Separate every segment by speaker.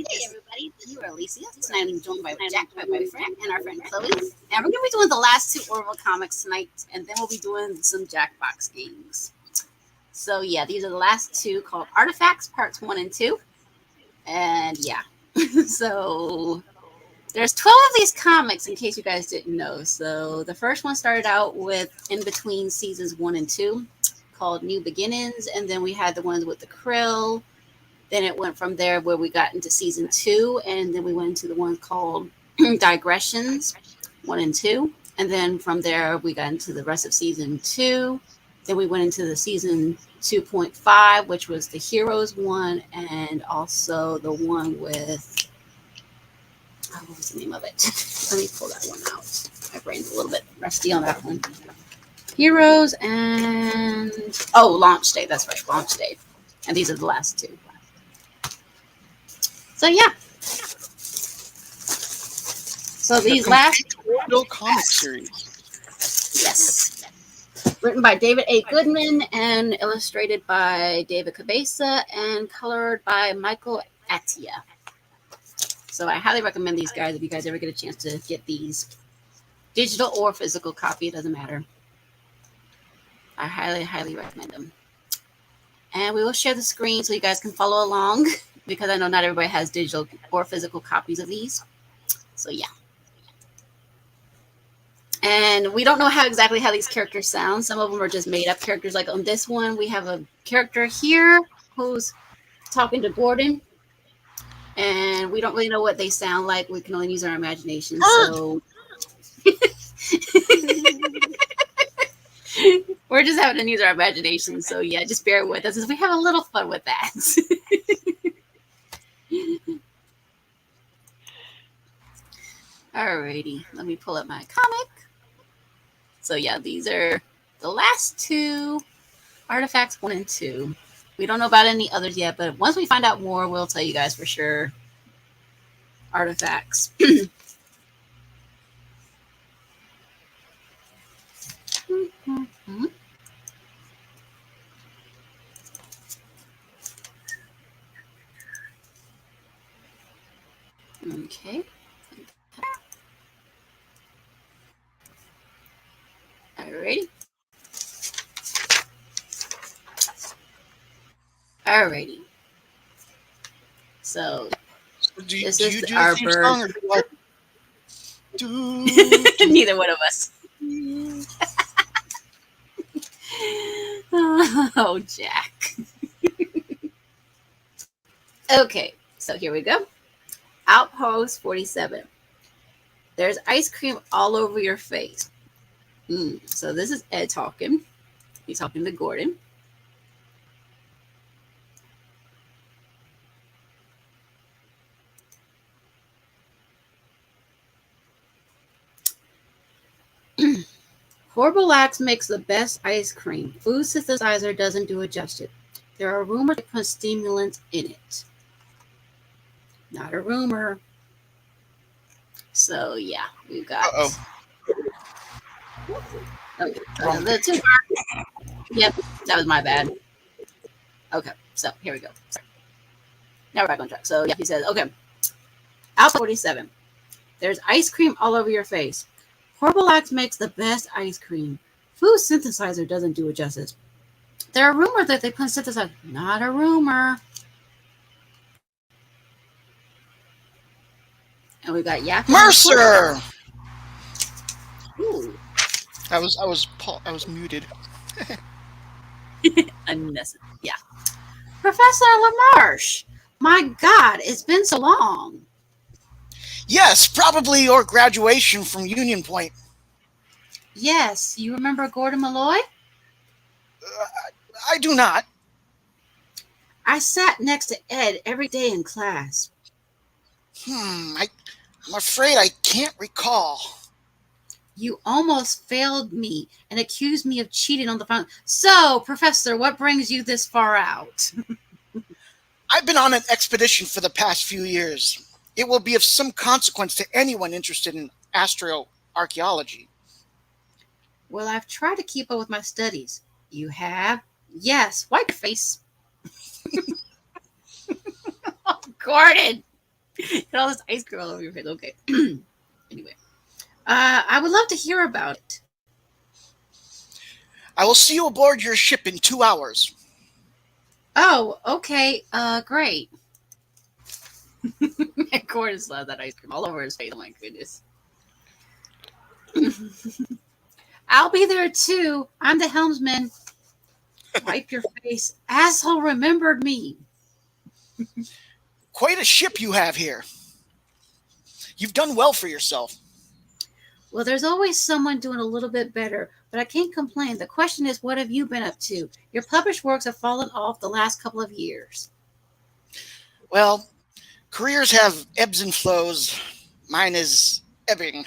Speaker 1: everybody. You are Alysia. Tonight I'm joined by Jack, my boyfriend, and our friend Chloe. And we're going to be doing the last two Orville comics tonight, and then we'll be doing some Jackbox games. So, yeah, these are the last two called Artifacts, Parts 1 and 2. And, yeah. So, there's 12 of these comics, in case you guys didn't know. So, the first one started out with in between seasons 1 and 2, called New Beginnings. And then we had the ones with the krill. Then it went from there where we got into season 2, and then we went into the one called Digressions 1 and 2. And then from there, we got into the rest of season 2. Then we went into the season 2.5, which was the Heroes one, and also the one with, what was the name of it? Let me pull that one out. My brain's a little bit rusty on that one. Heroes and, Launch Day. That's right, Launch Day. And these are the last two. So, yeah. So these last
Speaker 2: Orville comic series.
Speaker 1: Yes. Written by David A. Goodman and illustrated by David Cabeza and colored by Michael Attia. So I highly recommend these guys if you guys ever get a chance to get these. Digital or physical copy, it doesn't matter. I highly, highly recommend them. And we will share the screen so you guys can follow along because I know not everybody has digital or physical copies of these. So yeah. And we don't know exactly how these characters sound. Some of them are just made up characters. Like on this one, we have a character here who's talking to Gordon. And we don't really know what they sound like. We can only use our imagination. So we're just having to use our imagination. So yeah, just bear with us as we have a little fun with that. Alrighty, let me pull up my comic. So yeah, these are the last two Artifacts 1 and 2. We don't know about any others yet, but once we find out more, we'll tell you guys for sure. Artifacts. Okay. Alrighty. Alrighty. So this is our bird. Neither one of us. Oh, Jack. Okay, so here we go. Outpost 47. There's ice cream all over your face. So this is Ed talking. He's talking to Gordon. Horrible makes the best ice cream. Food synthesizer doesn't do it justice. There are rumors that put stimulants in it. Not a rumor. So yeah, we've got. Okay, the two. Yep, that was my bad. Okay, so here we go. Sorry. Now we're back on track. So yeah, he says, okay. Out 47. There's ice cream all over your face. Horrible makes the best ice cream. Food synthesizer doesn't do it justice. There are rumors that they put synthesizer. Not a rumor. And we got Yaphit.
Speaker 2: Mercer.
Speaker 1: Ooh.
Speaker 2: I was muted.
Speaker 1: Yeah. Professor Lamarche. My God, it's been so long.
Speaker 2: Yes, probably your graduation from Union Point.
Speaker 1: Yes, you remember Gordon Malloy?
Speaker 2: I do not.
Speaker 1: I sat next to Ed every day in class.
Speaker 2: I'm afraid I can't recall.
Speaker 1: You almost failed me and accused me of cheating on the final. So, Professor, what brings you this far out?
Speaker 2: I've been on an expedition for the past few years. It will be of some consequence to anyone interested in astroarchaeology.
Speaker 1: Well, I've tried to keep up with my studies. You have? Yes. Wipe your face. Oh, Gordon. Get all this ice cream all over your face. Okay. Anyway, I would love to hear about it.
Speaker 2: I will see you aboard your ship in 2 hours.
Speaker 1: Oh, okay. Great. And Gordon slapped that ice cream all over his face. Oh my goodness. I'll be there too. I'm the helmsman. Wipe your face. Asshole remembered me.
Speaker 2: Quite a ship you have here. You've done well for yourself.
Speaker 1: Well, there's always someone doing a little bit better, but I can't complain. The question is, what have you been up to? Your published works have fallen off the last couple of years.
Speaker 2: Well, careers have ebbs and flows. Mine is ebbing.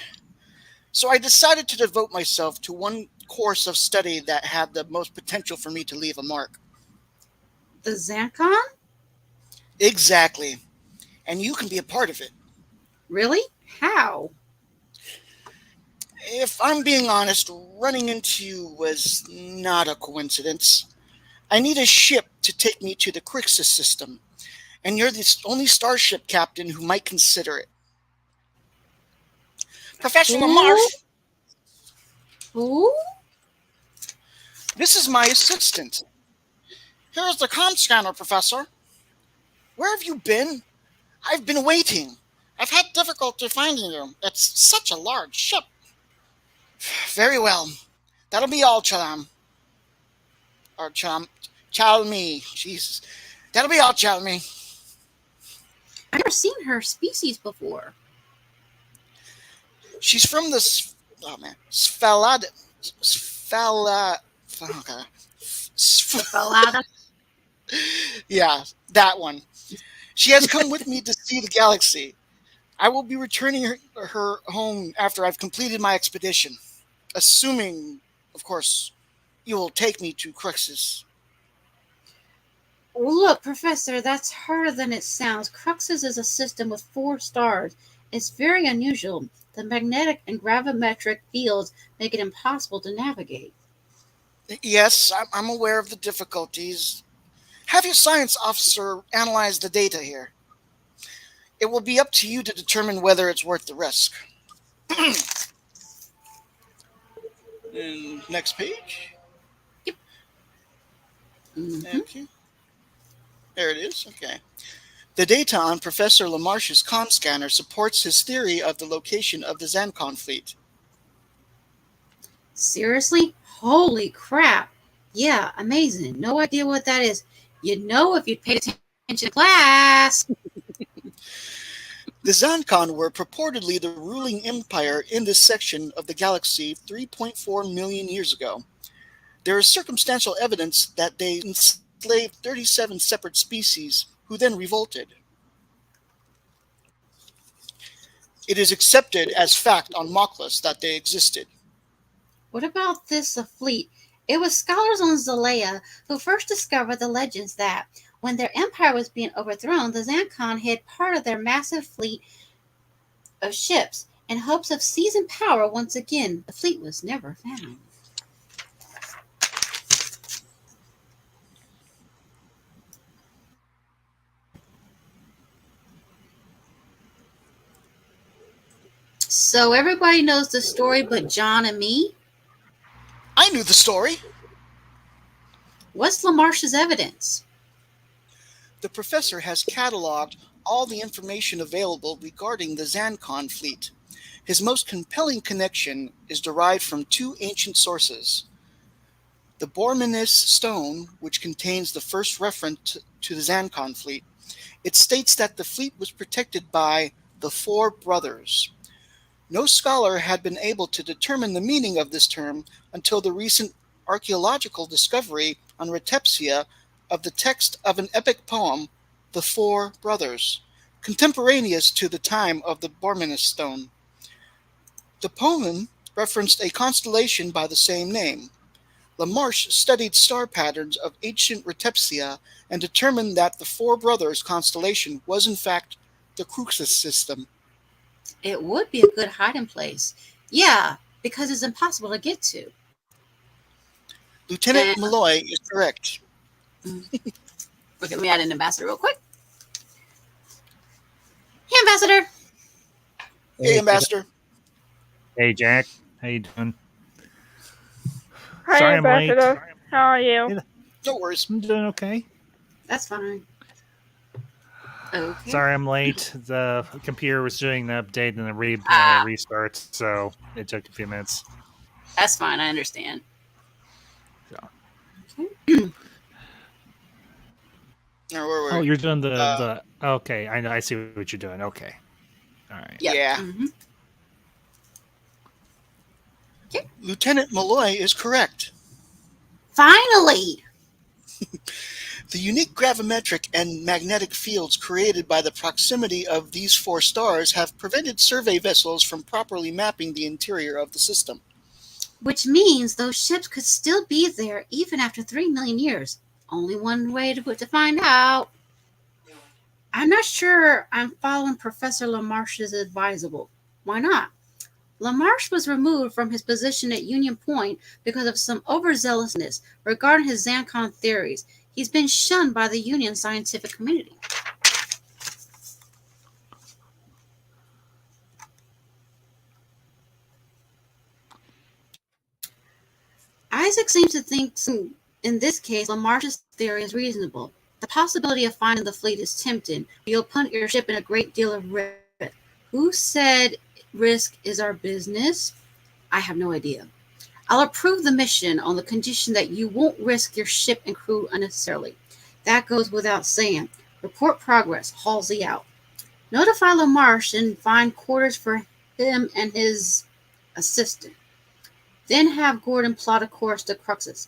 Speaker 2: So I decided to devote myself to one course of study that had the most potential for me to leave a mark.
Speaker 1: The Zancon?
Speaker 2: Exactly. And you can be a part of it.
Speaker 1: Really? How?
Speaker 2: If I'm being honest, running into you was not a coincidence. I need a ship to take me to the Crixus system, and you're the only starship captain who might consider it. Professor
Speaker 1: Who?
Speaker 2: Lamarche,
Speaker 1: Who?
Speaker 2: this is my assistant. Here's the comm scanner, Professor. Where have you been? I've been waiting. I've had difficulty finding you. It's such a large ship. Very well. That'll be all, Chalam. Or Chalmi. Jesus. That'll be all, Chalmi.
Speaker 1: I've never seen her species before.
Speaker 2: She's from the Sphalad. Sphala. Okay.
Speaker 1: Falada.
Speaker 2: Yeah, that one. She has come with me to see the galaxy. I will be returning her home after I've completed my expedition. Assuming, of course, you will take me to Cruxus.
Speaker 1: Look, Professor, that's harder than it sounds. Cruxus is a system with 4 stars. It's very unusual. The magnetic and gravimetric fields make it impossible to navigate.
Speaker 2: Yes, I'm aware of the difficulties. Have your science officer analyze the data here. It will be up to you to determine whether it's worth the risk. And next page.
Speaker 1: Mm-hmm.
Speaker 2: Okay. There it is. Okay. The data on Professor Lamarche's comm scanner supports his theory of the location of the Zancon fleet.
Speaker 1: Seriously? Holy crap. Yeah, amazing. No idea what that is. You'd know if you'd paid attention to class.
Speaker 2: The Zancon were purportedly the ruling empire in this section of the galaxy 3.4 million years ago. There is circumstantial evidence that they enslaved 37 separate species who then revolted. It is accepted as fact on Moklas that they existed.
Speaker 1: What about this fleet? It was scholars on Zalea who first discovered the legends that, when their empire was being overthrown, the Zancon hid part of their massive fleet of ships in hopes of seizing power once again. The fleet was never found. So everybody knows the story but John and me?
Speaker 2: I knew the story.
Speaker 1: What's Lamarche's evidence?
Speaker 2: The professor has cataloged all the information available regarding the Zancon fleet. His most compelling connection is derived from 2 ancient sources. The Bortus stone, which contains the first reference to the Zancon fleet. It states that the fleet was protected by the 4 brothers. No scholar had been able to determine the meaning of this term until the recent archaeological discovery on Retepsia of the text of an epic poem, The 4 Brothers, contemporaneous to the time of the Bortus stone. The poem referenced a constellation by the same name. Lamarche studied star patterns of ancient Retepsia and determined that the 4 Brothers constellation was in fact the Cruxus system.
Speaker 1: It would be a good hiding place. Yeah, because it's impossible to get to.
Speaker 2: Lieutenant
Speaker 1: And
Speaker 2: Malloy is correct.
Speaker 1: look at me, add an ambassador real quick. Ambassador.
Speaker 2: Hey, Ambassador.
Speaker 3: Hey, Jack. How you doing?
Speaker 4: Hi,
Speaker 3: Sorry I'm late.
Speaker 4: Ambassador. How are you?
Speaker 2: No worries.
Speaker 3: I'm doing okay.
Speaker 1: That's fine. Okay.
Speaker 3: Sorry I'm late. The computer was doing the update and the restart, so it took a few minutes.
Speaker 1: That's fine. I understand.
Speaker 3: So.
Speaker 1: Okay.
Speaker 3: Oh, you're doing the okay. I see what you're doing. Okay. All right.
Speaker 1: Yep.
Speaker 2: Yeah.
Speaker 1: Mm-hmm. Okay.
Speaker 2: Lieutenant Malloy is correct.
Speaker 1: Finally.
Speaker 2: The unique gravimetric and magnetic fields created by the proximity of these four stars have prevented survey vessels from properly mapping the interior of the system.
Speaker 1: Which means those ships could still be there even after 3 million years. Only one way to find out. I'm not sure I'm following Professor Lamarche's advisable. Why not? Lamarche was removed from his position at Union Point because of some overzealousness regarding his Zancon theories. He's been shunned by the Union scientific community. Isaac seems to think, in this case, Lamarche's theory is reasonable. The possibility of finding the fleet is tempting, but you'll put your ship in a great deal of risk. Who said risk is our business? I have no idea. I'll approve the mission on the condition that you won't risk your ship and crew unnecessarily. That goes without saying. Report progress. Halsey out. Notify Lamarche and find quarters for him and his assistant. Then have Gordon plot a course to Cruxus.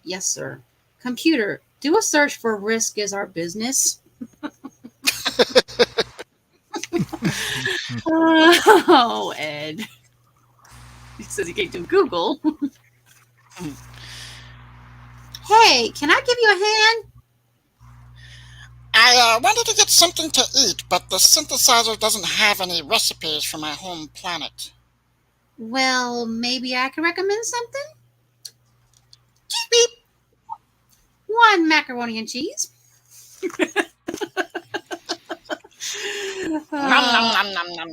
Speaker 1: Yes, sir. Computer, do a search for risk is our business. Oh, Ed. He says he can't do Google. Hey, can I give you a hand?
Speaker 5: I wanted to get something to eat, but the synthesizer doesn't have any recipes for my home planet.
Speaker 1: Well, maybe I can recommend something?
Speaker 5: Beep.
Speaker 1: 1 macaroni and cheese.
Speaker 5: Nom, nom, nom, nom, nom.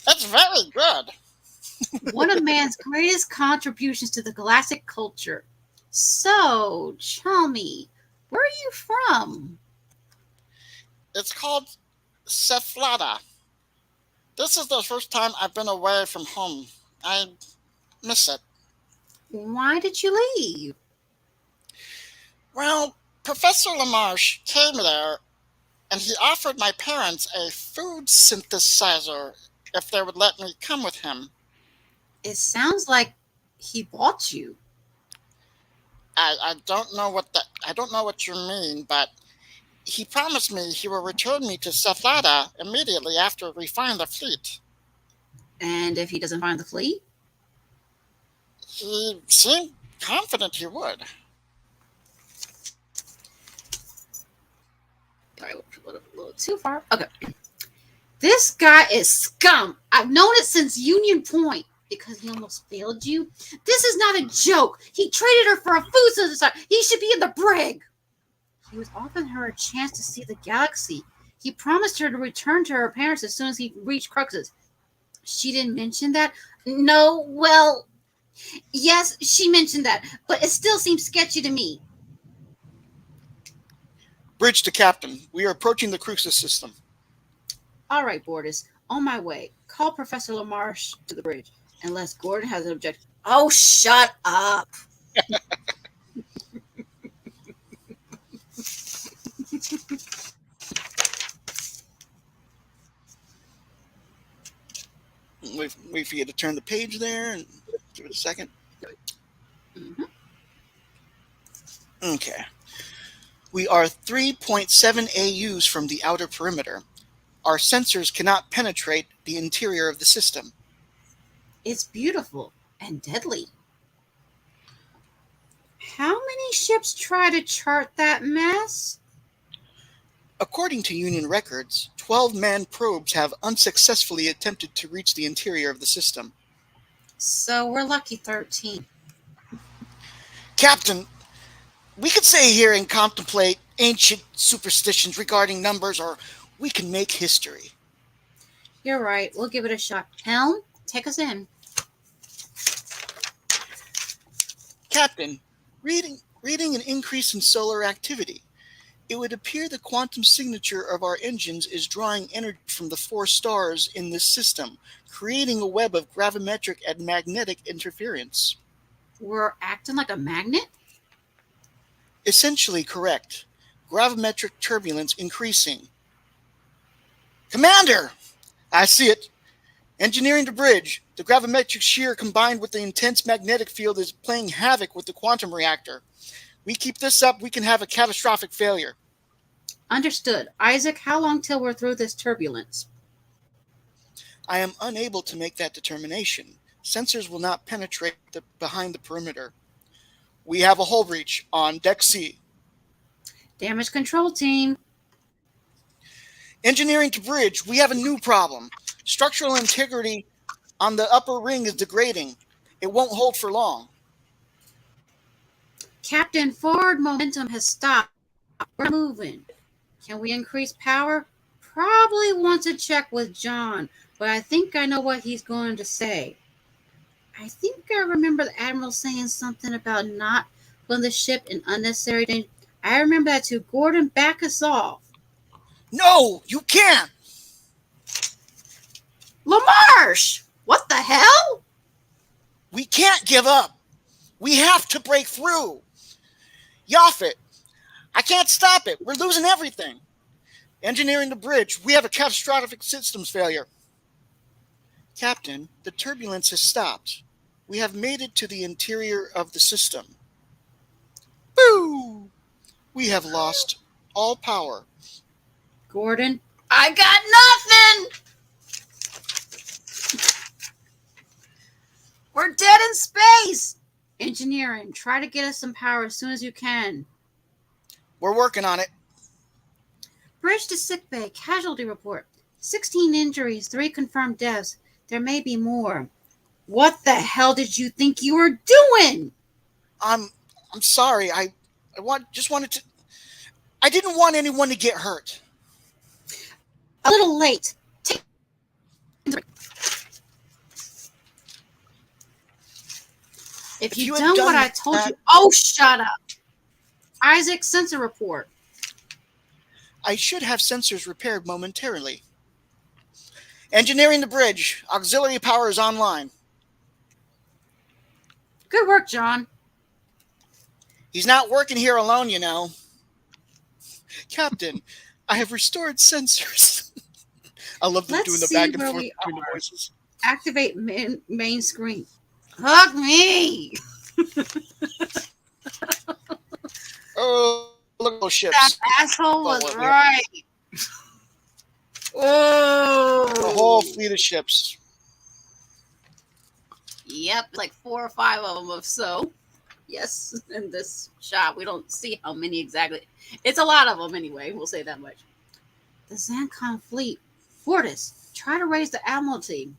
Speaker 5: It's very good.
Speaker 1: One of man's greatest contributions to the galactic culture. So, Chalmi, where are you from?
Speaker 5: It's called Cephalada. This is the first time I've been away from home. I miss it.
Speaker 1: Why did you leave?
Speaker 5: Well, Professor Lamarche came there, and he offered my parents a food synthesizer if they would let me come with him.
Speaker 1: It sounds like he bought you.
Speaker 5: I don't know what you mean, but he promised me he will return me to Cephalada immediately after we find the fleet.
Speaker 1: And if he doesn't find the fleet?
Speaker 5: He seemed confident he would.
Speaker 1: Sorry, a little too far. Okay. This guy is scum. I've known it since Union Point. Because he almost failed you? This is not a joke. He traded her for a food synthesizer. He should be in the brig. He was offering her a chance to see the galaxy. He promised her to return to her parents as soon as he reached Cruxus. She didn't mention that? No, well, yes, she mentioned that, but it still seems sketchy to me.
Speaker 2: Bridge to Captain. We are approaching the Cruxus system.
Speaker 1: All right, Bortus. On my way. Call Professor Lamarche to the bridge. Unless Gordon has an objection. Oh, shut up.
Speaker 2: Wait for you to turn the page there and give it a second.
Speaker 1: Mm-hmm.
Speaker 2: Okay. We are 3.7 AUs from the outer perimeter. Our sensors cannot penetrate the interior of the system.
Speaker 1: It's beautiful and deadly. How many ships try to chart that mess?
Speaker 2: According to Union records, 12 manned probes have unsuccessfully attempted to reach the interior of the system.
Speaker 1: So we're lucky 13.
Speaker 2: Captain, we could stay here and contemplate ancient superstitions regarding numbers, or we can make history.
Speaker 1: You're right. We'll give it a shot. Helm, take us in.
Speaker 2: Captain, reading an increase in solar activity. It would appear the quantum signature of our engines is drawing energy from the 4 stars in this system, creating a web of gravimetric and magnetic interference.
Speaker 1: We're acting like a magnet?
Speaker 2: Essentially correct. Gravimetric turbulence increasing. Commander! I see it. Engineering the bridge. The gravimetric shear combined with the intense magnetic field is playing havoc with the quantum reactor. We keep this up, we can have a catastrophic failure.
Speaker 1: Understood. Isaac, how long till we're through this turbulence?
Speaker 2: I am unable to make that determination. Sensors will not penetrate behind the perimeter. We have a hull breach on Deck C.
Speaker 1: Damage control team.
Speaker 2: Engineering to bridge, we have a new problem. Structural integrity on the upper ring is degrading. It won't hold for long.
Speaker 1: Captain, forward momentum has stopped. We're moving. Can we increase power? Probably want to check with John, but I think I know what he's going to say. I think I remember the Admiral saying something about not putting the ship in unnecessary danger. I remember that too. Gordon, back us off.
Speaker 2: No, you can't!
Speaker 1: Lamarche! What the hell?
Speaker 2: We can't give up. We have to break through. Yaphit, I can't stop it. We're losing everything. Engineering the bridge, we have a catastrophic systems failure. Captain, the turbulence has stopped. We have made it to the interior of the system. Boo! We have lost all power.
Speaker 1: Gordon, I got nothing! We're dead in space! Engineering, try to get us some power as soon as you can.
Speaker 2: We're working on it.
Speaker 1: Bridge to sickbay, casualty report. 16 injuries, 3 confirmed deaths. There may be more. What the hell did you think you were doing?
Speaker 2: I'm sorry. I wanted to. I didn't want anyone to get hurt.
Speaker 1: A little late. If you done what I told you. Oh, shut up. Isaac, sensor report.
Speaker 2: I should have sensors repaired momentarily. Engineering the bridge. Auxiliary power is online.
Speaker 1: Good work, John.
Speaker 2: He's not working here alone, you know. Captain, I have restored sensors. I love them doing the back and forth between the voices.
Speaker 1: Activate main screen. Hug me!
Speaker 2: Oh, look at those ships.
Speaker 1: That asshole was right. Oh,
Speaker 2: the whole fleet of ships.
Speaker 1: Yep, like 4 or 5 of them or so. Yes, in this shot. We don't see how many exactly. It's a lot of them anyway. We'll say that much. The Zancon fleet. Bortus, try to raise the Admiralty.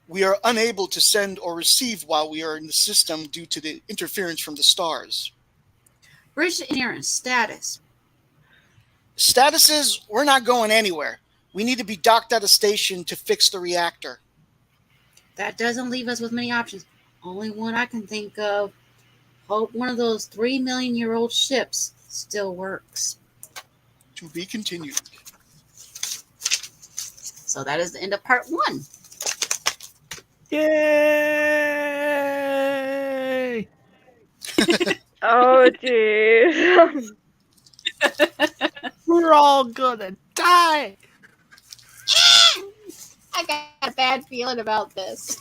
Speaker 2: We are unable to send or receive while we are in the system due to the interference from the stars.
Speaker 1: Bridge to Engineering, status.
Speaker 2: Status is, we're not going anywhere. We need to be docked at a station to fix the reactor.
Speaker 1: That doesn't leave us with many options. Only one I can think of. Hope one of those 3-million-year-old ships still works.
Speaker 2: To be continued.
Speaker 1: So that is the end of part 1.
Speaker 3: Yay!
Speaker 4: Oh, jeez.
Speaker 3: We're all gonna die.
Speaker 1: I got a bad feeling about this.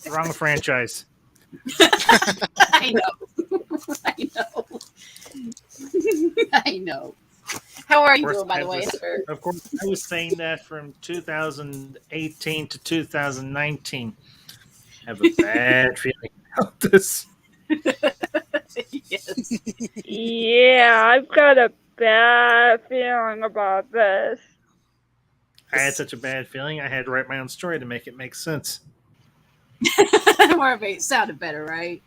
Speaker 3: Wrong franchise.
Speaker 1: I know. I know. How are you doing, by the way, sir?
Speaker 3: Of course, I was saying that from 2018 to 2019. I have a bad feeling about this.
Speaker 1: Yes.
Speaker 4: Yeah, I've got a bad feeling about this.
Speaker 3: I had such a bad feeling, I had to write my own story to make it make sense.
Speaker 1: It sounded better, right?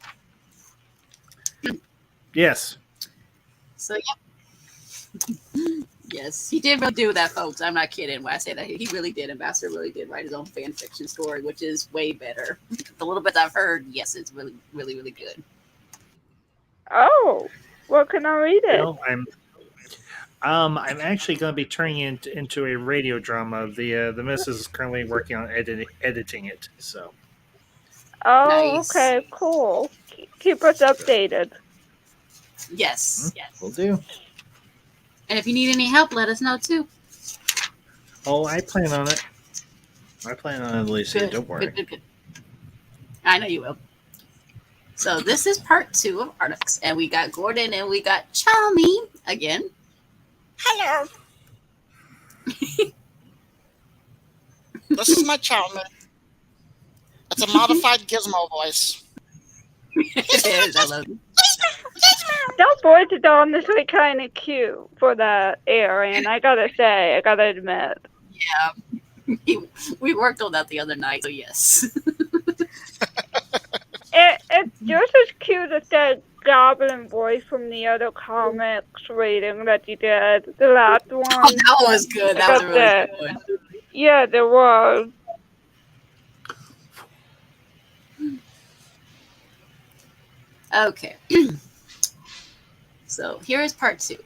Speaker 3: Yes.
Speaker 1: So, yep. Yes, he did really do that, folks. I'm not kidding when I say that. He really did. Ambassador really did write his own fan fiction story, which is way better. The little bit I've heard, yes, it's really, really, really good.
Speaker 4: Oh, well, can I read it?
Speaker 3: Well, I'm actually going to be turning it into a radio drama. The missus is currently working on editing it. So
Speaker 4: Oh,
Speaker 1: Nice.
Speaker 4: okay, cool. Keep us updated.
Speaker 1: Yes.
Speaker 3: we'll do.
Speaker 1: And if you need any help, let us know too.
Speaker 3: Oh, I plan on it. I plan on it, Alysia.
Speaker 1: Good.
Speaker 3: Don't worry.
Speaker 1: Good. I know you will. So this is part 2 of Artix, and we got Gordon and we got Chalmi again.
Speaker 5: Hello. This is my Chalmi. It's a modified gizmo voice.
Speaker 1: It is. I love it.
Speaker 4: That boy to Dawn is like kind of cute for that airing. I gotta admit.
Speaker 1: We worked on that the other night, so yes.
Speaker 4: It's just as cute as that goblin voice from the other comics reading that you did, the last one.
Speaker 1: Oh, that was good. That was a really good one.
Speaker 4: Yeah, there was.
Speaker 1: Okay. So here is part 2,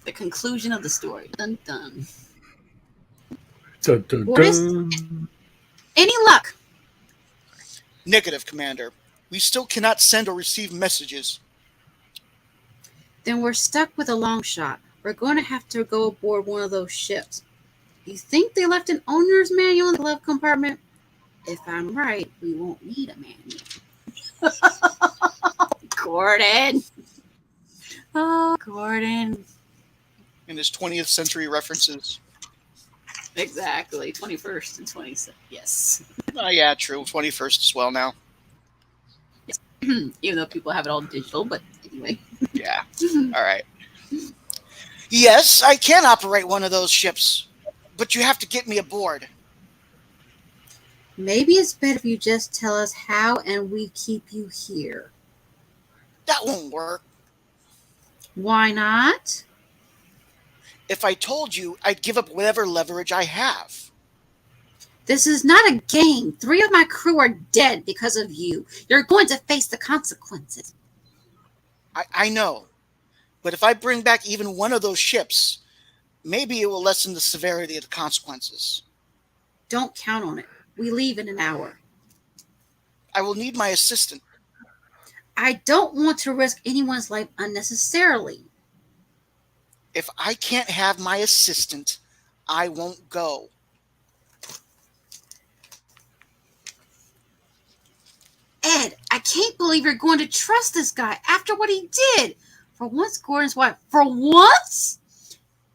Speaker 1: the conclusion of the story. Dun dun.
Speaker 3: Dun, dun,
Speaker 1: Bortus?
Speaker 3: dun.
Speaker 1: Any luck?
Speaker 2: Negative, Commander. We still cannot send or receive messages.
Speaker 1: Then we're stuck with a long shot. We're going to have to go aboard one of those ships. You think they left an owner's manual in the glove compartment? If I'm right, we won't need a manual. Gordon. Oh, Gordon.
Speaker 2: In his 20th century references.
Speaker 1: Exactly. 21st and 27th. Yes.
Speaker 2: Yeah, true. 21st as well now.
Speaker 1: Even though people have it all digital, but anyway.
Speaker 2: Yeah. All right. Yes, I can operate one of those ships, but you have to get me aboard.
Speaker 1: Maybe it's better if you just tell us how and we keep you here.
Speaker 2: That won't work.
Speaker 1: Why not?
Speaker 2: If I told you, I'd give up whatever leverage I have.
Speaker 1: This is not a game. 3 of my crew are dead because of you. You're going to face the consequences.
Speaker 2: I know. But if I bring back even one of those ships, maybe it will lessen the severity of the consequences.
Speaker 1: Don't count on it. We leave in an hour.
Speaker 2: I will need my assistant.
Speaker 1: I don't want to risk anyone's life unnecessarily.
Speaker 2: If I can't have my assistant, I won't go.
Speaker 1: Ed, I can't believe you're going to trust this guy after what he did. For once, Gordon's wife. For once?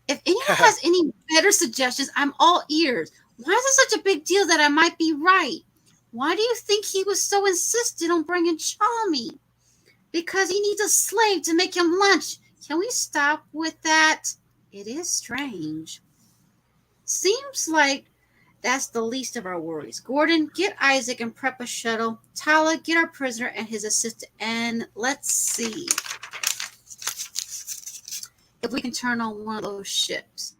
Speaker 1: If anyone has any better suggestions, I'm all ears. Why is it such a big deal that I might be right? Why do you think he was so insistent on bringing Chalmi? Because he needs a slave to make him lunch. Can we stop with that? It is strange. Seems like that's the least of our worries. Gordon, get Isaac and prep a shuttle. Talla, get our prisoner and his assistant. And let's see if we can turn on one of those ships.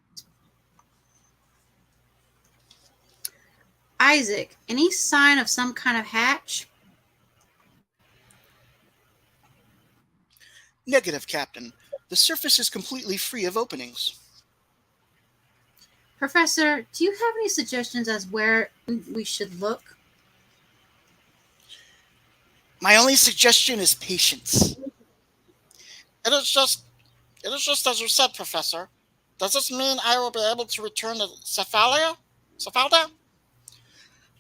Speaker 1: Isaac, any sign of some kind of hatch?
Speaker 2: Negative, Captain. The surface is completely free of openings.
Speaker 1: Professor, do you have any suggestions as where we should look?
Speaker 2: My only suggestion is patience.
Speaker 5: It is just as you said, Professor. Does this mean I will be able to return to Cephalda?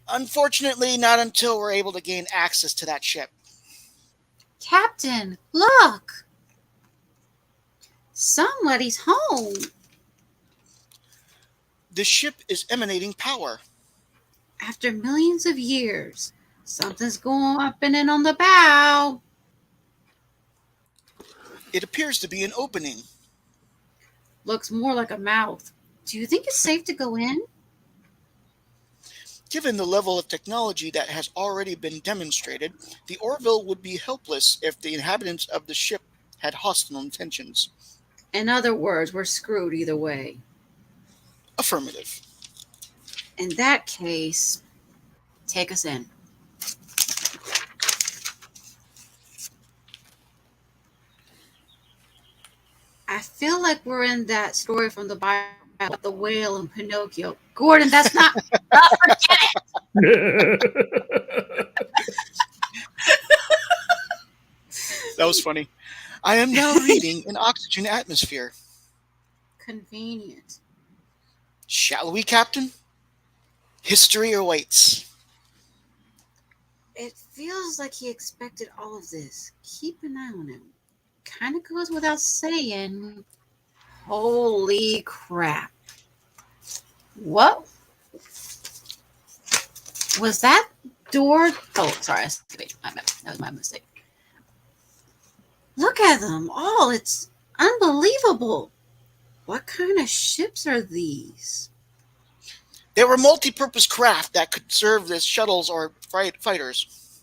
Speaker 2: Unfortunately, not until we're able to gain access to that ship.
Speaker 1: Captain, look! Somebody's home.
Speaker 2: The ship is emanating power.
Speaker 1: After millions of years, something's going up and in on the bow.
Speaker 2: It appears to be an opening.
Speaker 1: Looks more like a mouth. Do you think it's safe to go in?
Speaker 2: Given the level of technology that has already been demonstrated, the Orville would be helpless if the inhabitants of the ship had hostile intentions.
Speaker 1: In other words, we're screwed either way.
Speaker 2: Affirmative.
Speaker 1: In that case, take us in. I feel like we're in that story from the Bible about the whale and Pinocchio. Gordon, that's not. Forget it.
Speaker 2: That was funny. I am now reading an oxygen atmosphere.
Speaker 1: Convenient.
Speaker 2: Shall we, Captain? History awaits.
Speaker 1: It feels like he expected all of this. Keep an eye on him. Kind of goes without saying. Holy crap. What was that door? Oh, sorry. That was my mistake. Look at them all. It's unbelievable. What kind of ships are these?
Speaker 2: They were multi-purpose craft that could serve as shuttles or fighters.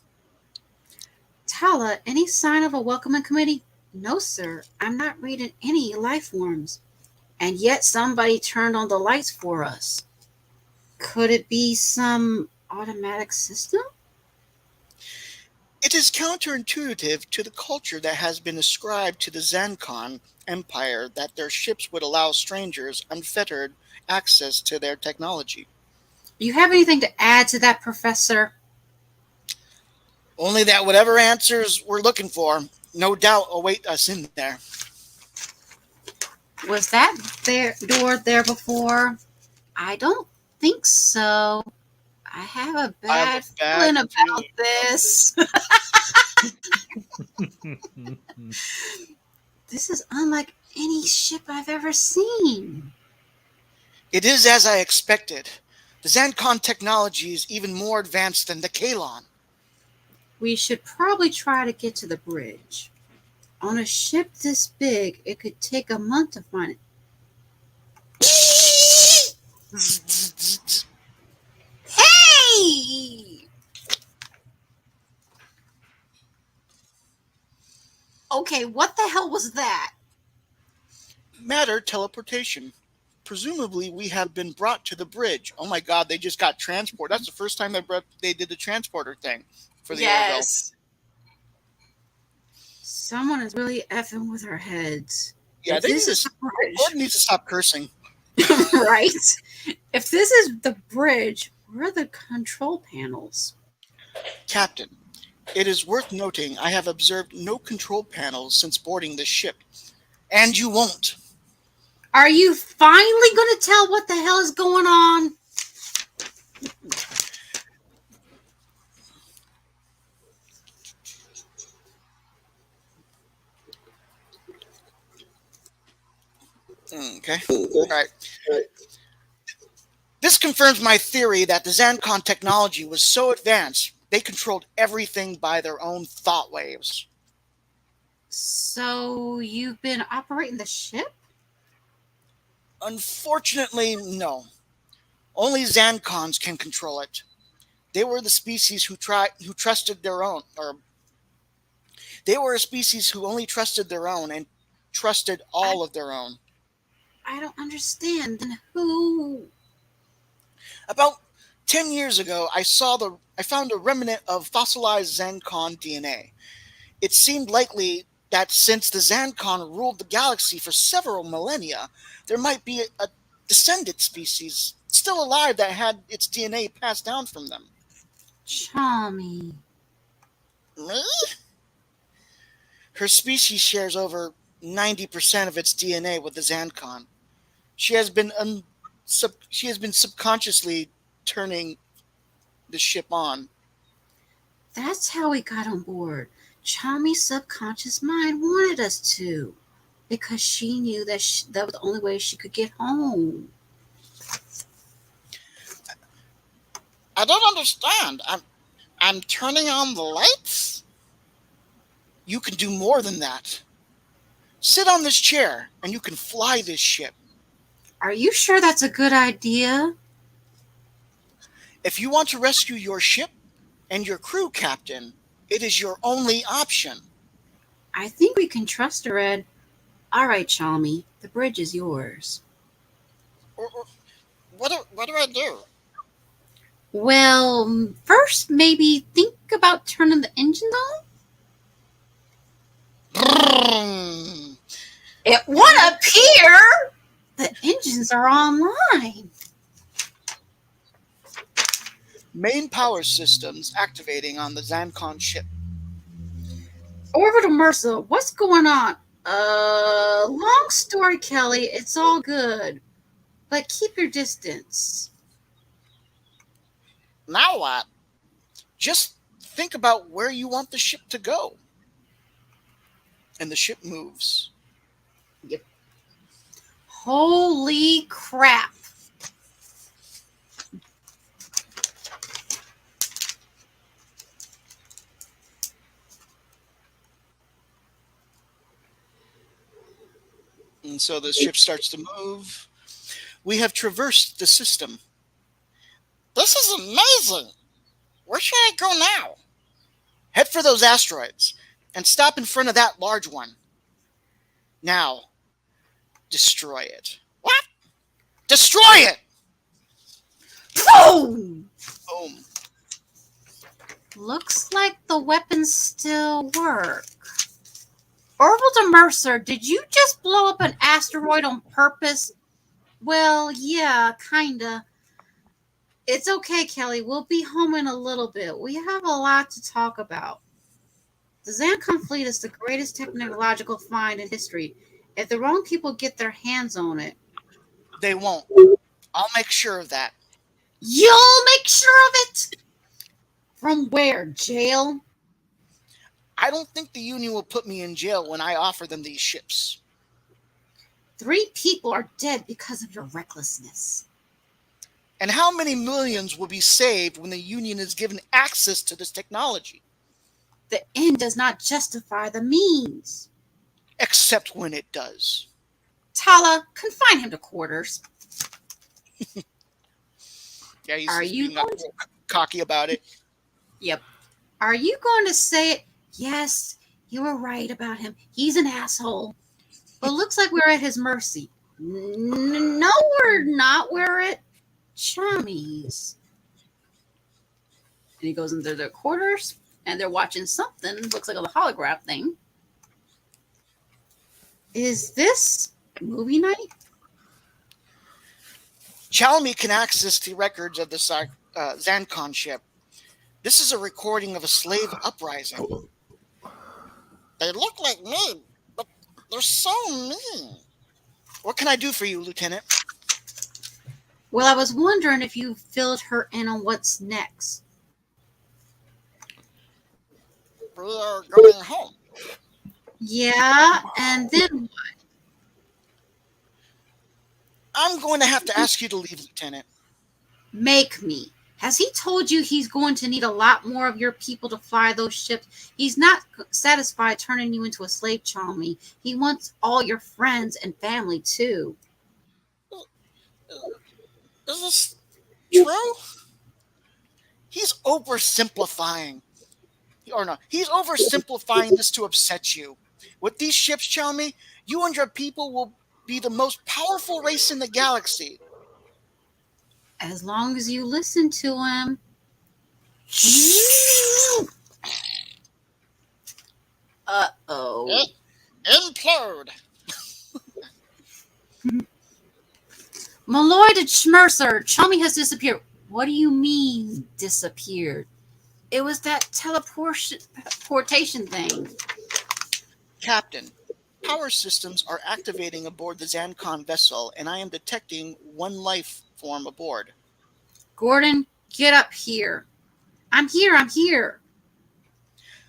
Speaker 1: Talla, any sign of a welcoming committee? No, sir. I'm not reading any life forms. And yet somebody turned on the lights for us. Could it be some automatic system?
Speaker 2: It is counterintuitive to the culture that has been ascribed to the Zancon Empire that their ships would allow strangers unfettered access to their technology.
Speaker 1: Do you have anything to add to that, Professor?
Speaker 2: Only that whatever answers we're looking for, no doubt await us in there.
Speaker 1: Was that door there before? I don't think so. I have a bad feeling about this. This is unlike any ship I've ever seen.
Speaker 2: It is as I expected. The Zancon technology is even more advanced than the Kalon.
Speaker 1: We should probably try to get to the bridge. On a ship this big, it could take a month to find it. Hey! Okay, what the hell was that?
Speaker 2: Matter teleportation. Presumably, we have been brought to the bridge. Oh my god, they just got transport. That's the first time they did the transporter thing for the Orville.
Speaker 1: Someone is really effing with our heads.
Speaker 2: Yeah, Gordon needs to stop cursing.
Speaker 1: Right? If this is the bridge, where are the control panels?
Speaker 2: Captain, it is worth noting I have observed no control panels since boarding this ship. And you won't.
Speaker 1: Are you finally going to tell what the hell is going on?
Speaker 2: Okay. All right. This confirms my theory that the Zancon technology was so advanced they controlled everything by their own thought waves.
Speaker 1: So you've been operating the ship?
Speaker 2: Unfortunately, no. Only Zancons can control it. They were the species who trusted their own, or they were a species who only trusted their own and trusted all of their own.
Speaker 1: I don't understand. Then who?
Speaker 2: About 10 years ago, I found a remnant of fossilized Zancon DNA. It seemed likely that since the Zancon ruled the galaxy for several millennia, there might be a descendant species still alive that had its DNA passed down from them.
Speaker 1: Chalmi.
Speaker 2: Me? Her species shares over 90% of its DNA with the Zancon. She has been subconsciously turning the ship on.
Speaker 1: That's how we got on board. Chalmi's subconscious mind wanted us to, because she knew that that was the only way she could get home.
Speaker 5: I don't understand. I'm turning on the lights?
Speaker 2: You can do more than that. Sit on this chair and you can fly this ship.
Speaker 1: Are you sure that's a good idea?
Speaker 2: If you want to rescue your ship and your crew, Captain, it is your only option.
Speaker 1: I think we can trust her, Ed. All right, Chalmi, the bridge is yours.
Speaker 5: what do I do?
Speaker 1: Well, first maybe think about turning the engines on.
Speaker 5: Brrrm.
Speaker 1: It won't appear. The engines are online.
Speaker 2: Main power systems activating on the Zancon ship.
Speaker 1: Orville Mercer, what's going on? Long story, Kelly. It's all good. But keep your distance.
Speaker 5: Now what?
Speaker 2: Just think about where you want the ship to go. And the ship moves.
Speaker 1: Yep. Holy crap.
Speaker 2: And so the ship starts to move. We have traversed the system.
Speaker 5: This is amazing. Where should I go now?
Speaker 2: Head for those asteroids and stop in front of that large one. Now, destroy it.
Speaker 5: What?
Speaker 2: Destroy it!
Speaker 1: Boom!
Speaker 2: Boom.
Speaker 1: Looks like the weapons still work. Orville de Mercer, did you just blow up an asteroid on purpose? Well, yeah, kinda. It's okay, Kelly. We'll be home in a little bit. We have a lot to talk about. The Zancon fleet is the greatest technological find in history. If the wrong people get their hands on it,
Speaker 2: They won't. I'll make sure of that.
Speaker 1: you'll make sure of it? From where? Jail?
Speaker 2: I don't think the Union will put me in jail when I offer them these ships.
Speaker 1: 3 people are dead because of your recklessness.
Speaker 2: And how many millions will be saved when the Union is given access to this technology?
Speaker 1: The end does not justify the means.
Speaker 2: Except when it does.
Speaker 1: Talla, confine him to quarters.
Speaker 2: Yeah, he's
Speaker 1: Are you
Speaker 2: being a little cocky about it.
Speaker 1: Yep. Are you going to say it? Yes, you were right about him. He's an asshole. But looks like we're at his mercy. No, we're not. We're at Chalmi's. And he goes into their quarters, and they're watching something. Looks like a holograph thing. Is this movie night?
Speaker 2: Chalmi can access the records of the Zancon ship. This is a recording of a slave uprising.
Speaker 5: They look like me, but they're so mean.
Speaker 2: What can I do for you, Lieutenant?
Speaker 1: Well, I was wondering if you filled her in on what's next.
Speaker 5: We are going home.
Speaker 1: Yeah, and then what?
Speaker 2: I'm going to have to ask you to leave, Lieutenant.
Speaker 1: Make me. Has he told you he's going to need a lot more of your people to fly those ships? He's not satisfied turning you into a slave, Chalmi. He wants all your friends and family, too.
Speaker 5: Is this true?
Speaker 2: He's oversimplifying. Or no, he's oversimplifying this to upset you. With these ships, Chalmi, you and your people will be the most powerful race in the galaxy.
Speaker 1: As long as you listen to him. Uh-oh.
Speaker 5: Implode.
Speaker 1: Malloy de Schmercer, Chalmi has disappeared. What do you mean, disappeared? It was that teleportation thing.
Speaker 2: Captain, power systems are activating aboard the Zancon vessel, and I am detecting one life form aboard.
Speaker 1: Gordon, get up here. I'm here.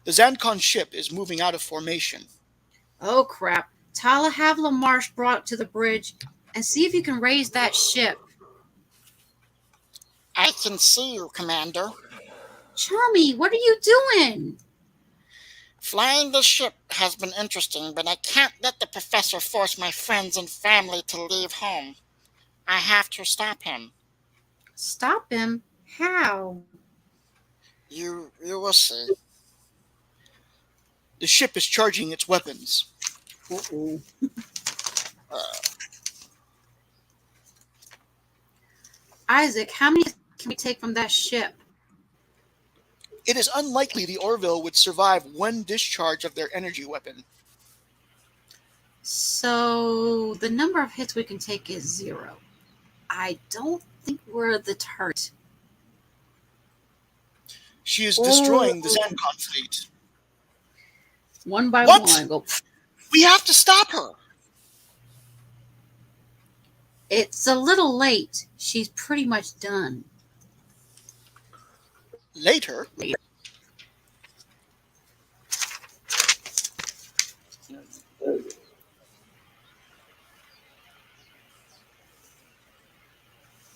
Speaker 2: The Zancon ship is moving out of formation.
Speaker 1: Oh, crap. Talla, have Lamarche brought to the bridge and see if you can raise that ship.
Speaker 5: I can see you, Commander.
Speaker 1: Chalmi, what are you doing?
Speaker 5: Flying the ship has been interesting, but I can't let the professor force my friends and family to leave home. I have to stop him.
Speaker 1: Stop him? How?
Speaker 5: You will see.
Speaker 2: The ship is charging its weapons.
Speaker 1: Uh-oh. Isaac, how many can we take from that ship?
Speaker 2: It is unlikely the Orville would survive one discharge of their energy weapon.
Speaker 1: So the number of hits we can take is 0. I don't think we're the target.
Speaker 2: She is destroying the Zancon fleet.
Speaker 1: One by
Speaker 2: What?
Speaker 1: one. Go.
Speaker 2: We have to stop her.
Speaker 1: It's a little late. She's pretty much done.
Speaker 2: Later.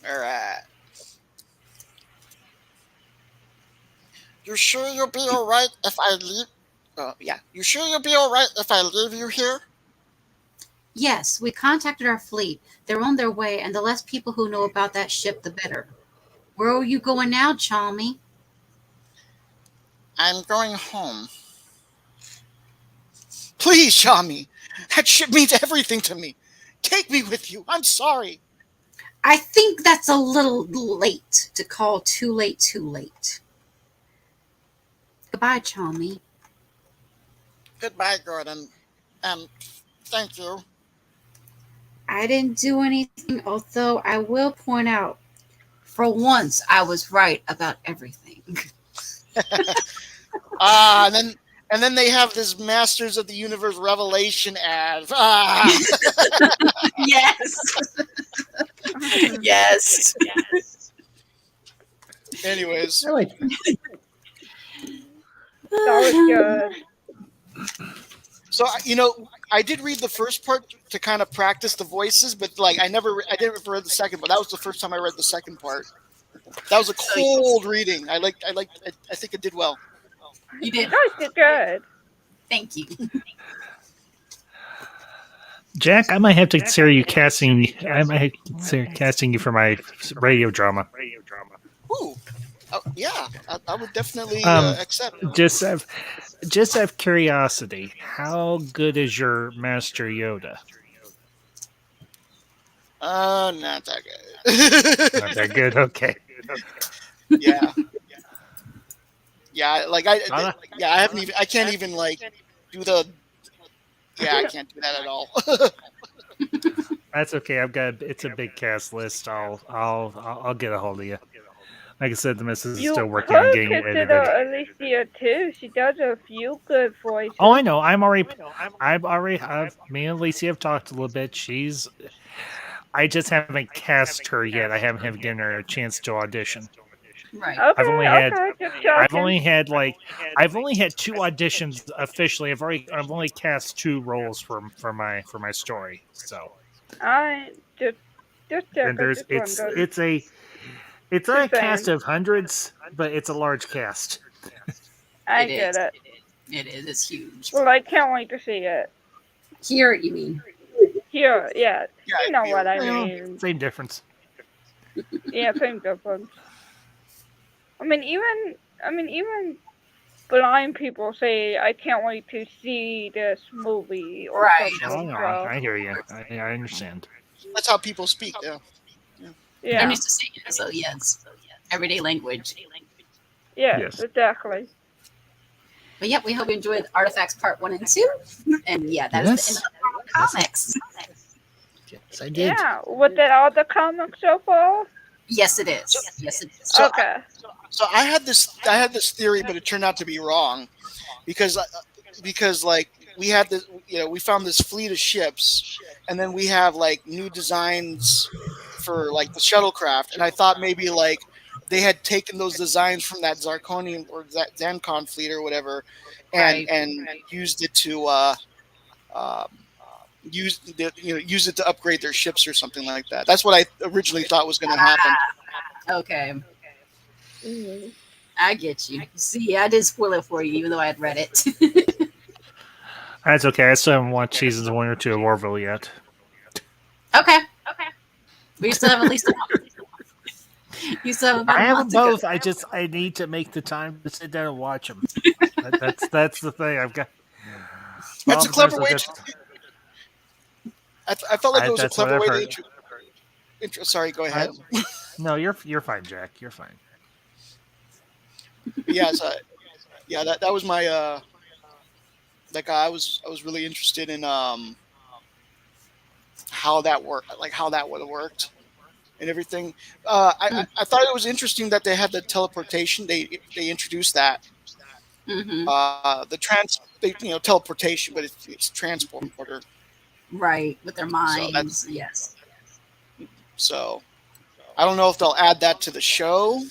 Speaker 2: All right.
Speaker 5: You sure you'll be all right if I leave?
Speaker 2: Yeah.
Speaker 5: You sure you'll be all right if I leave you here?
Speaker 1: Yes, we contacted our fleet. They're on their way, and the less people who know about that ship, the better. Where are you going now, Chalmi?
Speaker 5: I'm going home.
Speaker 2: Please, Chalmi. That ship means everything to me. Take me with you. I'm sorry.
Speaker 1: I think that's a little late to call too late, too late. Goodbye, Chalmi.
Speaker 5: Goodbye, Gordon. Thank you.
Speaker 1: I didn't do anything, although I will point out, for once, I was right about everything.
Speaker 2: And then they have this Masters of the Universe Revelation ad. Ah.
Speaker 1: Yes. Yes.
Speaker 2: Anyways,
Speaker 3: I like
Speaker 4: That was good.
Speaker 2: so I did read the first part to kind of practice the voices, but like I didn't read the second. But that was the first time I read the second part. That was a cold reading. I think it did well.
Speaker 1: You did.
Speaker 4: That was good.
Speaker 1: Thank you.
Speaker 3: Jack, I might have to consider you casting. I might have to consider casting you for my radio drama.
Speaker 2: Ooh, yeah, I would definitely accept.
Speaker 3: Just out of curiosity, how good is your Master Yoda?
Speaker 2: Not that good.
Speaker 3: Not that good. Okay.
Speaker 2: Yeah. Yeah, like I haven't even. I can't even like do the. Yeah, I can't do that at all.
Speaker 3: That's okay. It's a big cast list. I'll get a hold of you. Like I said, the missus is still working on getting it edited.
Speaker 4: Alysia too. She does a few good voices.
Speaker 3: Oh, I know. Me and Alysia have talked a little bit. I just haven't cast her yet. I haven't given her a chance to audition.
Speaker 1: Right.
Speaker 4: Okay,
Speaker 3: I've only had
Speaker 4: I've
Speaker 3: only had 2 auditions officially. I've only cast 2 roles for my story. So
Speaker 4: just
Speaker 3: and it's not a cast of hundreds, but it's a large cast.
Speaker 4: I get it.
Speaker 1: It is. It's huge.
Speaker 4: Well, I can't wait to see it.
Speaker 1: Here, you mean?
Speaker 4: Here, yeah. You know what I
Speaker 3: Well,
Speaker 4: mean.
Speaker 3: same difference.
Speaker 4: Yeah, same difference. I mean, even blind people say, "I can't wait to see this movie." Or
Speaker 1: Right.
Speaker 4: something,
Speaker 3: Oh,
Speaker 4: so.
Speaker 3: I hear you. I understand.
Speaker 2: That's how people speak. Yeah.
Speaker 4: Yeah.
Speaker 1: I'm used to saying it, so yes. Everyday language.
Speaker 3: Yes.
Speaker 4: Exactly.
Speaker 1: But yeah, we hope you enjoyed Artifacts Part 1 and 2. And yeah, that is the end of the comics.
Speaker 3: Yes, I did.
Speaker 4: Yeah. Was that all the comics so far?
Speaker 1: Yes, it is. Yes, it is.
Speaker 2: So
Speaker 4: Okay.
Speaker 2: So I had this theory, but it turned out to be wrong, because like we had this, we found this fleet of ships, and then we have like new designs for like the shuttlecraft, and I thought maybe like they had taken those designs from that Zarkonian or that Zancon fleet or whatever, and used it to use it to upgrade their ships or something like that. That's what I originally thought was going to happen.
Speaker 1: Okay. I get you. See, I did spoil it for you, even though I had read it.
Speaker 3: That's okay. I still haven't watched seasons 1 or 2 of Orville yet.
Speaker 1: Okay. We still have at least a month. You still have about
Speaker 3: I
Speaker 1: a
Speaker 3: have
Speaker 1: month
Speaker 3: them
Speaker 1: to
Speaker 3: both.
Speaker 1: go.
Speaker 3: I need to make the time to sit down and watch them. That's the thing. I've got.
Speaker 2: That's a clever way. I felt like it was a clever way to. Sorry, go ahead.
Speaker 3: No, you're fine, Jack. You're fine.
Speaker 2: Yeah, so, yeah, that was my like I was really interested in how that worked, like how that would have worked and everything. I thought it was interesting that they had the teleportation. They introduced that.
Speaker 1: Mm-hmm.
Speaker 2: Teleportation, but it's transporter.
Speaker 1: Right, with their
Speaker 2: So
Speaker 1: minds. Yes.
Speaker 2: so I don't know if they'll add that to the show.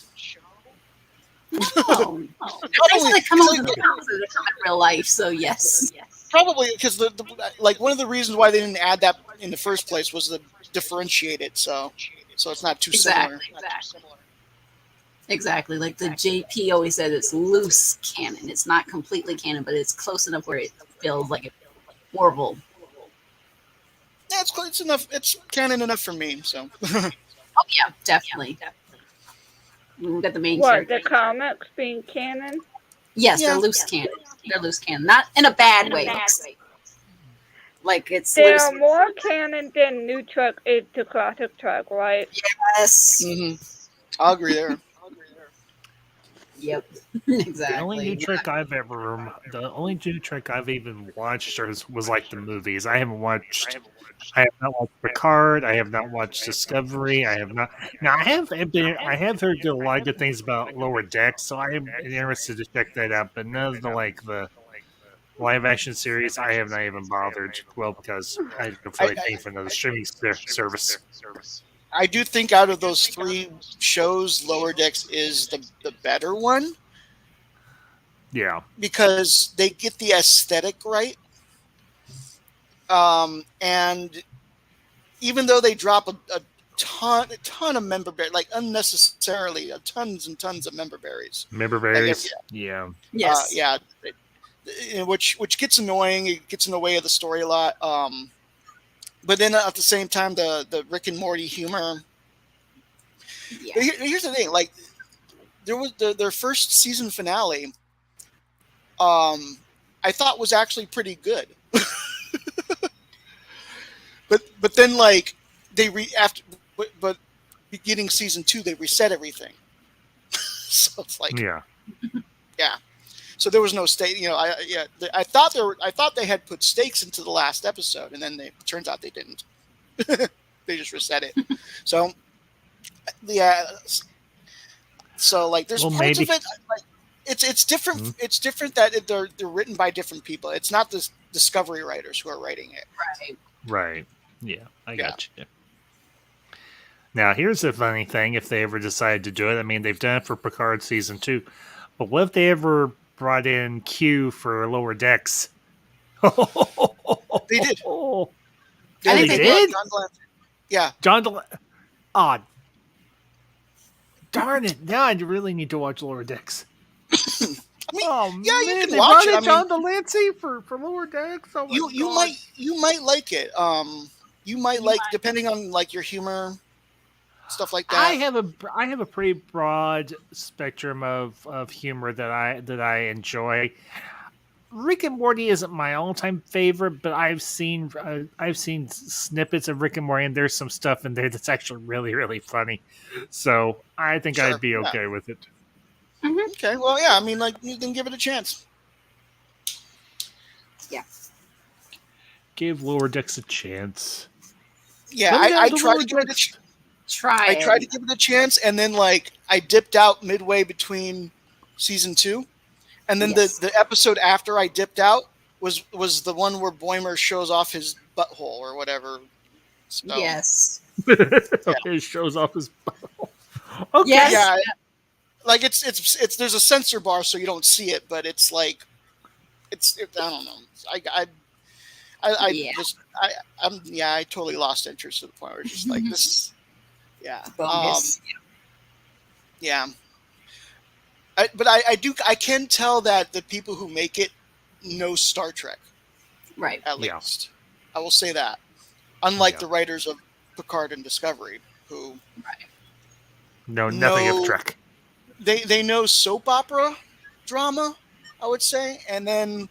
Speaker 1: Oh, they come up with the concept that come in real life. So yes.
Speaker 2: Probably because the like one of the reasons why they didn't add that in the first place was to differentiate it, so it's not too similar.
Speaker 1: Exactly. Like the JP always said, it's loose canon. It's not completely canon, but it's close enough where it feels like it's Orville.
Speaker 2: Yeah, it's enough. It's canon enough for me. So.
Speaker 1: Oh yeah, definitely. We got the main
Speaker 4: What,
Speaker 1: character.
Speaker 4: the comics being canon?
Speaker 1: Yes,
Speaker 2: Yeah.
Speaker 1: they're loose canon. They're loose canon, not in a bad way. Like it's
Speaker 4: They
Speaker 1: loose.
Speaker 4: are more canon than New Trek is to classic Trek, right?
Speaker 1: Yes.
Speaker 2: I'll agree there.
Speaker 1: Yep.
Speaker 3: The
Speaker 1: Exactly.
Speaker 3: only new trick I've even watched was like the movies. I have not watched Picard. I have not watched Discovery. I have not. Now I have heard a lot of good things about Lower Decks, so I am interested to check that out. But none of the live action series I have not even bothered. Well, because I don't feel like paying for another streaming service.
Speaker 2: I do think out of those three shows, Lower Decks is the better one.
Speaker 3: Yeah,
Speaker 2: because they get the aesthetic right. And even though they drop a ton of member berries, like unnecessarily, tons and tons of member berries.
Speaker 3: member berries.
Speaker 2: Like,
Speaker 3: yeah.
Speaker 1: Yes.
Speaker 2: Yeah. Which gets annoying. It gets in the way of the story a lot. But then at the same time, the Rick and Morty humor.
Speaker 1: Yeah.
Speaker 2: Here's the thing: like, there was their first season finale. I thought was actually pretty good. but then like but beginning season 2 they reset everything. So it's like
Speaker 3: Yeah.
Speaker 2: So there was no stake. I thought they had put stakes into the last episode, and then it turns out they didn't. They just reset it. So yeah. So like there's parts of it like it's different. Mm-hmm. It's different that they're written by different people. It's not the Discovery writers who are writing it.
Speaker 3: Right. Yeah, I got you. Now, here's the funny thing: if they ever decide to do it, I mean, they've done it for Picard season 2, but what if they ever brought in Q for Lower Decks?
Speaker 2: They did.
Speaker 3: They did.
Speaker 2: John Delancey. Yeah,
Speaker 3: John Delancey. Oh, darn it! Now I really need to watch Lower Decks.
Speaker 2: I mean,
Speaker 3: you
Speaker 2: can
Speaker 3: they
Speaker 2: watch
Speaker 3: brought
Speaker 2: it.
Speaker 3: in John Delancey for Lower Decks. Oh
Speaker 2: you might like it. You might like depending on like your humor, stuff like that.
Speaker 3: I have a pretty broad spectrum of humor that I enjoy. Rick and Morty isn't my all-time favorite, but I've seen snippets of Rick and Morty, and there's some stuff in there that's actually really, really funny. So I think I'd be okay with it.
Speaker 1: Mm-hmm.
Speaker 2: Okay, well, yeah, I mean, like, you can give it a chance.
Speaker 1: Yeah.
Speaker 3: Give Lower Decks a chance.
Speaker 2: Yeah, I tried to give it a chance. I tried to give it a chance, and then, like, I dipped out midway between season 2. And then the episode after I dipped out was the one where Boimler shows off his butthole or whatever. So,
Speaker 1: yes.
Speaker 3: Okay, shows off his butthole. Okay.
Speaker 1: Yes.
Speaker 2: Yeah. Like it's there's a censor bar so you don't see it, but it's like I don't know. I totally lost interest to the point where it's just like this. Yeah. Yeah. But I can tell that the people who make it know Star Trek.
Speaker 1: Right.
Speaker 2: At least. I will say that. Unlike the writers of Picard and Discovery, who
Speaker 3: know nothing of Trek.
Speaker 2: They know soap opera drama, I would say, and then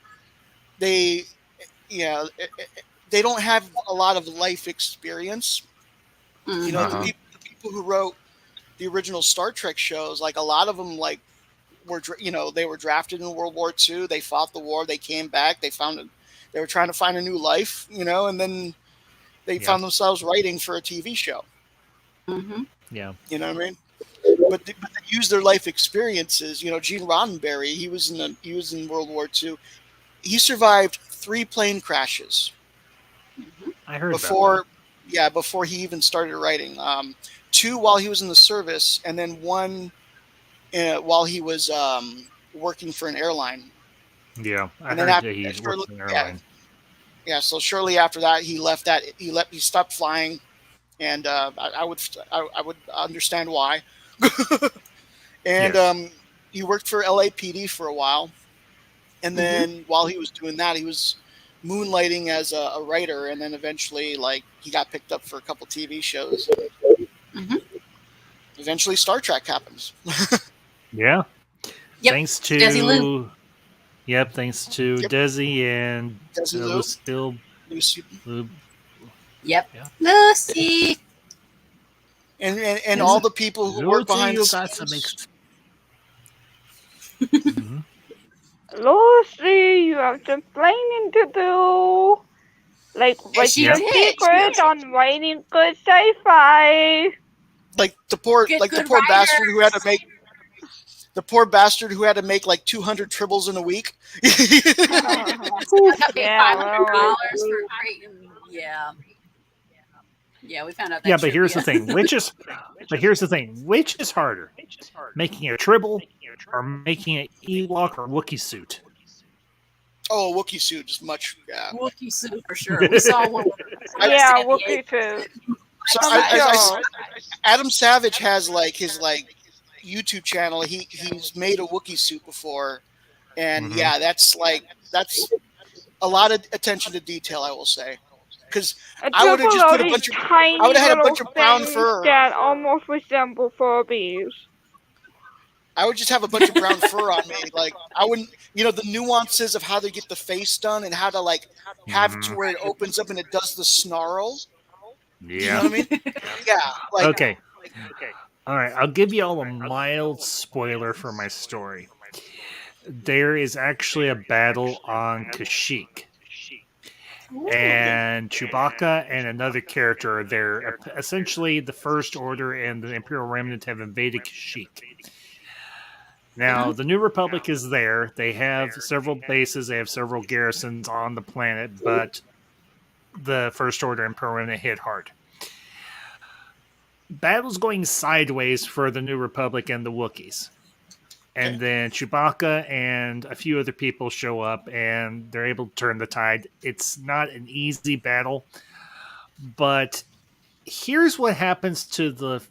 Speaker 2: they don't have a lot of life experience. You know,
Speaker 3: Uh-huh.
Speaker 2: the people who wrote the original Star Trek shows, like a lot of them, like they were drafted in World War II. They fought the war. They came back. They were trying to find a new life, and then they
Speaker 3: Yeah.
Speaker 2: found themselves writing for a TV show.
Speaker 1: Mm-hmm.
Speaker 3: Yeah.
Speaker 2: You know what I mean? But they used their life experiences. Gene Roddenberry, he was in World War II. He survived 3 plane crashes
Speaker 3: I heard about
Speaker 2: before, before he even started writing. 2 while he was in the service, and then 1 while he was working for an airline.
Speaker 3: that. Yeah, I
Speaker 2: And then
Speaker 3: heard
Speaker 2: after,
Speaker 3: that he
Speaker 2: shortly,
Speaker 3: worked in an airline.
Speaker 2: so shortly after that, he left that. He stopped flying, and I would understand why. And
Speaker 3: Yes.
Speaker 2: he worked for LAPD for a while, and
Speaker 1: Mm-hmm.
Speaker 2: then while he was doing that, he was moonlighting as a writer, and then eventually, like, he got picked up for a couple TV shows.
Speaker 1: Mm-hmm.
Speaker 2: Eventually, Star Trek happens.
Speaker 3: Yeah.
Speaker 1: Yep.
Speaker 3: Thanks
Speaker 1: Desi Lou.
Speaker 3: to. Yep. Thanks to
Speaker 2: Yep.
Speaker 3: Desi and
Speaker 2: Desi Lou.
Speaker 3: Lucille.
Speaker 2: Lucy.
Speaker 1: Yep.
Speaker 3: Yeah.
Speaker 1: Lucy.
Speaker 2: And all the people who work behind the
Speaker 3: you got some
Speaker 2: scenes.
Speaker 3: Mhm.
Speaker 4: Lucy, you have some planning to do. Like, what's
Speaker 1: she
Speaker 4: your
Speaker 1: did.
Speaker 4: secret on writing good sci-fi?
Speaker 2: Like the poor
Speaker 1: Good
Speaker 2: bastard
Speaker 1: writers.
Speaker 2: who had to make the poor bastard who had to make like 200 tribbles in a week.
Speaker 1: I got paid
Speaker 4: Yeah,
Speaker 1: $500
Speaker 4: well,
Speaker 1: for creating. Yeah. Yeah, we found out that.
Speaker 3: Yeah, but here's the
Speaker 1: trivia.
Speaker 3: thing. Which is harder, making a tribble or making an Ewok or Wookiee suit?
Speaker 2: Oh, a Wookiee suit is much.
Speaker 1: Wookiee suit for sure. We saw one.
Speaker 4: yeah, Wookiee too.
Speaker 2: So
Speaker 4: Oh,
Speaker 2: Adam Savage has like his YouTube channel. He's made a Wookiee suit before, and
Speaker 3: Mhm.
Speaker 2: yeah, that's a lot of attention to detail, I will say, because I would have just put a bunch of
Speaker 4: tiny
Speaker 2: I would have had a
Speaker 4: little
Speaker 2: bunch of brown
Speaker 4: things
Speaker 2: fur.
Speaker 4: that almost resemble Furbies.
Speaker 2: I would just have a bunch of brown fur on me. Like, I wouldn't, the nuances of how to get the face done and how to like have it to where it opens up and it does the snarl. You know
Speaker 3: Yeah.
Speaker 2: what I mean? Yeah. Like,
Speaker 3: Okay. All right. I'll give you all a mild spoiler for my story. There is actually a battle on Kashyyyk. And Chewbacca and another character are there. Essentially, the First Order and the Imperial Remnant have invaded Kashyyyk. Now, the New Republic is there. They have several bases. They have several garrisons on the planet, but the First Order and Imperial Remnant hit hard. Battle's going sideways for the New Republic and the Wookiees. And then Chewbacca and a few other people show up, and they're able to turn the tide. It's not an easy battle, but here's what happens to the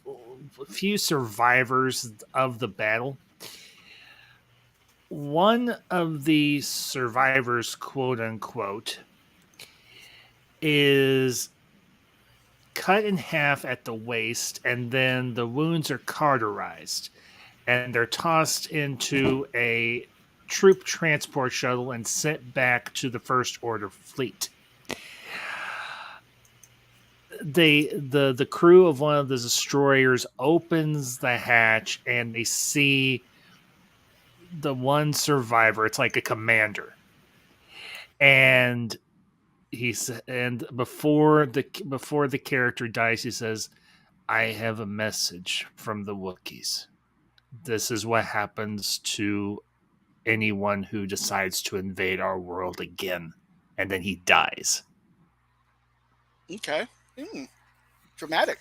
Speaker 3: few survivors of the battle. One of the survivors, quote unquote, is cut in half at the waist, and then the wounds are cauterized, and they're tossed into a troop transport shuttle and sent back to the First Order fleet. The crew of one of the destroyers opens the hatch, and they see the one survivor. It's like a commander, and before the character dies, he says, "I have a message from the Wookiees. This is what happens to anyone who decides to invade our world again." And then he dies.
Speaker 2: okay. Dramatic.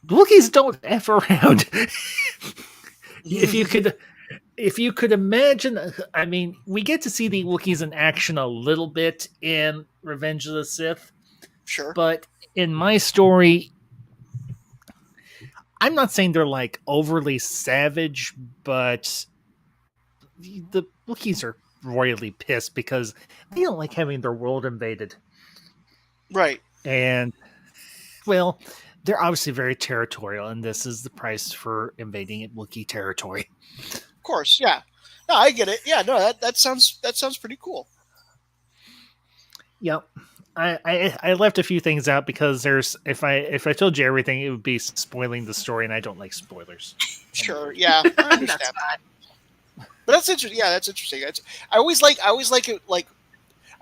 Speaker 3: Wookiees don't F around. If you could imagine, I mean, we get to see the Wookiees in action a little bit in Revenge of the Sith.
Speaker 2: Sure.
Speaker 3: But in my story, I'm not saying they're like overly savage, but the Wookiees are royally pissed because they don't like having their world invaded.
Speaker 2: Right.
Speaker 3: And, well, they're obviously very territorial, and this is the price for invading Wookiee territory.
Speaker 2: Of course, yeah. No, I get it. Yeah, no, that sounds pretty cool.
Speaker 3: Yep. I left a few things out because there's if I told you everything, it would be spoiling the story, and I don't like spoilers.
Speaker 2: Sure, yeah, I
Speaker 1: That's
Speaker 2: understand.
Speaker 1: fine.
Speaker 2: But that's interesting. Yeah, that's interesting. I always like it. Like,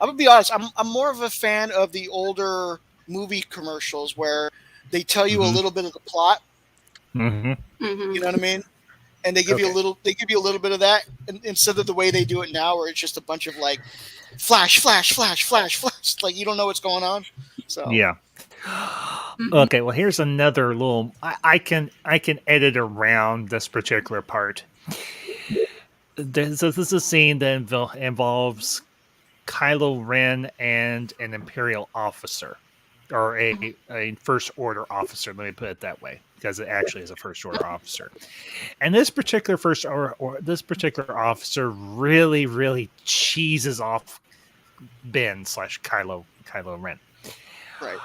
Speaker 2: I'm gonna be honest. I'm more of a fan of the older movie commercials where they tell you a
Speaker 3: Mhm.
Speaker 2: little bit of the plot.
Speaker 3: Mm-hmm.
Speaker 2: You know what I mean? And they give you a
Speaker 3: Okay.
Speaker 2: little. They give you a little bit of that instead of the way they do it now, where it's just a bunch of like flash, flash, flash, flash, flash. Like you don't know what's going on. So
Speaker 3: Yeah.
Speaker 1: Mhm.
Speaker 3: Okay. Well, here's another little. I can edit around this particular part. So this is a scene that involves Kylo Ren and an Imperial officer, or a First Order officer. Let me put it that way, because it actually is a First Order officer. And this particular this particular officer really cheeses off Ben slash Kylo Ren.
Speaker 2: right.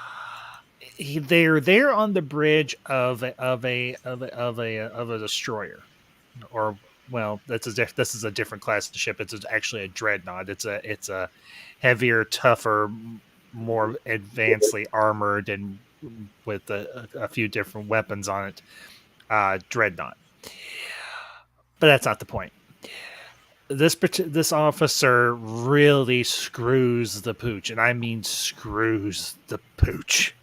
Speaker 3: They're there on the bridge of a destroyer, or well, this is a different class of ship. It's actually a dreadnought. It's a heavier, tougher, more advancedly armored, and with a few different weapons on it. Dreadnought. But that's not the point. This officer really screws the pooch, and I mean screws the pooch.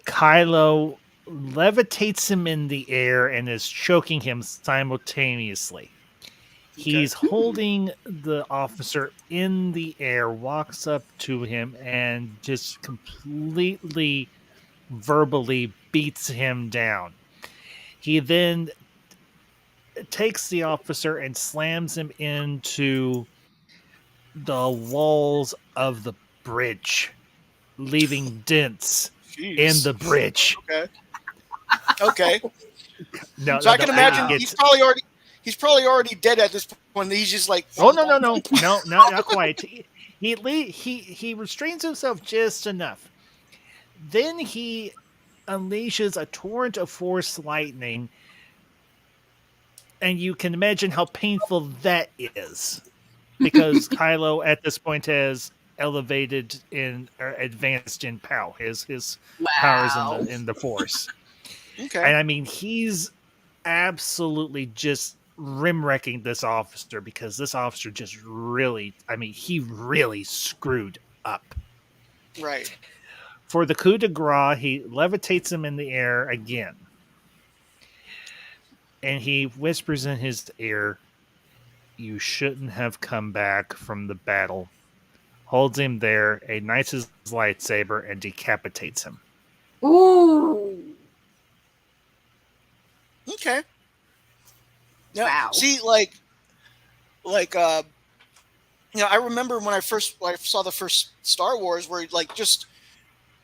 Speaker 3: Kylo levitates him in the air and is choking him simultaneously. He's holding the officer in the air, walks up to him, and just completely verbally beats him down. He then takes the officer and slams him into the walls of the bridge, leaving dents in
Speaker 2: Jeez.
Speaker 3: the bridge.
Speaker 2: Okay. Okay.
Speaker 3: No,
Speaker 2: So I can imagine
Speaker 1: Wow.
Speaker 2: he's probably already dead at this point. He's just like,
Speaker 3: Oh no, not quite. He restrains himself just enough. Then he unleashes a torrent of force lightning, and you can imagine how painful that is, because Kylo at this point has elevated in or advanced in POW. His powers
Speaker 1: Wow.
Speaker 3: in the force.
Speaker 2: Okay.
Speaker 3: And I mean, he's absolutely just rim wrecking this officer, because this officer just really, I mean, he really screwed up.
Speaker 2: Right.
Speaker 3: For the coup de grace, he levitates him in the air again. And he whispers in his ear, "You shouldn't have come back from the battle." Holds him there, ignites his lightsaber, and decapitates him.
Speaker 1: Ooh.
Speaker 2: Okay. Yeah.
Speaker 1: Wow.
Speaker 2: See, I remember when I saw the first Star Wars, where like just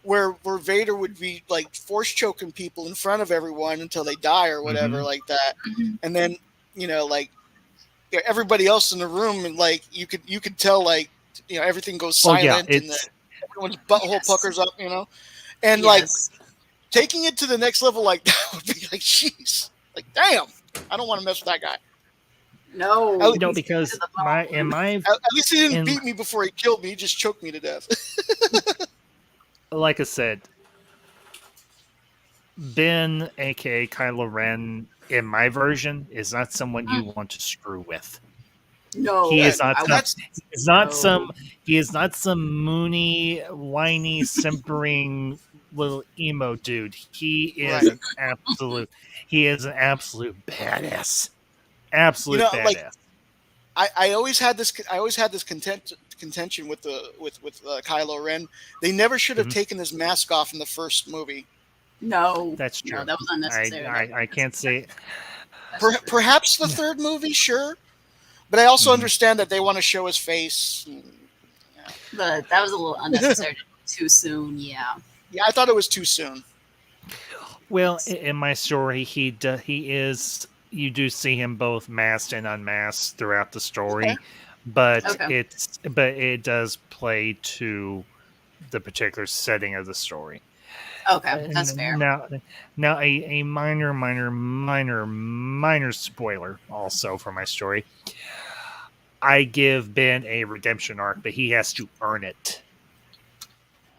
Speaker 2: where Vader would be like force choking people in front of everyone until they die or whatever,
Speaker 3: Mhm.
Speaker 2: like that,
Speaker 1: Mhm.
Speaker 2: and then like everybody else in the room, and like you could tell, like, everything goes
Speaker 3: Oh yeah,
Speaker 2: silent, and
Speaker 3: it's
Speaker 2: everyone's butthole
Speaker 1: Yes.
Speaker 2: puckers up, and like
Speaker 1: Yes.
Speaker 2: taking it to the next level like that would be like, jeez, like, damn, I don't want to mess with that guy.
Speaker 1: No.
Speaker 2: At,
Speaker 3: no, because
Speaker 1: To the
Speaker 3: my
Speaker 1: bone.
Speaker 3: in my
Speaker 2: at least he didn't
Speaker 3: in
Speaker 2: beat me before he killed me. He just choked me to death.
Speaker 3: like I said, Ben, aka Kylo Ren, in my version, is not someone you want to screw with.
Speaker 1: No.
Speaker 3: He is not.
Speaker 1: I
Speaker 2: That's
Speaker 3: He's not
Speaker 1: No.
Speaker 3: some. He is not some moony, whiny, simpering little emo dude. He is
Speaker 2: right.
Speaker 3: an absolute. He is an absolute badass. Absolute
Speaker 2: Like,
Speaker 3: badass.
Speaker 2: I always had this contention with Kylo Ren. They never should have
Speaker 3: Mhm.
Speaker 2: taken his mask off in the first movie.
Speaker 1: No.
Speaker 3: That's true.
Speaker 1: No, that was unnecessary.
Speaker 3: I can't say.
Speaker 1: That's true.
Speaker 2: Perhaps the third movie, sure, but I also
Speaker 3: Mhm.
Speaker 2: understand that they want to show his face.
Speaker 1: But that was a little unnecessary. Too soon. Yeah.
Speaker 2: Yeah, I thought it was too soon.
Speaker 3: Well, in my story, he is. You do see him both masked and unmasked throughout the story,
Speaker 2: Okay.
Speaker 3: but
Speaker 1: Okay.
Speaker 3: it does play to the particular setting of the story.
Speaker 1: Okay. That's fair.
Speaker 3: Now a minor spoiler also for my story. I give Ben a redemption arc, but he has to earn it.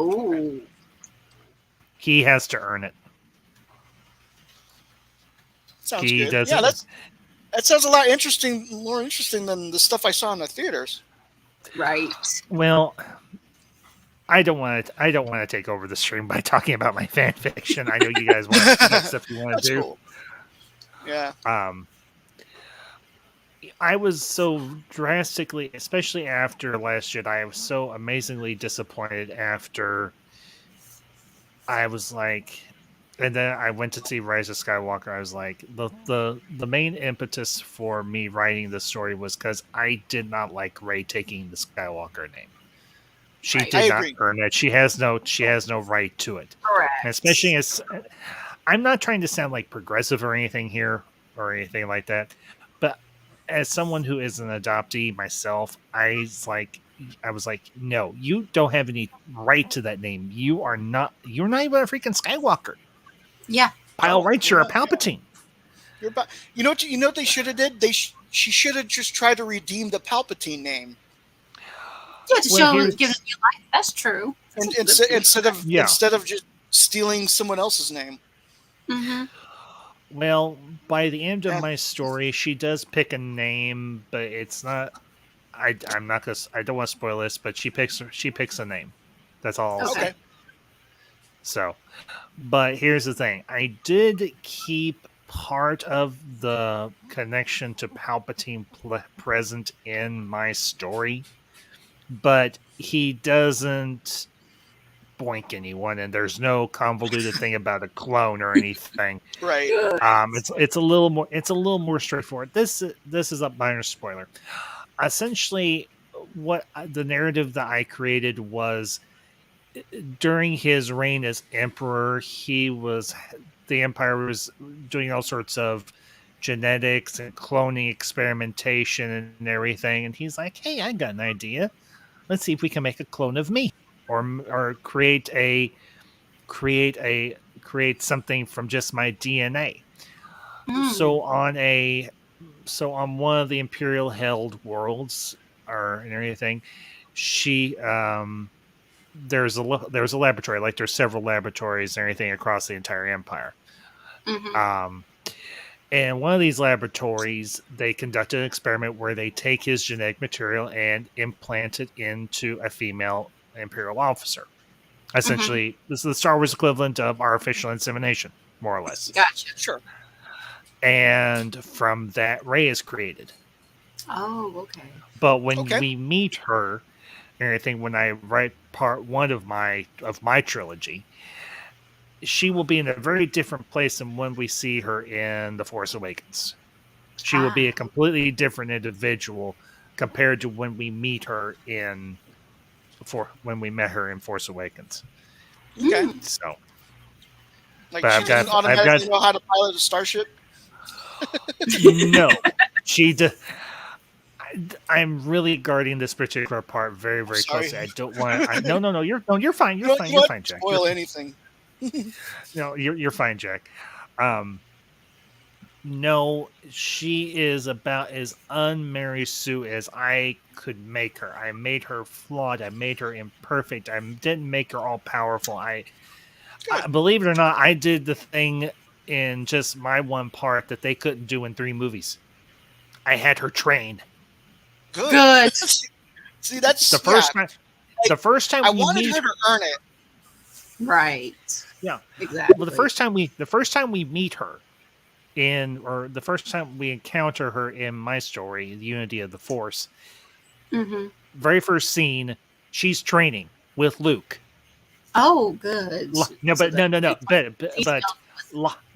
Speaker 1: Ooh.
Speaker 3: He has to earn it.
Speaker 2: Sounds
Speaker 3: He
Speaker 2: good.
Speaker 3: doesn't.
Speaker 2: Yeah, that sounds a lot more interesting than the stuff I saw in the theaters.
Speaker 1: Right.
Speaker 3: Well, I don't want to take over the stream by talking about my fan fiction. I know you guys want that stuff you want to
Speaker 2: That's
Speaker 3: do.
Speaker 2: cool. Yeah.
Speaker 3: I was so drastically, especially after Last Jedi, I was so amazingly disappointed after I was like, and then I went to see Rise of Skywalker. I was like, the main impetus for me writing this story was because I did not like Rey taking the Skywalker name. She
Speaker 1: Right.
Speaker 3: did
Speaker 2: I
Speaker 3: not
Speaker 2: agree.
Speaker 3: earn it. She has no right to it.
Speaker 1: Correct.
Speaker 3: And especially as I'm not trying to sound like progressive or anything here or anything like that, but as someone who is an adoptee myself, I was like, no, you don't have any right to that name. You're not even a freaking Skywalker.
Speaker 1: Yeah.
Speaker 3: By all rights, you're a
Speaker 2: Yeah.
Speaker 3: Palpatine.
Speaker 2: You know what they should have did? She should have just tried to redeem the Palpatine name.
Speaker 1: Yeah, to
Speaker 3: Well,
Speaker 1: show
Speaker 3: here's-
Speaker 1: give it new life. That's true.
Speaker 2: And instead of
Speaker 3: Yeah.
Speaker 2: just stealing someone else's name.
Speaker 1: Mm-hmm.
Speaker 3: Well, by the end of
Speaker 2: Yeah.
Speaker 3: my story, she does pick a name, but it's not. I'm not gonna. I don't want to spoil this, but she picks a name. That's all. I'll say.
Speaker 2: Okay.
Speaker 3: So, but here's the thing: I did keep part of the connection to Palpatine present in my story, but he doesn't boink anyone, and there's no convoluted thing about a clone or anything.
Speaker 2: Right.
Speaker 3: It's a little more straightforward. This is a minor spoiler. Essentially, what the narrative that I created was during his reign as emperor, the Empire was doing all sorts of genetics and cloning experimentation and everything, and he's like, "Hey, I got an idea. Let's see if we can make a clone of me, or create something from just my DNA."
Speaker 1: Mm.
Speaker 3: So on one of the Imperial held worlds and everything, there's a laboratory. Like there's several laboratories and everything across the entire Empire.
Speaker 1: Mm-hmm.
Speaker 3: And one of these laboratories, they conducted an experiment where they take his genetic material and implant it into a female Imperial officer. Essentially, this is the Star Wars equivalent of artificial insemination, more or less.
Speaker 1: Gotcha.
Speaker 2: Sure.
Speaker 3: And from that, Rey is created.
Speaker 1: Oh, okay.
Speaker 3: But when we meet her, and everything, when I write part one of my trilogy, she will be in a very different place than when we see her in The Force Awakens. She will be a completely different individual compared to when we meet her when we met her in Force Awakens.
Speaker 2: Okay.
Speaker 3: So,
Speaker 2: Like
Speaker 3: but
Speaker 2: she doesn't automatically know how to pilot a starship?
Speaker 3: No, she does. I'm really guarding this particular part very, very closely. I don't want to. No. You're fine. You're fine. You're fine, Jack.
Speaker 2: Spoil anything.
Speaker 3: No, you're fine, Jack. No, she is about as un-Mary Sue as I could make her. I made her flawed. I made her imperfect. I didn't make her all powerful. I believe it or not, I did the thing in just my one part that they couldn't do in 3 movies. I had her train.
Speaker 1: Good.
Speaker 2: See, that's
Speaker 3: the first time. The first time
Speaker 2: I wanted her to earn it.
Speaker 1: Right.
Speaker 3: Yeah.
Speaker 1: Exactly.
Speaker 3: Well, the first time we meet her the first time we encounter her in my story, The Unity of the Force, very first scene, she's training with Luke.
Speaker 1: Oh, good.
Speaker 3: No,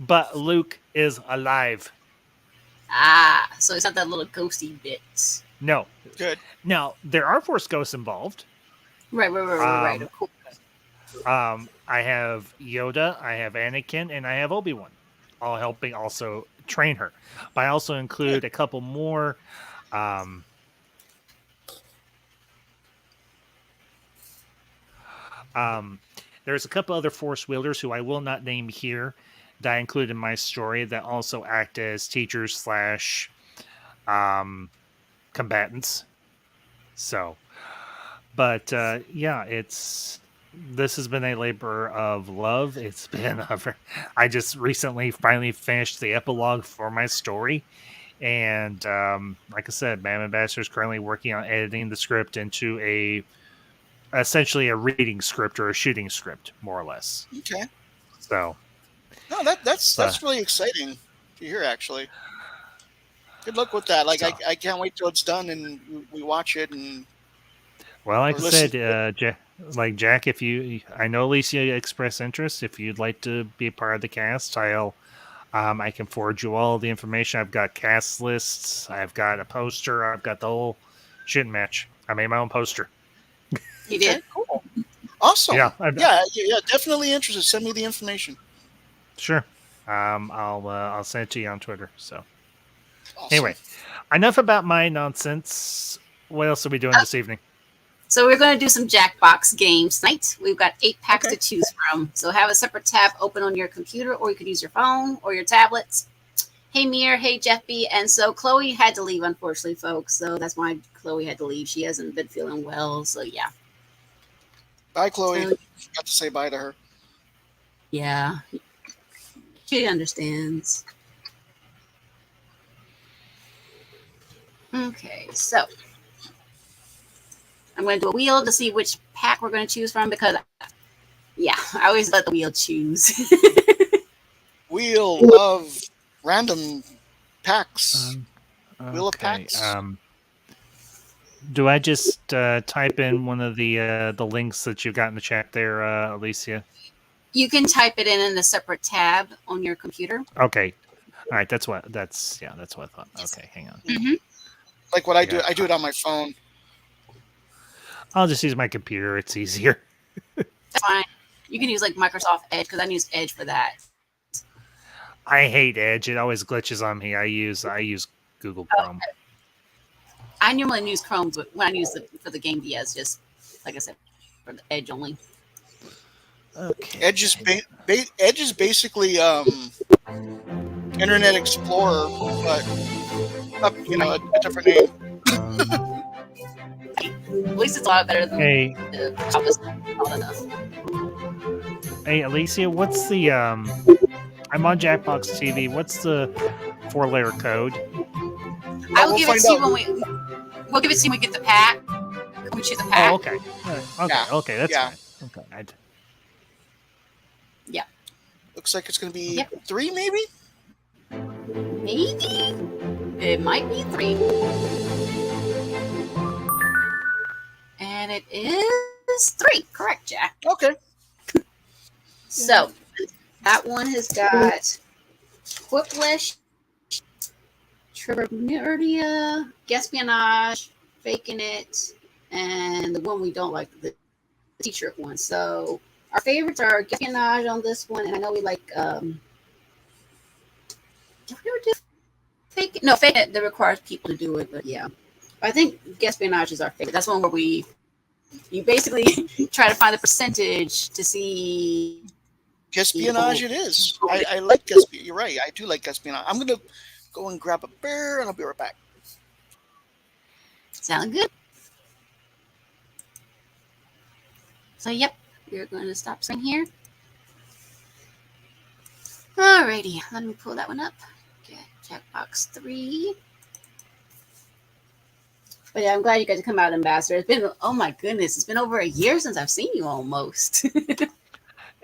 Speaker 3: but Luke is alive.
Speaker 1: So it's not that little ghosty bit.
Speaker 3: No.
Speaker 2: Good.
Speaker 3: Now, there are Force ghosts involved.
Speaker 1: Right. Of course.
Speaker 3: I have Yoda, I have Anakin, and I have Obi-Wan, all helping also train her. But I also include a couple more. There's a couple other Force wielders who I will not name here that I include in my story that also act as teachers / combatants So, but yeah, this has been a labor of love. It's been I just recently finally finished the epilogue for my story. And like I said, Bam Ambassador is currently working on editing the script into essentially a reading script or a shooting script, more or less.
Speaker 2: Okay.
Speaker 3: So,
Speaker 2: No, that's really exciting to hear. Actually, good luck with that. Like,
Speaker 3: so,
Speaker 2: I can't wait till it's done and we watch it and.
Speaker 3: well, like
Speaker 2: Or
Speaker 3: I
Speaker 2: listen.
Speaker 3: said, Jack, if I know Alysia expressed interest. If you'd like to be a part of the cast, I can forward you all the information. I've got cast lists. I've got a poster. I've got the whole shit match. I made my own poster.
Speaker 1: You did?
Speaker 2: Cool. Awesome.
Speaker 3: Yeah,
Speaker 2: Yeah. Definitely interested. Send me the information.
Speaker 3: Sure. I'll send it to you on Twitter. So
Speaker 2: Awesome.
Speaker 3: anyway, enough about my nonsense. What else are we doing this evening?
Speaker 1: So we're going to do some Jackbox games tonight. We've got 8 packs
Speaker 4: Okay.
Speaker 1: to choose from. So have a separate tab open on your computer, or you could use your phone or your tablets. Hey, Mir. Hey, Jeff B. And so Chloe had to leave, unfortunately, folks. So that's why Chloe had to leave. She hasn't been feeling well. So, yeah.
Speaker 2: Bye, Chloe.
Speaker 1: So,
Speaker 2: Got to say bye to her.
Speaker 1: yeah. She understands. Okay, so I'm going to do a wheel to see which pack we're going to choose from because, yeah, I always let the wheel choose.
Speaker 2: Wheel of random packs. Wheel of
Speaker 3: Okay.
Speaker 2: packs.
Speaker 3: Do I just type in one of the links that you got in the chat there, Alysia?
Speaker 1: You can type it in a separate tab on your computer.
Speaker 3: Okay. All right. That's what I thought. Okay, hang on.
Speaker 1: Mm-hmm.
Speaker 2: Like what I do.
Speaker 3: Yeah.
Speaker 2: I do it on my phone.
Speaker 3: I'll just use my computer. It's easier.
Speaker 1: That's fine. You can use like Microsoft Edge because I use Edge for that.
Speaker 3: I hate Edge. It always glitches on me. I use Google Chrome.
Speaker 1: Okay. I normally use Chrome, but when I use it for the game DS, just like I said, for the Edge only.
Speaker 3: Okay.
Speaker 2: Edge is basically Internet Explorer, but a different name.
Speaker 1: At least it's a lot better than
Speaker 3: Hey,
Speaker 1: the Java's all enough.
Speaker 3: hey, Alysia, what's the I'm on Jackbox TV. What's the 4-letter code?
Speaker 1: I will
Speaker 2: We'll
Speaker 1: give it
Speaker 2: find
Speaker 1: to you
Speaker 2: out.
Speaker 1: when we'll give it to you when we get the pack. When we choose the pack.
Speaker 3: Oh, okay. All right. Okay.
Speaker 2: Yeah.
Speaker 3: Okay. That's
Speaker 2: Yeah.
Speaker 3: fine. Okay.
Speaker 2: Looks like it's going to be
Speaker 1: Yep.
Speaker 2: 3, maybe.
Speaker 1: Maybe it might be 3, and it is 3. Correct, Jack.
Speaker 2: Okay.
Speaker 1: So that one has got Whiplash, Trivia, Espionage, Faking It, and the one we don't like, the t-shirt one. So our favorites are Espionage on this one, and I know we like. Did we ever do Fake It? No, Fake It. That requires people to do it, but yeah, I think Espionage is our favorite. That's one where you basically try to find the percentage to see.
Speaker 2: Espionage it is. I like espionage. You're right. I do like espionage. I'm going to go and grab a beer, and I'll be right back.
Speaker 1: Sound good? So, yep, we're going to stop saying here. Alrighty, let me pull that one up. Get Jackbox 3. But yeah, I'm glad you got to come out, Ambassador. It's been, oh my goodness, it's been over a year since I've seen you almost.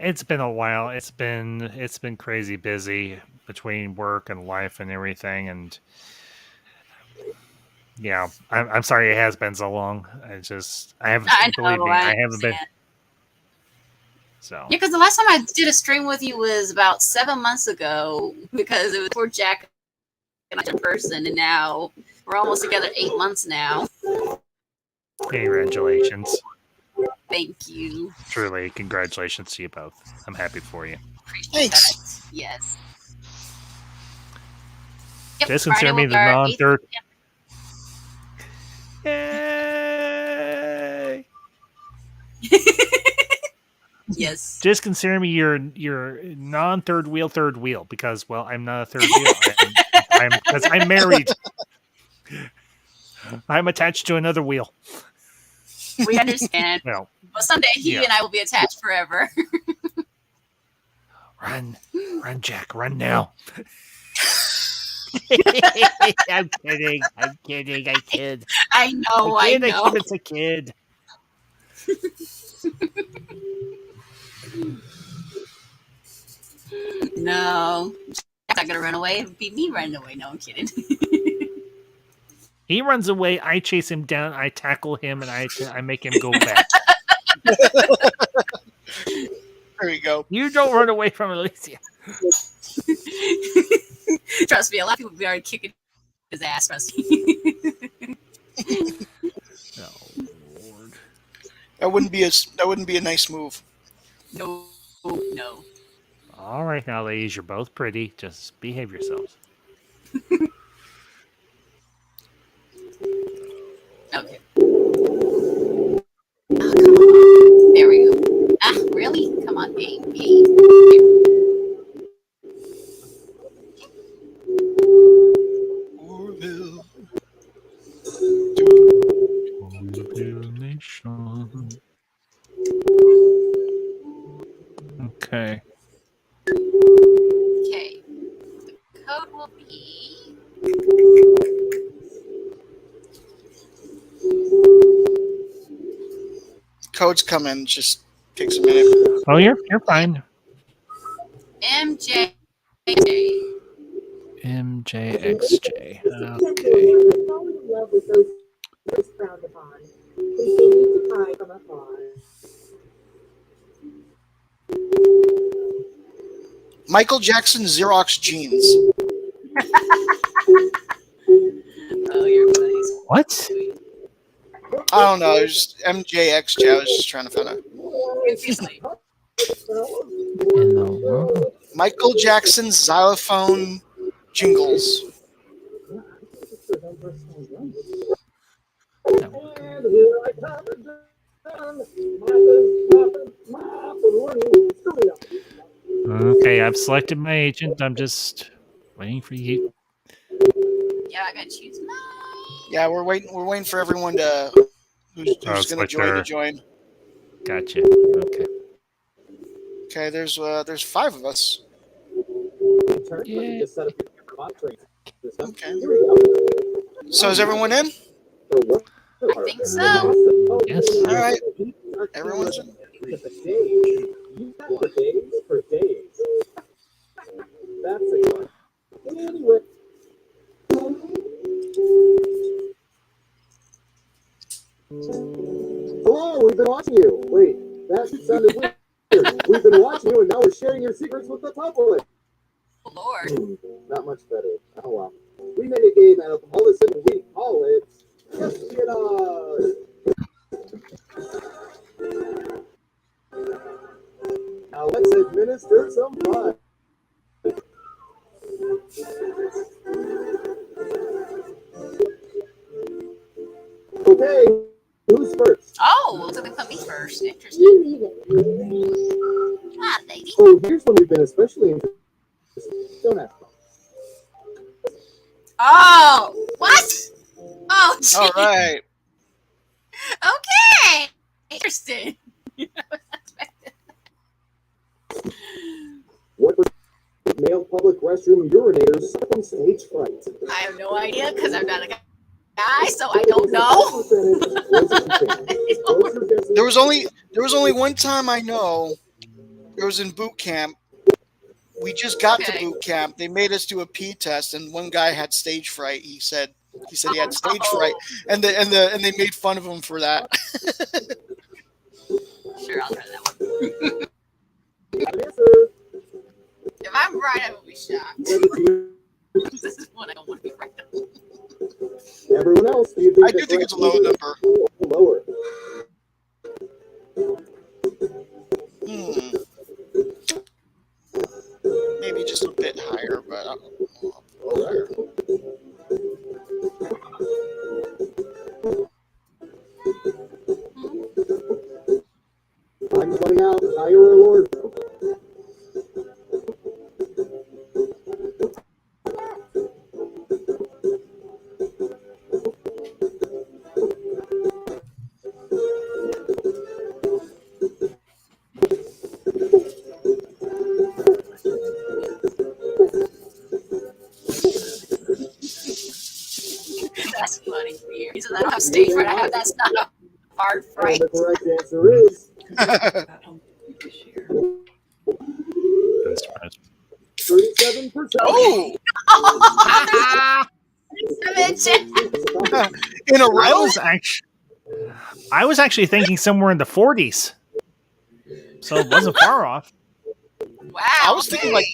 Speaker 3: It's been a while. It's been crazy busy between work and life and everything, and yeah, I'm sorry it has been so long. I believe me, I haven't been. So
Speaker 1: Yeah, because the last time I did a stream with you was about 7 months ago because it was for Jack and I in person, and now we're almost together 8 months now.
Speaker 3: congratulations.
Speaker 1: Thank you.
Speaker 3: Truly, congratulations to you both. I'm happy for you.
Speaker 1: Appreciate
Speaker 2: Thanks.
Speaker 1: that. Yes. Yep,
Speaker 3: Just
Speaker 1: Friday
Speaker 3: consider me
Speaker 1: will
Speaker 3: the
Speaker 1: be our
Speaker 3: non-third.
Speaker 1: 8th.
Speaker 3: Yay!
Speaker 1: Yes.
Speaker 3: Just consider me your non-third wheel because, well, I'm not a third wheel. Because I'm married. I'm attached to another wheel.
Speaker 1: We understand.
Speaker 3: Well,
Speaker 1: But someday he and I will be attached forever.
Speaker 3: run, Jack, run now. I'm kidding. I kid.
Speaker 1: I know.
Speaker 3: It's a kid.
Speaker 1: No. Jack's not going to run away. It would be me running away. No, I'm kidding.
Speaker 3: He runs away. I chase him down. I tackle him, and I make him go back.
Speaker 2: There you go.
Speaker 3: You don't run away from Alysia.
Speaker 1: Trust me, a lot of people be already kicking his ass. Trust me.
Speaker 3: Oh, Lord.
Speaker 2: That wouldn't be a nice move.
Speaker 1: No.
Speaker 3: All right, now, ladies, you're both pretty. Just behave yourselves.
Speaker 1: Okay. Oh, come on. There we go. Ah, really? Come on, game.
Speaker 2: Orville.
Speaker 3: Okay.
Speaker 1: Okay. The code will be.
Speaker 2: Code's coming. Just takes a minute.
Speaker 3: Oh, you're fine.
Speaker 1: MJ.
Speaker 3: MJXJ. Okay.
Speaker 6: Fall in love with those most frowned upon. Continue to hide from afar.
Speaker 2: Michael Jackson Xerox jeans.
Speaker 1: Oh, you're funny.
Speaker 3: What?
Speaker 2: I don't know. There's MJXJ. I was just trying to find out.
Speaker 1: Confusing.
Speaker 3: In the world?
Speaker 2: Michael Jackson xylophone jingles.
Speaker 3: Okay, I've selected my agent. I'm just waiting for you.
Speaker 1: Yeah, I gotta choose mine.
Speaker 2: Yeah, we're waiting for everyone who's
Speaker 3: it's
Speaker 2: going to
Speaker 3: like
Speaker 2: join to
Speaker 3: they're-
Speaker 2: join.
Speaker 3: Gotcha. Okay.
Speaker 2: Okay, there's 5 of us.
Speaker 3: Yeah.
Speaker 2: Okay. So is everyone in?
Speaker 1: I think so.
Speaker 3: Yes.
Speaker 2: All right. Everyone's in.
Speaker 6: That's a anyway. Hello, we've been watching you. Wait, that sounded weird. We've been watching you, and now we're sharing your secrets with the public.
Speaker 1: Oh, Lord.
Speaker 6: Not much better. Oh well. We made a game out of all this, and we call it Espionage. Now let's administer some fun. Okay, who's first?
Speaker 1: Oh, so they put me first. Interesting. Ah, lady.
Speaker 6: Oh, here's one we've been especially interested in. Don't ask.
Speaker 1: Oh, what? Oh, gee.
Speaker 2: All right.
Speaker 1: Okay. Interesting.
Speaker 6: What was male public restroom urinators suffer from stage fright?
Speaker 1: I have no idea because I'm not a guy, so I don't know.
Speaker 2: There was only one time I know. It was in boot camp. We just got to boot camp. They made us do a pee test, and one guy had stage fright. He said he had stage fright, and they made fun of him for that.
Speaker 1: Sure, I'll try that one.
Speaker 6: Answer.
Speaker 1: If I'm right, I will be shocked. This is one I don't want to be right on.
Speaker 6: Everyone else, do you
Speaker 2: I do think it's a low number.
Speaker 6: Lower.
Speaker 2: Maybe just a bit higher, but
Speaker 6: All right. I'm running out. Higher or lower?
Speaker 1: funny for you. He says, I don't have stage fright. I have that's not a hard
Speaker 6: And
Speaker 1: fright.
Speaker 6: the correct answer is
Speaker 3: That's right.
Speaker 6: 37%.
Speaker 2: Oh, in a
Speaker 3: I
Speaker 2: row.
Speaker 3: was actually thinking somewhere in the 40s, so it wasn't far off.
Speaker 1: Wow.
Speaker 2: I was thinking like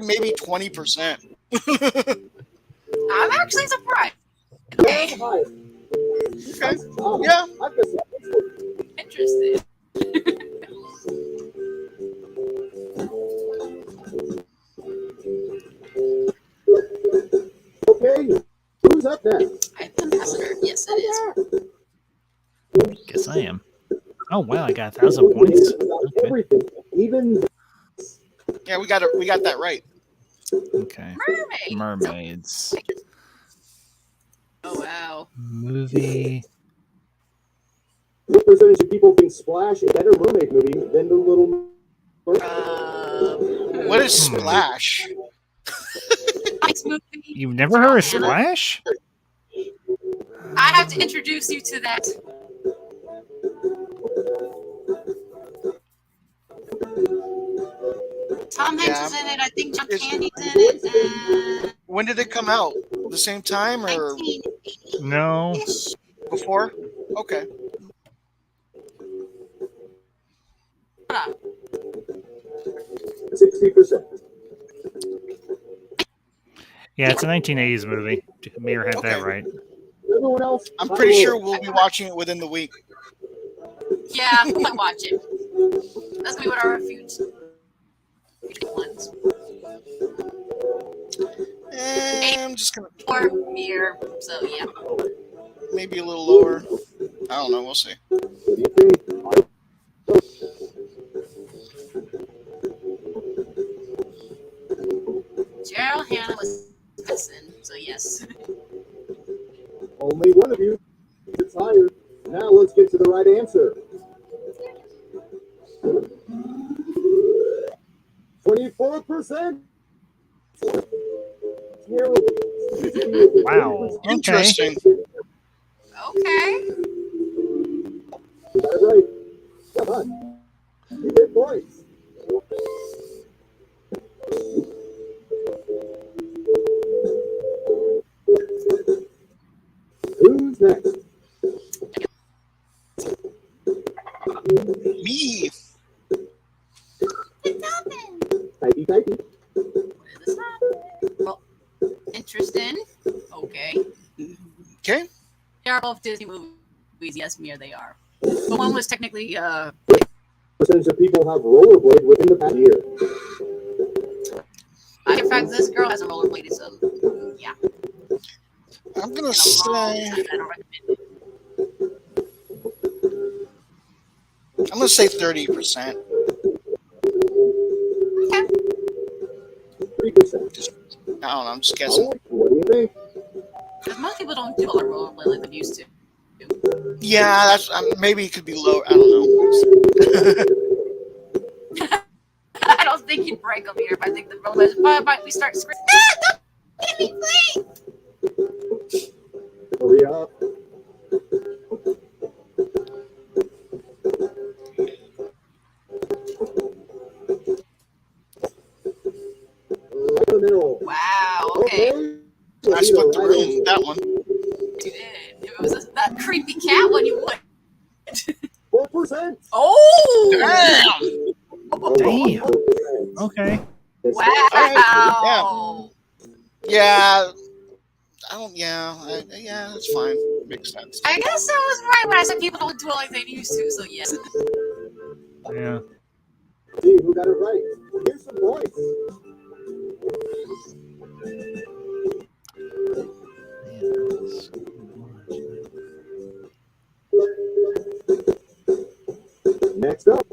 Speaker 2: maybe 20%.
Speaker 1: I'm actually surprised. Okay.
Speaker 6: Hi.
Speaker 2: Okay.
Speaker 6: Oh,
Speaker 2: Yeah.
Speaker 6: I've got some.
Speaker 1: Interesting.
Speaker 6: Okay, who's up next?
Speaker 1: I'm the ambassador. Yes, it is.
Speaker 3: Guess I am. Oh wow, I got 1,000 points. Okay.
Speaker 6: Everything, even
Speaker 2: Yeah, we got that right.
Speaker 3: Okay.
Speaker 1: Mermaid.
Speaker 3: Mermaids.
Speaker 1: Oh, wow.
Speaker 3: Movie.
Speaker 6: what percentage of people think Splash is a better mermaid movie than The Little Mermaid?
Speaker 2: What is Splash?
Speaker 1: Nice movie.
Speaker 3: You've never heard of Splash?
Speaker 1: I have to introduce you to that. Tom Hanks
Speaker 2: Yeah.
Speaker 1: is in it. I think John
Speaker 2: It's-
Speaker 1: Candy's in it.
Speaker 2: When did it come out? The same time or
Speaker 1: 1980-ish.
Speaker 3: No.
Speaker 2: before? Okay.
Speaker 1: Hold on.
Speaker 6: 60%.
Speaker 3: Yeah, it's a 1980s movie. Mayor had that
Speaker 2: Okay.
Speaker 3: right.
Speaker 6: Everyone else?
Speaker 2: I'm pretty sure we'll be watching it within the week.
Speaker 1: Yeah, we might watch it. That's gonna be what our future ones.
Speaker 2: And I'm just gonna
Speaker 1: Or mirror. So yeah.
Speaker 2: maybe a little lower. I don't know. We'll see.
Speaker 1: Gerald Hannah was missing. So yes.
Speaker 6: Only one of you is tired. Now let's get to the right answer. 24%.
Speaker 3: Wow. Okay.
Speaker 2: Interesting.
Speaker 1: Okay.
Speaker 6: You got it right. Come on. You get points. Who's next?
Speaker 2: Me.
Speaker 6: Typey, typey.
Speaker 1: Well, interesting. Okay.
Speaker 2: Okay.
Speaker 1: They are both Disney movies. Yes, Mir, they are. But one was technically
Speaker 6: Percentage of people have rollerblade within the past year.
Speaker 1: in fact this girl hasn't rollerbladed, so yeah.
Speaker 2: I'm gonna
Speaker 1: In a long
Speaker 2: say.
Speaker 1: time, I don't recommend it.
Speaker 2: I'm gonna say 30%.
Speaker 1: Okay.
Speaker 6: 3%.
Speaker 2: I don't know. I'm just guessing.
Speaker 6: What do you think?
Speaker 1: Because most people don't do a rollerblade like they used to.
Speaker 2: Yeah, that's maybe it could be low. I don't know.
Speaker 1: I don't think you'd break them here, but I think the rollerblades but we start screaming. Ah, don't hit me, please!
Speaker 6: Hurry up. Right in the middle.
Speaker 1: Wow, okay.
Speaker 2: I split the room with that one.
Speaker 1: You did. If it was that creepy cat one, you would.
Speaker 6: 4%.
Speaker 1: Oh!
Speaker 2: Damn.
Speaker 3: Damn. Okay.
Speaker 1: Wow!
Speaker 2: Yeah. I don't. Yeah. Yeah. That's fine. Makes sense.
Speaker 1: I guess I was right when I said people don't do it like they used to, so yes.
Speaker 3: Yeah.
Speaker 6: See who got it right. Here's some points. Next up.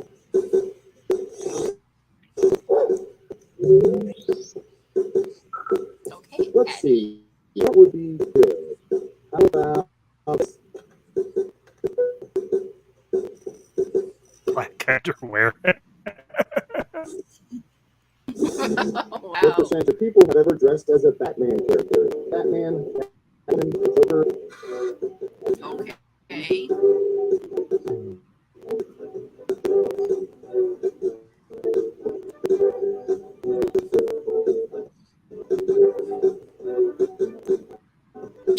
Speaker 1: Okay.
Speaker 6: Let's see. What would be good? How about
Speaker 3: Black underwear.
Speaker 6: what
Speaker 1: Wow.
Speaker 6: percentage of people have ever dressed as a Batman character? Batman,
Speaker 1: Okay.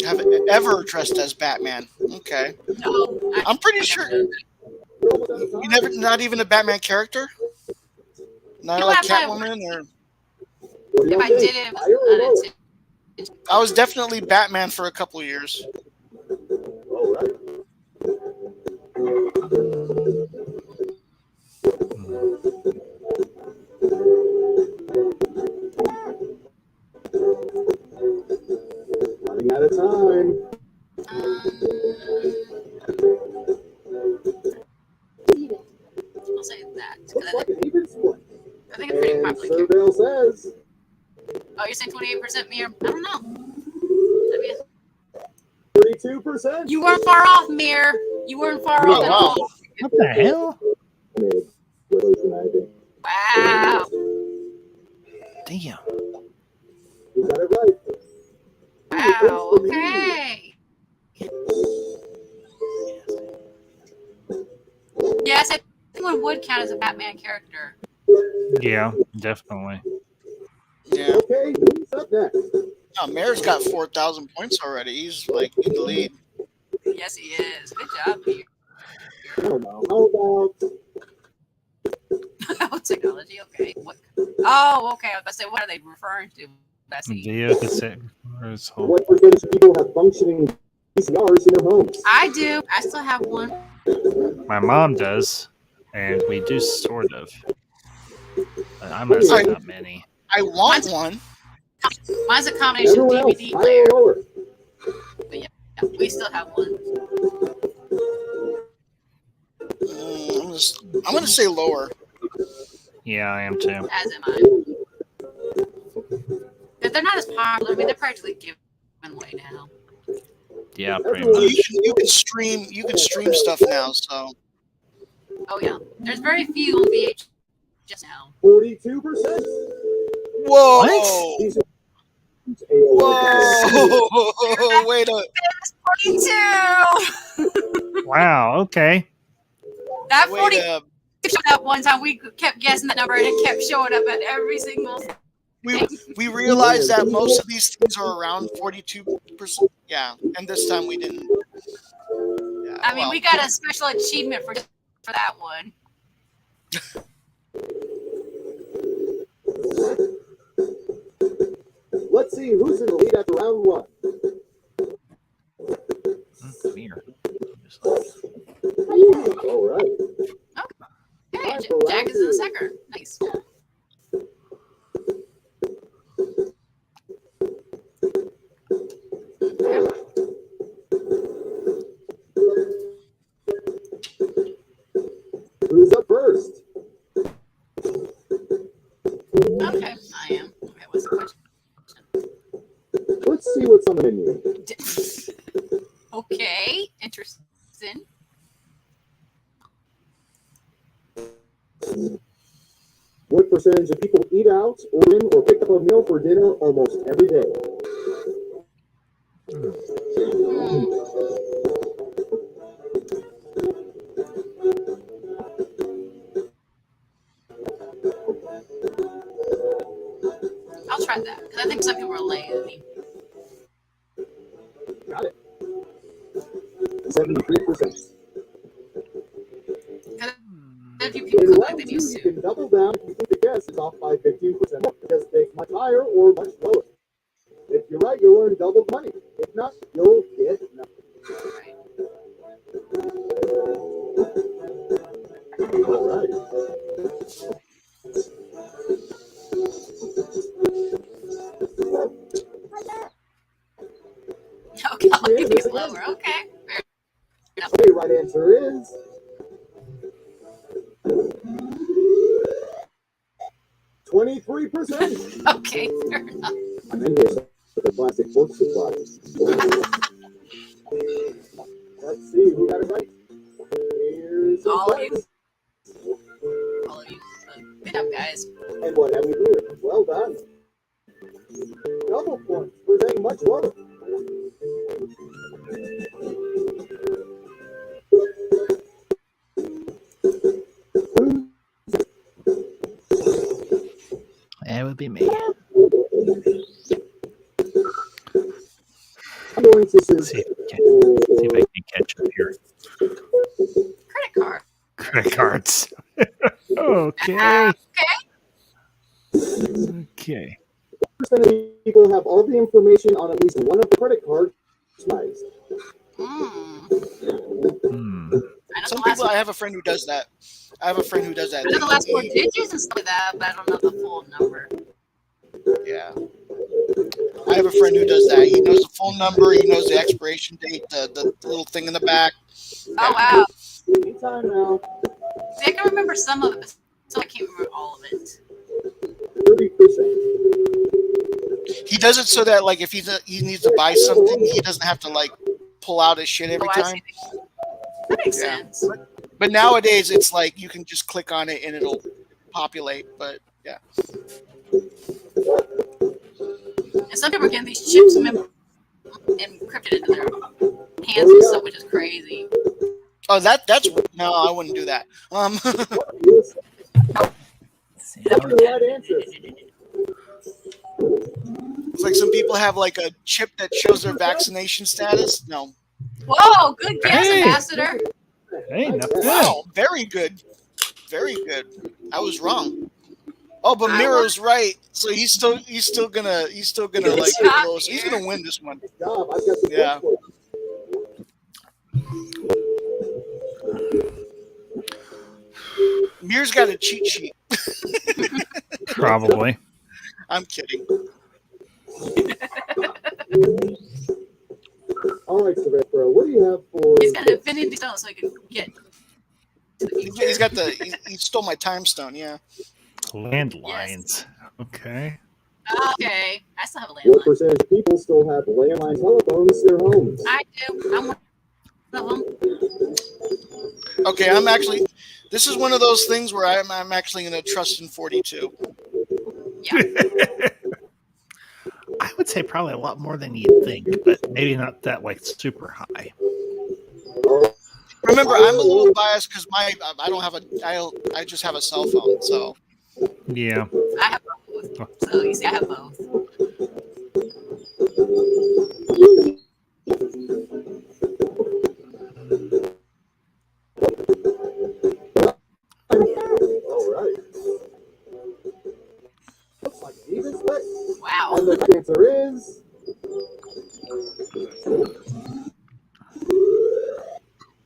Speaker 2: Have ever dressed as Batman? Okay.
Speaker 1: No,
Speaker 2: I'm pretty
Speaker 1: I've
Speaker 2: sure
Speaker 1: never done that.
Speaker 2: you never, not even a Batman character, not
Speaker 1: You know
Speaker 2: like
Speaker 1: what?
Speaker 2: Catwoman or.
Speaker 1: If I did it, it was unintentional.
Speaker 2: I was definitely Batman for a couple of years.
Speaker 6: All right. Running out of time.
Speaker 1: I'll say that.
Speaker 6: Looks like an even split.
Speaker 1: I think it's pretty
Speaker 6: And
Speaker 1: popular.
Speaker 6: Surveil says
Speaker 1: Oh, you're saying 28% Mir? I don't know.
Speaker 6: 32%.
Speaker 1: You weren't far off, Mir. You weren't far off at all.
Speaker 3: What the hell?
Speaker 1: Wow.
Speaker 3: Damn.
Speaker 6: You got it right.
Speaker 1: Wow. Okay. Yes, I think one would count as a Batman character.
Speaker 3: Yeah, definitely.
Speaker 2: Yeah.
Speaker 6: Okay, who's up next?
Speaker 2: Oh, Mayor's got 4,000 points already. He's like in the lead.
Speaker 1: Yes, he is. Good job, Mir.
Speaker 6: I don't know. How about
Speaker 1: Oh, technology. Okay. What? Oh, okay. I was about to say, what are they referring to? Bessie?
Speaker 3: Video cassette.
Speaker 6: what percentage of people have functioning VCRs in their homes?
Speaker 1: I do. I still have one.
Speaker 3: My mom does, and we do sort of. But I'm not saying not many.
Speaker 2: I want one.
Speaker 1: Mine's a combination
Speaker 6: Everyone else,
Speaker 1: DVD
Speaker 6: higher
Speaker 1: player.
Speaker 6: or lower?
Speaker 1: But yeah, we still have one.
Speaker 2: I'm gonna say lower.
Speaker 3: Yeah, I am too.
Speaker 1: As am I. But they're not as popular. I mean, they're practically given away now.
Speaker 3: Yeah, pretty
Speaker 2: You
Speaker 3: much.
Speaker 2: you can stream stuff now. So
Speaker 1: Oh yeah, there's very few on VHS now.
Speaker 6: 42%.
Speaker 2: whoa,
Speaker 6: These are AOL.
Speaker 2: whoa, wait a
Speaker 1: 42.
Speaker 3: Wow, okay.
Speaker 1: That
Speaker 2: wait
Speaker 1: 40
Speaker 2: a.
Speaker 1: showed up one time. We kept guessing that number, and it kept showing up at every single.
Speaker 2: We realized that most of these things are around 42%. Yeah, and this time we didn't. Yeah,
Speaker 1: I mean, we got a special achievement for that one.
Speaker 6: Let's see who's in the lead after round one.
Speaker 3: Come here.
Speaker 6: All right.
Speaker 1: Okay, Jack is in the second. Nice.
Speaker 6: Who's up first?
Speaker 1: Okay, I am. Okay, what's the question?
Speaker 6: Let's see what's on the menu.
Speaker 1: Okay, interesting.
Speaker 6: What percentage of people eat out, order in, or pick up a meal for dinner almost every day?
Speaker 1: I'll try that because I think some people are lazy.
Speaker 6: Got it. 73%.
Speaker 1: A few people
Speaker 6: In
Speaker 1: cook like
Speaker 6: round
Speaker 1: they
Speaker 6: two,
Speaker 1: used
Speaker 6: you
Speaker 1: to.
Speaker 6: can double down if you think the guess is off by 15%. Guess stays much higher or much lower. If you're right, you'll earn double the money. If not, you'll get nothing.
Speaker 1: Right.
Speaker 6: All right.
Speaker 1: Okay, I'll give you lower. Okay.
Speaker 6: Okay, right answer is 23%.
Speaker 1: Okay, fair enough.
Speaker 6: And then here's the classic work supply. Let's see who got it right. Here's the
Speaker 1: All of you.
Speaker 6: prize.
Speaker 1: All of you. Good job, guys.
Speaker 6: And what have we here? Well done. Double points for saying much lower.
Speaker 7: It would be me.
Speaker 6: I'm going to
Speaker 7: See if I can catch up here.
Speaker 1: Credit card.
Speaker 3: Credit cards. Okay. Okay.
Speaker 6: percent of people have all the information on at least one of the credit cards. Nice.
Speaker 1: Hmm.
Speaker 7: Hmm.
Speaker 1: I know
Speaker 2: Some
Speaker 1: the last
Speaker 2: people, I have a friend who does that. I have a friend who does that.
Speaker 1: I know the last 4 digits and stuff like that, but I don't know the full number.
Speaker 2: Yeah. I have a friend who does that. He knows the full number. He knows the expiration date, the little thing in the back.
Speaker 1: Oh wow.
Speaker 6: Anytime now.
Speaker 1: See, I can remember some of it, but so I can't remember all of it.
Speaker 6: 30%.
Speaker 2: He does it so that, like, if he needs to buy something, he doesn't have to, like, pull out his shit every
Speaker 1: Oh, I
Speaker 2: time.
Speaker 1: see. That makes
Speaker 2: Yeah.
Speaker 1: sense.
Speaker 2: But nowadays, it's like you can just click on it and it'll populate. But yeah.
Speaker 1: And some people are getting these chips encrypted into their hands and stuff, which is crazy.
Speaker 2: Oh, that's no, I wouldn't do that.
Speaker 7: See
Speaker 6: That's
Speaker 7: how
Speaker 6: the right answer.
Speaker 2: It's like some people have like a chip that shows their vaccination status. No.
Speaker 1: Whoa, good guess,
Speaker 3: Hey.
Speaker 1: Ambassador.
Speaker 3: Hey, not bad.
Speaker 2: Wow, very good. Very good. I was wrong. Oh, but
Speaker 1: I
Speaker 2: Miro's right. So he's still gonna like
Speaker 1: job,
Speaker 2: close. He's
Speaker 1: Miro.
Speaker 2: gonna win this one.
Speaker 6: Good job. I've got the
Speaker 2: Yeah.
Speaker 6: for you.
Speaker 2: Mir's got a cheat sheet.
Speaker 3: Probably.
Speaker 2: I'm kidding.
Speaker 6: All right, Silvestro, what do you have for?
Speaker 1: He's got an infinity stone so he can get to the future.
Speaker 2: He's got he stole my time stone, yeah.
Speaker 3: Landlines. Okay.
Speaker 1: Okay, I still have a
Speaker 6: What
Speaker 1: landline.
Speaker 6: percentage of people still have landline telephones in their homes?
Speaker 1: I do. I'm one of them.
Speaker 2: Okay, this is one of those things where I'm actually gonna trust in 42.
Speaker 3: I would say probably a lot more than you'd think, but maybe not that like super high.
Speaker 2: Remember, I'm a little biased because I just have a cell phone, so
Speaker 3: Yeah.
Speaker 1: I have both. So you see, I have both.
Speaker 6: All right. Looks like an even split.
Speaker 1: Wow.
Speaker 6: And the right answer is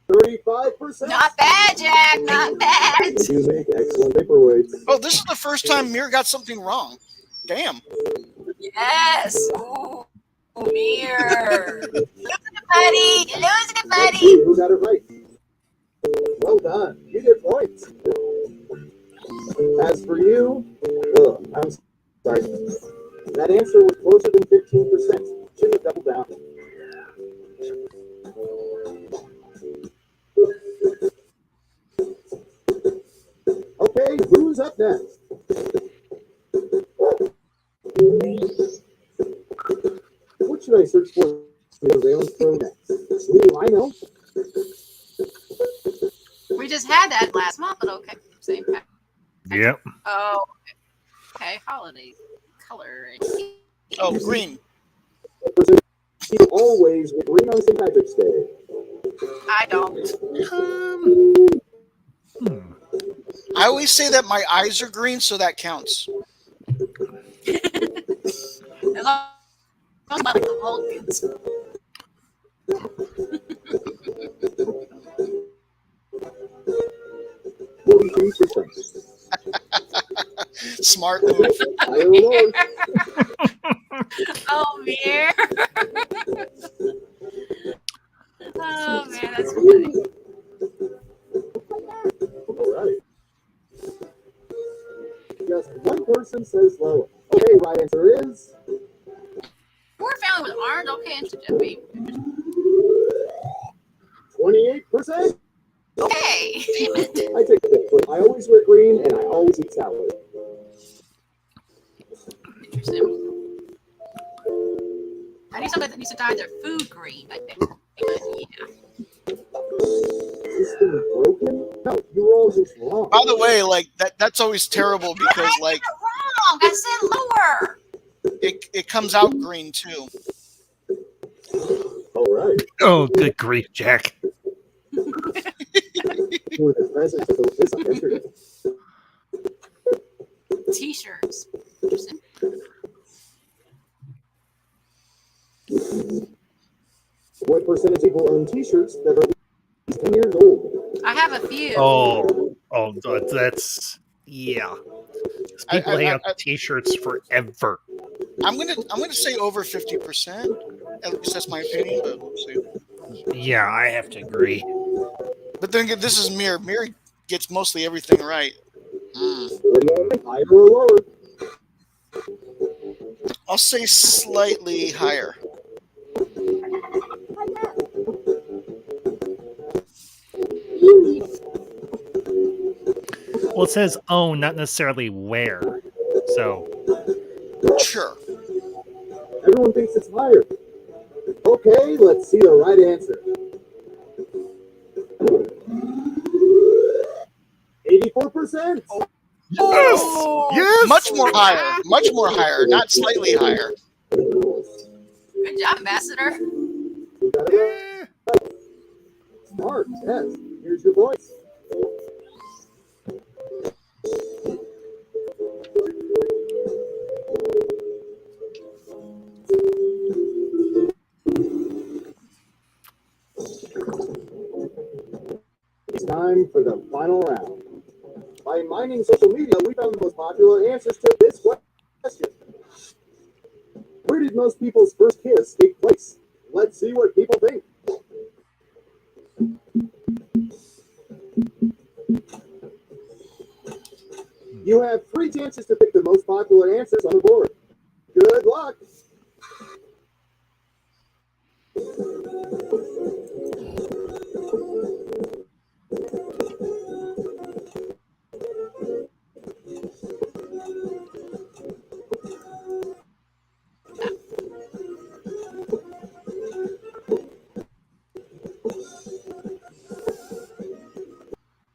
Speaker 6: 35%.
Speaker 1: Not bad, Jack. Not bad.
Speaker 6: You make excellent paperweights.
Speaker 2: oh, this is the first time Mir got something wrong. Damn.
Speaker 1: Yes. Ooh, Mir. Losing it, buddy. You're losing it,
Speaker 6: Let's
Speaker 1: buddy.
Speaker 6: see who got it right. Well done. You get points. As for you, I'm sorry. That answer was closer than 15%. Should have doubled down. Okay, who's up next? What should I search for? Surveillance probe next. Ooh, I know.
Speaker 1: We just had that last month, but okay. Same pattern.
Speaker 3: Yep.
Speaker 1: Oh, okay. Holiday coloring.
Speaker 2: Oh, green.
Speaker 6: You always with green on St. Patrick's Day.
Speaker 1: I don't.
Speaker 2: I always say that my eyes are green, so that counts.
Speaker 1: As long as I like the Vulcans.
Speaker 2: Smart move.
Speaker 6: I don't know.
Speaker 1: Oh, Mir. Oh, man, that's funny.
Speaker 6: All right. Just one person says lower. Okay, right answer is
Speaker 1: We're a family with orange. Okay, interesting.
Speaker 6: 28%.
Speaker 1: Okay. Damn it.
Speaker 6: I take it. But I always wear green and I always eat salad.
Speaker 1: Interesting. I Maybe somebody that needs to dye their food green. But yeah.
Speaker 6: This thing broken? No, you were all just wrong.
Speaker 2: By the way, like that's always terrible because like
Speaker 1: Wrong. I said lower.
Speaker 2: it comes out green too.
Speaker 6: All right.
Speaker 3: Oh, good grief, Jack.
Speaker 6: For the present of this yesterday.
Speaker 1: T-shirts. Interesting.
Speaker 6: What percentage of people own T-shirts that are at least 10 years old?
Speaker 1: I have a few.
Speaker 3: Oh, that's yeah. People hang out T-shirts forever.
Speaker 2: I'm gonna say over 50%. At least that's my opinion, but we'll see.
Speaker 3: Yeah, I have to agree.
Speaker 2: But then again, this is Mir. Mir gets mostly everything right.
Speaker 6: What do you think? Higher or lower?
Speaker 2: I'll say slightly higher.
Speaker 3: Well, it says own, not necessarily wear. So
Speaker 2: Sure.
Speaker 6: Everyone thinks it's higher. Okay, let's see the right answer. 84%.
Speaker 2: Yes! Much more higher, not slightly higher.
Speaker 1: Good job, Ambassador.
Speaker 6: You got it right. Smart, yes. Here's your voice. It's time for the final round. By mining social media, we found the most popular answers to this question. Where did most people's first kiss take place? Let's see what people think. You have 3 chances to pick the most popular answers on the board. Good luck.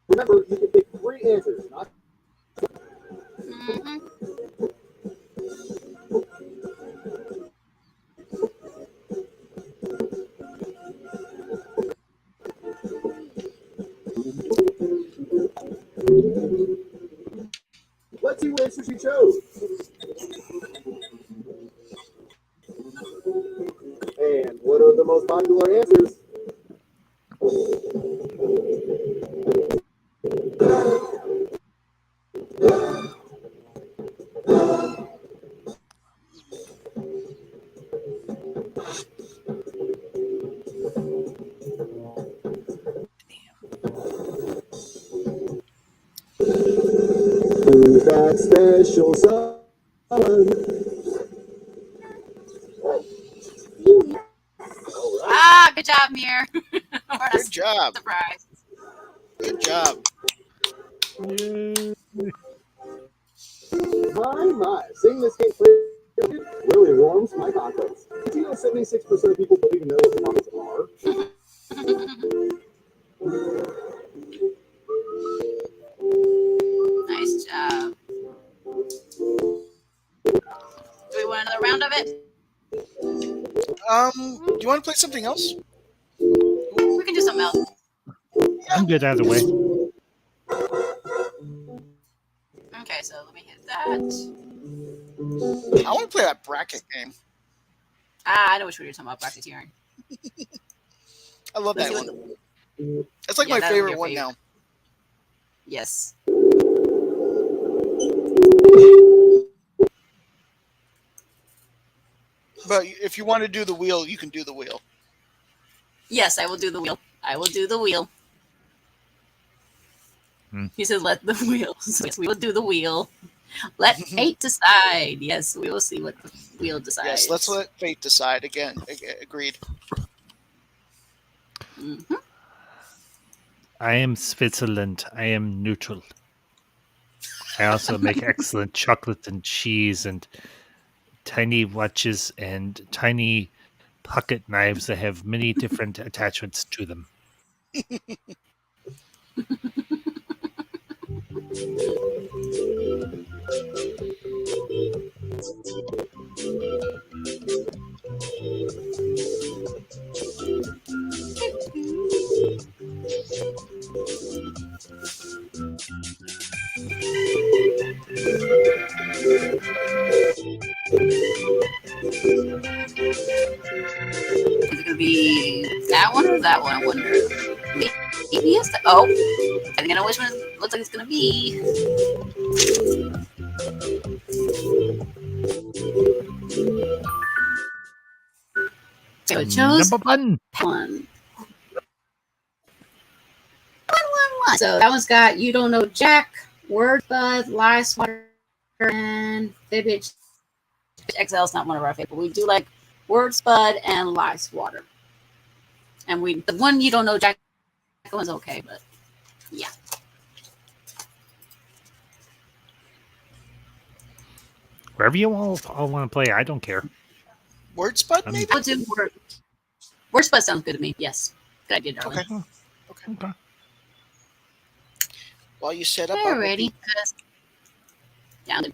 Speaker 6: Remember, you can pick 3 answers, not
Speaker 1: Mm-hmm.
Speaker 6: Let's see what answers you chose. And what are the most popular answers? Who's that special someone?
Speaker 1: Ah, good job, Mir.
Speaker 2: Good job.
Speaker 1: Surprise.
Speaker 2: Good job.
Speaker 6: My. Seeing this game play really warms my confidence. Did you know 76% of people don't even know what the marbles are?
Speaker 1: Nice job. Do we want another round of it?
Speaker 2: Do you want to play something else?
Speaker 1: We can do something else.
Speaker 3: I'm good either way.
Speaker 1: Okay, so let me hit that.
Speaker 2: I want to play that bracket game.
Speaker 1: Ah, I know which one you're talking about, Bracketeering.
Speaker 2: I love
Speaker 1: Let's
Speaker 2: that
Speaker 1: see
Speaker 2: one. It's like
Speaker 1: Yeah,
Speaker 2: my
Speaker 1: that'll be
Speaker 2: favorite
Speaker 1: your
Speaker 2: one
Speaker 1: favorite.
Speaker 2: now.
Speaker 1: Yes.
Speaker 2: But if you want to do the wheel, you can do the wheel.
Speaker 1: Yes, I will do the wheel. I will do the wheel. He said, let the wheel. So yes, we will do the wheel. Let fate decide. Yes, we will see what the wheel decides.
Speaker 2: Yes, let's let fate decide again. Agreed.
Speaker 1: Mm-hmm.
Speaker 3: I am Switzerland. I am neutral. I also make excellent chocolate and cheese and tiny watches and tiny pocket knives that have many different attachments to them.
Speaker 1: Is it gonna be that one or that one? I wonder. Maybe it's the. Oh, I think I know which one it looks like it's gonna be. So it chose
Speaker 3: Number one.
Speaker 1: one. So that one's got You Don't Know Jack, Word Bud, Lie Swatter, and Fibbage. XL is not one of our favorites. We do like Word Spud and Lie Swatter. And the one You Don't Know Jack one's okay, but yeah.
Speaker 3: Wherever you all want to play, I don't care.
Speaker 2: Word Spud, maybe?
Speaker 1: I'll do Word Spud sounds good to me. Yes. Good idea, darling.
Speaker 2: Okay. While you set up,
Speaker 1: Alrighty. Yeah, I'm good.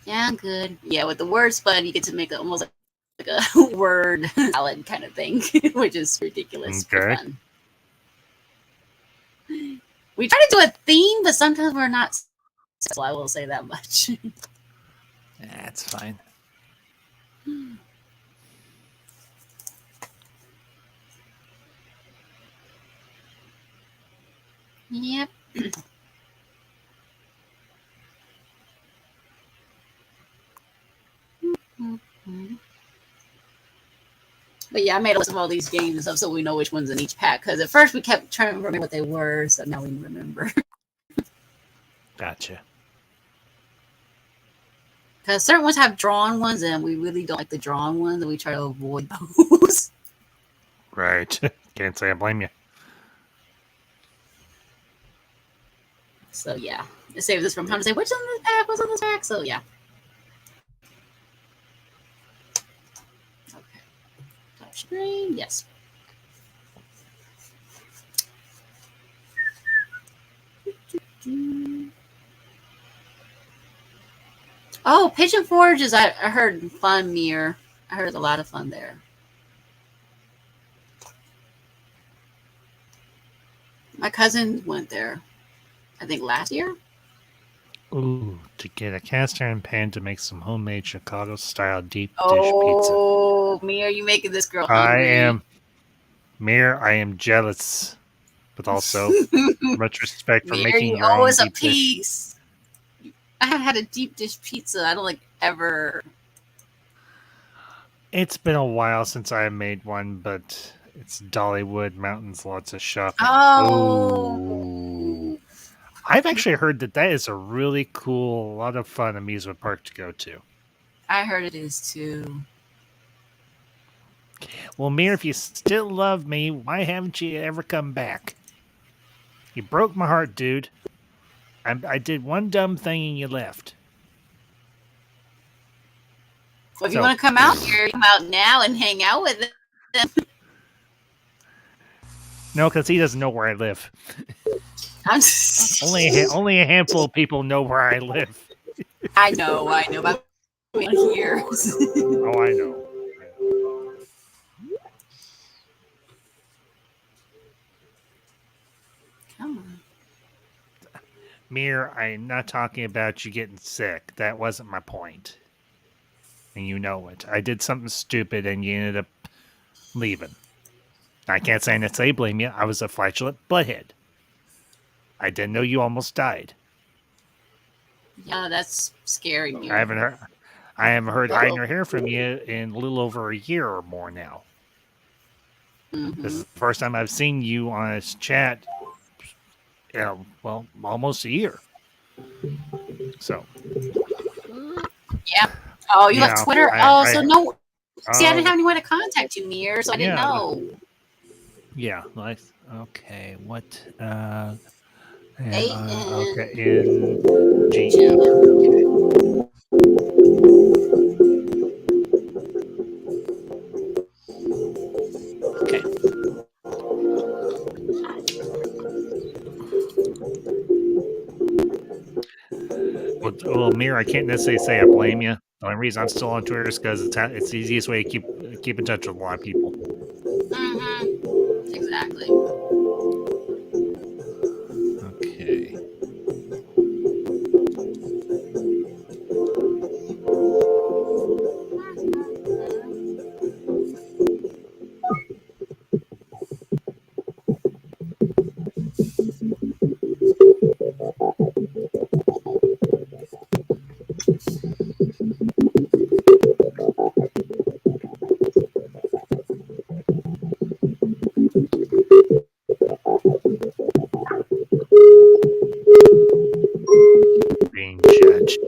Speaker 1: Yeah, I'm good. Yeah, with the Word Spud, you get to make it almost like a word salad kind of thing, which is ridiculous.
Speaker 3: Okay.
Speaker 1: Fun. We try to do a theme, but sometimes we're not. So I will say that much.
Speaker 7: That's fine.
Speaker 1: Yep. But yeah, I made a list of all these games and stuff so we know which one's in each pack. Because at first we kept trying to remember what they were, so now we remember.
Speaker 7: Gotcha.
Speaker 1: Because certain ones have drawn ones, and we really don't like the drawn ones, and we try to avoid those.
Speaker 3: Right. Can't say I blame you.
Speaker 1: So yeah, it saves us from having to say which on this pack was on this pack. So yeah. Okay. Touch screen. Yes. Oh, Pigeon Forge is I heard fun, Mir. I heard a lot of fun there. My cousin went there, I think last year.
Speaker 3: Ooh, to get a cast iron pan to make some homemade Chicago-style deep dish pizza.
Speaker 1: Oh, Mir, you making this girl hungry.
Speaker 3: I am jealous, but also much respect for
Speaker 1: Mir,
Speaker 3: making
Speaker 1: you
Speaker 3: your own
Speaker 1: owe us a
Speaker 3: deep dish.
Speaker 1: piece. I haven't had a deep dish pizza. I don't like ever.
Speaker 3: It's been a while since I made one, but it's Dollywood Mountains, lots of shopping.
Speaker 1: Oh.
Speaker 3: I've actually heard that is a really cool, lot of fun amusement park to go to.
Speaker 1: I heard it is too.
Speaker 3: Well, Mir, if you still love me, why haven't you ever come back? You broke my heart, dude. I did one dumb thing and you left.
Speaker 1: Well, if you want to come out here, come out now and hang out with them.
Speaker 3: No, because he doesn't know where I live. Only a handful of people know where I live.
Speaker 1: I know. About here.
Speaker 3: Oh, I know.
Speaker 1: Come on.
Speaker 3: Mir, I'm not talking about you getting sick. That wasn't my point. And you know it. I did something stupid and you ended up leaving. I can't say blame you. I was a flatulent butthead. I didn't know you almost died.
Speaker 1: Yeah, that's scary. Mir.
Speaker 3: I haven't heard hide nor hair from you in a little over a year or more now.
Speaker 1: Mm-hmm.
Speaker 3: This is the first time I've seen you on a chat. Well, almost a year. So.
Speaker 1: Yeah. Oh, you left Twitter? No. See, I didn't have anyone to contact you, Mir, so I didn't know.
Speaker 3: Yeah. Okay. What?
Speaker 1: Okay.
Speaker 3: In G. Well, Mir, I can't necessarily say I blame you. The only reason I'm still on Twitter is because it's the easiest way to keep in touch with a lot of people.
Speaker 1: Mm-hmm. Exactly.
Speaker 7: Okay.
Speaker 3: Being judged.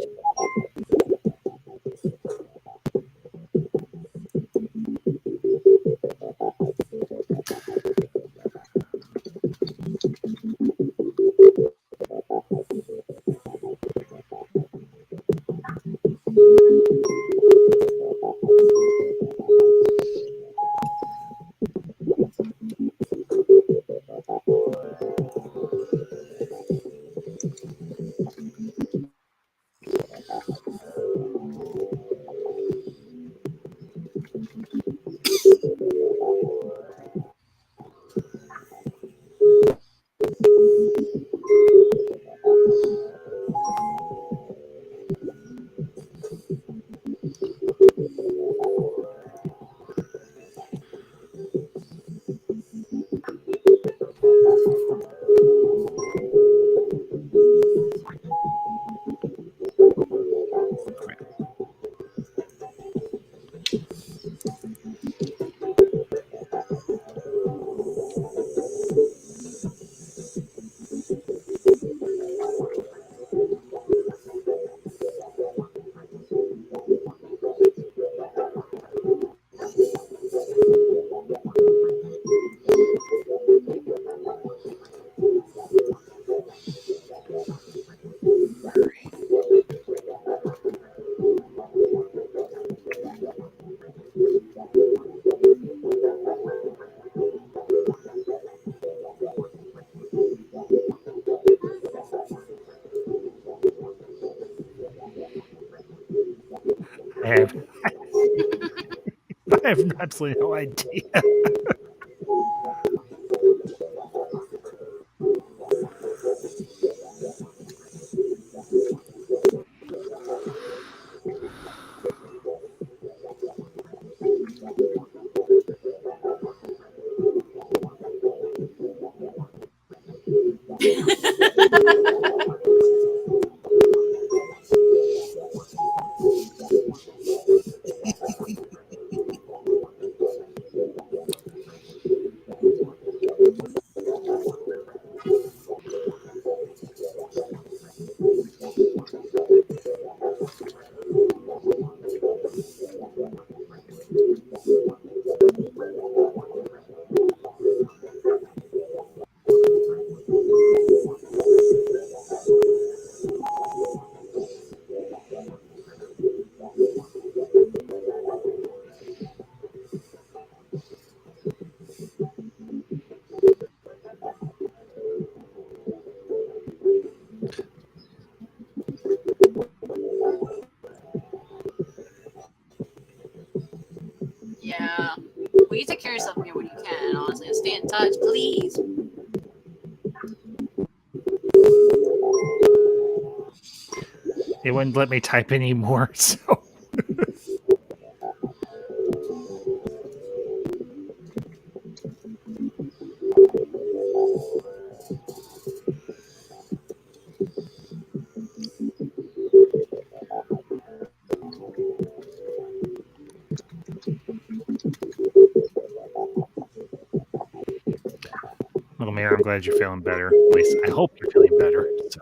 Speaker 3: I have I have absolutely no idea.
Speaker 1: Yeah. Well, you take care of yourself here when you can, honestly. And stay in touch, please.
Speaker 3: It wouldn't let me type anymore, so well, Mayor, I'm glad you're feeling better. At least I hope you're feeling better. So.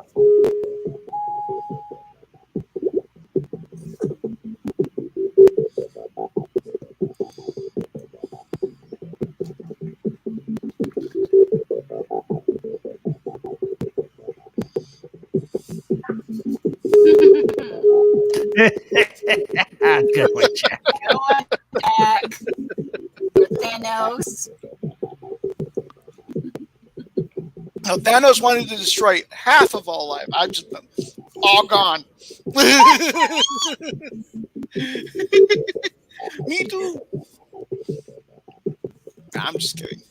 Speaker 3: Good one, Jack.
Speaker 1: Go on, Jack. Thanos.
Speaker 2: Now, Thanos wanted to destroy half of all life. I'm just all gone. Me too. Nah, I'm just kidding.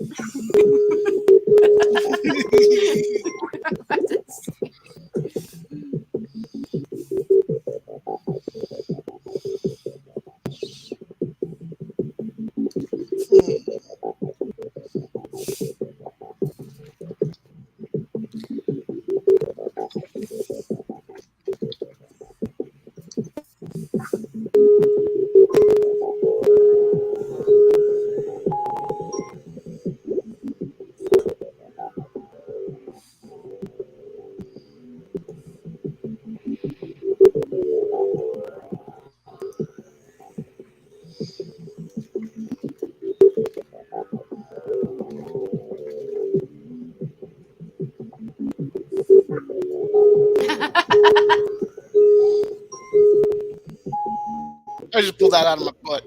Speaker 2: I just pulled that out of my butt.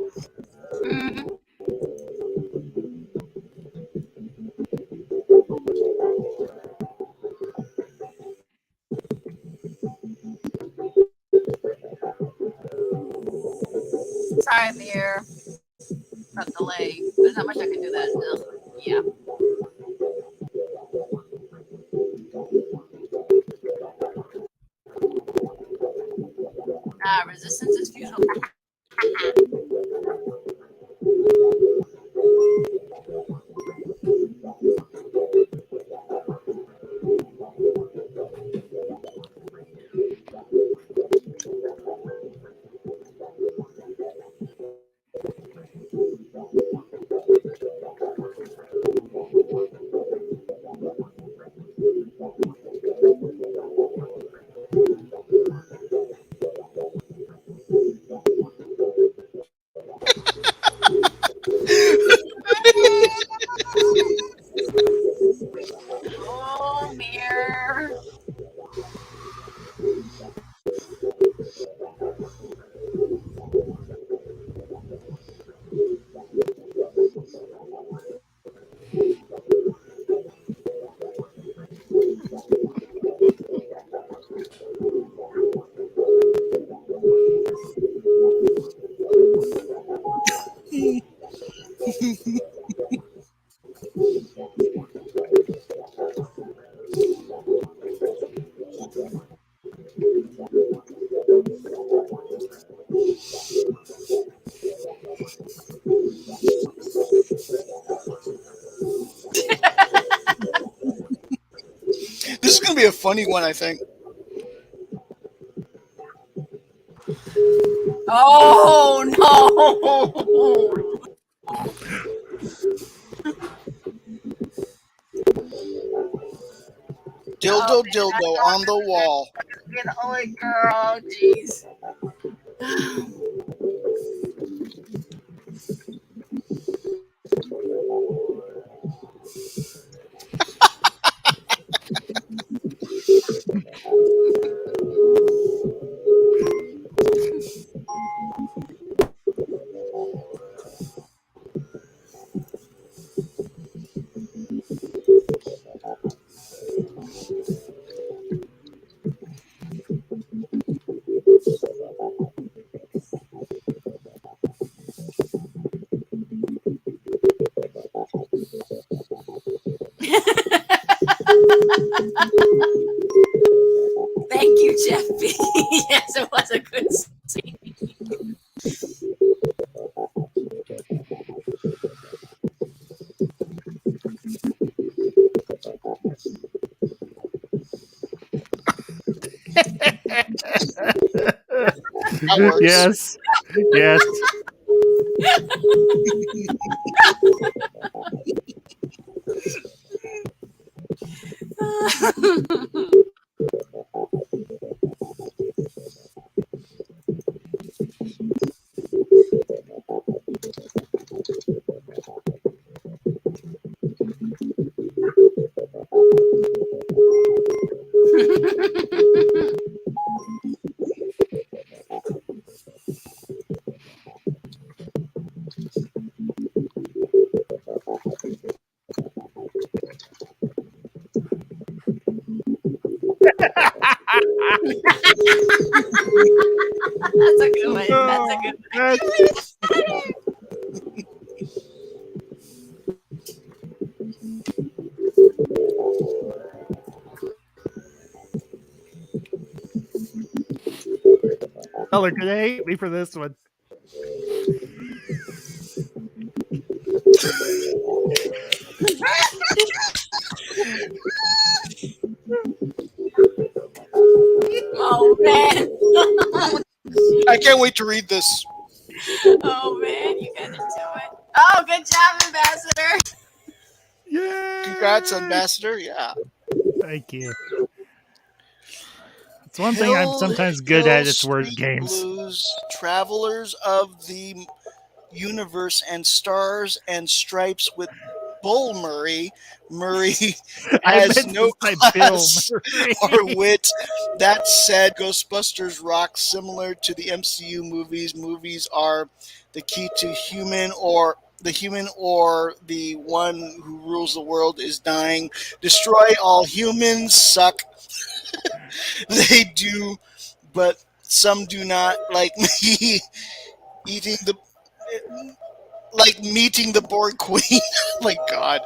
Speaker 1: Mhm. Sorry, Amir. That delay. There's not much I can do that. Ugh. Yeah. Resistance is futile. Oh, Amir.
Speaker 2: This is gonna be a funny one, I think.
Speaker 1: Oh no.
Speaker 2: Dildo, dildo on the wall.
Speaker 1: You're the only girl. Jeez. Thank you, Jeffy. Yes, it was a good scene.
Speaker 2: That works.
Speaker 3: Yes. Yes.
Speaker 1: That's a good one. That's a good one. I can't believe it's better.
Speaker 3: Color could hate me for this one.
Speaker 1: Oh man.
Speaker 2: I can't wait to read this.
Speaker 1: Oh man, you gotta do it. Oh, good job, Ambassador.
Speaker 3: Yeah.
Speaker 2: Congrats, Ambassador. Yeah.
Speaker 3: Thank you. It's one thing I'm sometimes good at. It's word
Speaker 2: Street
Speaker 3: games.
Speaker 2: Blues, Travelers of the Universe, and Stars and Stripes with Bull Murray. Murray
Speaker 3: I
Speaker 2: has
Speaker 3: meant
Speaker 2: no
Speaker 3: to say Bill
Speaker 2: class
Speaker 3: Murray.
Speaker 2: or wit. That said, Ghostbusters rock. Similar to the MCU movies, movies are the key to human or the one who rules the world is dying. Destroy all humans. Suck. They do, but some do not, like me eating the meeting the Borg Queen. Oh my God.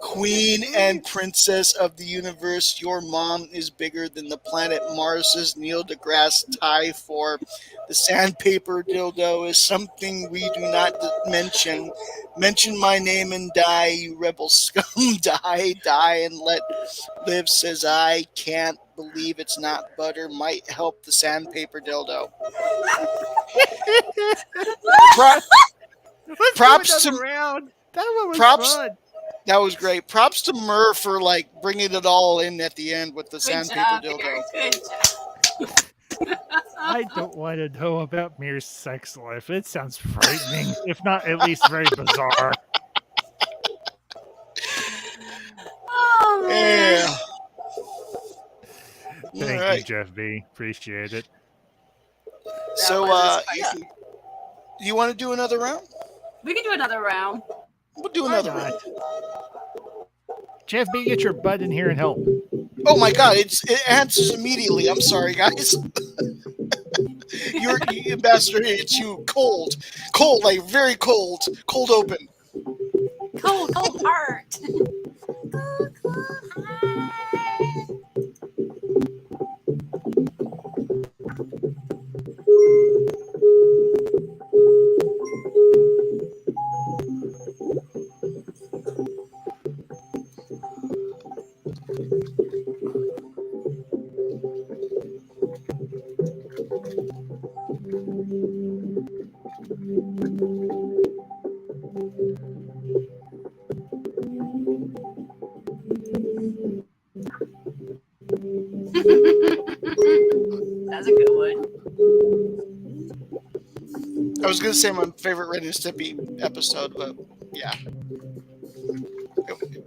Speaker 2: Queen and Princess of the Universe, your mom is bigger than the planet Mars, says Neil deGrasse Ty. For the sandpaper dildo is something we do not mention. Mention my name and die, you rebel scum. Die and let live, says I. Can't believe it's not butter. Might help the sandpaper dildo. Pro-
Speaker 3: Let's
Speaker 2: props
Speaker 3: do
Speaker 2: to
Speaker 3: another round. That one was
Speaker 2: props.
Speaker 3: fun.
Speaker 2: That was great. Props to Murr for bringing it all in at the end with the
Speaker 1: Good
Speaker 2: sandpaper
Speaker 1: job,
Speaker 2: dildo.
Speaker 1: Eric. Good job.
Speaker 3: I don't want to know about Mir's sex life. It sounds frightening, if not at least very bizarre.
Speaker 1: Oh man.
Speaker 2: Yeah.
Speaker 3: Thank you,
Speaker 2: Alright.
Speaker 3: Jeff B. Appreciate it.
Speaker 2: So,
Speaker 1: That was
Speaker 2: yeah.
Speaker 1: spicy.
Speaker 2: You want to do another round?
Speaker 1: We can do another round.
Speaker 2: We'll do
Speaker 3: Why
Speaker 2: another
Speaker 3: not?
Speaker 2: round.
Speaker 3: Jeff B, get your butt in here and help.
Speaker 2: Oh my God! It answers immediately. I'm sorry, guys. You're Ambassador. It's you. Cold, like very cold. Cold open.
Speaker 1: Cold heart. Cold heart. That's a good one.
Speaker 2: I was gonna say my favorite Ren and Stimpy episode, but yeah,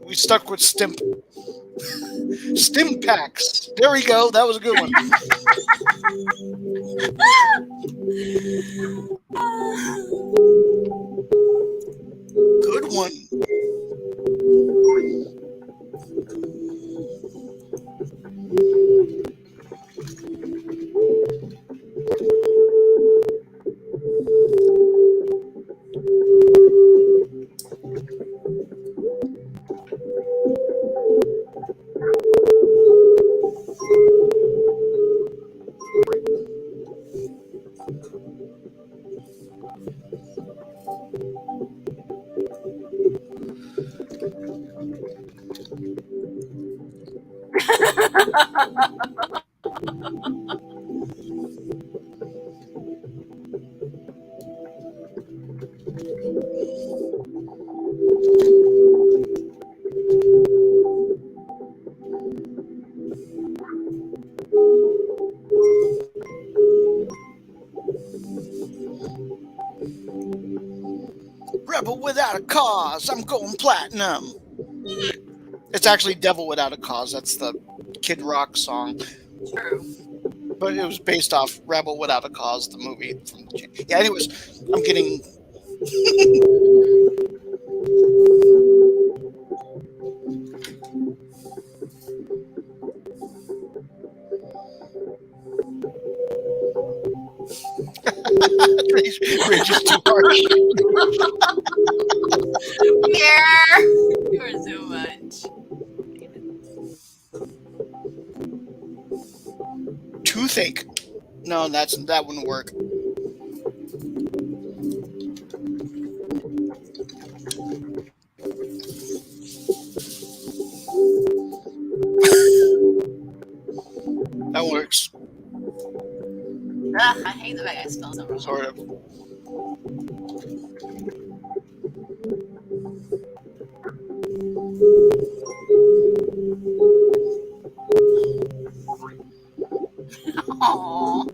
Speaker 2: we stuck with Stim packs. There we go. That was a good one. Good one. Rebel without a cause. I'm going platinum. It's actually Devil Without a Cause. That's the Kid Rock song.
Speaker 1: True.
Speaker 2: But it was based off Rebel Without a Cause, the movie. Yeah, anyways, I'm getting...
Speaker 1: Sugar! You are so much.
Speaker 2: Toothache. No, that wouldn't work. That works.
Speaker 1: Ugh, I hate the way I spell so wrong.
Speaker 2: Sort of.
Speaker 1: Aww.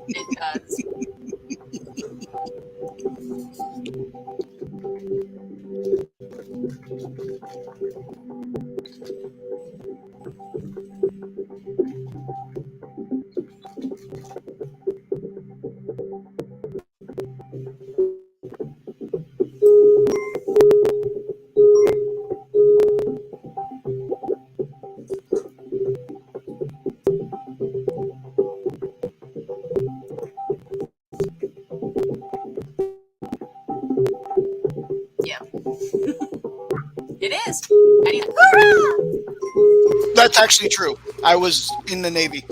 Speaker 1: It does. Yeah. It is. I need hurrah!
Speaker 2: That's actually true. I was in the Navy.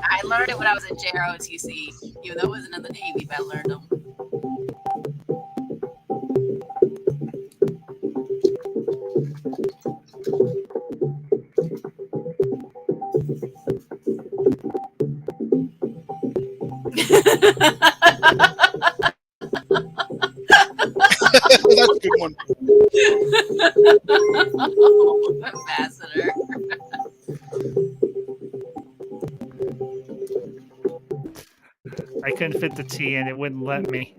Speaker 1: I learned it when I was at JROTC. Even though it wasn't in the Navy, but I learned them.
Speaker 2: That's a good one.
Speaker 1: Ambassador.
Speaker 3: I couldn't fit the T in; it wouldn't let me.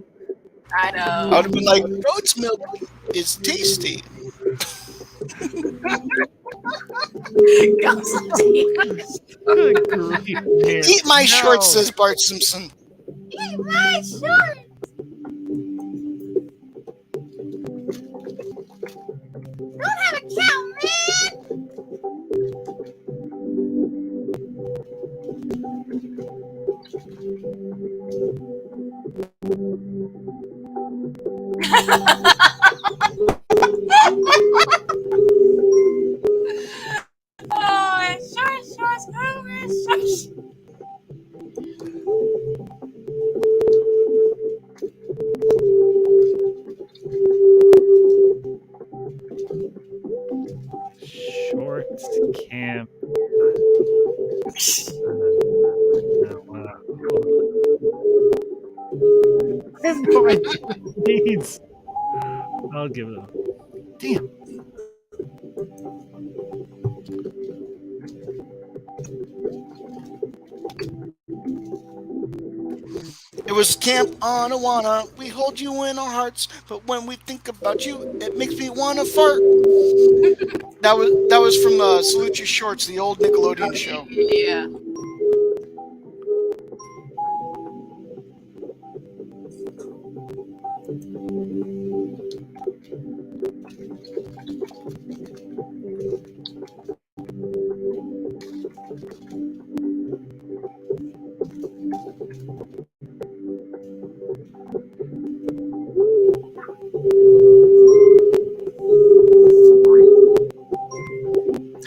Speaker 1: I
Speaker 2: I
Speaker 1: know.
Speaker 2: would have been like, goat's milk is tasty.
Speaker 1: Go something.
Speaker 3: Good grief, man.
Speaker 2: Eat my
Speaker 3: No.
Speaker 2: shorts, says Bart Simpson.
Speaker 1: Eat my shorts. Don't have a cow, man. Oh, shorts, shorts.
Speaker 3: Shorts camp. Wow. I have no idea what it means. I'll give it up. Damn.
Speaker 2: It was Camp Anawana. We hold you in our hearts, but when we think about you, it makes me want to fart. That was from Salute Your Shorts, the old Nickelodeon show.
Speaker 1: Yeah.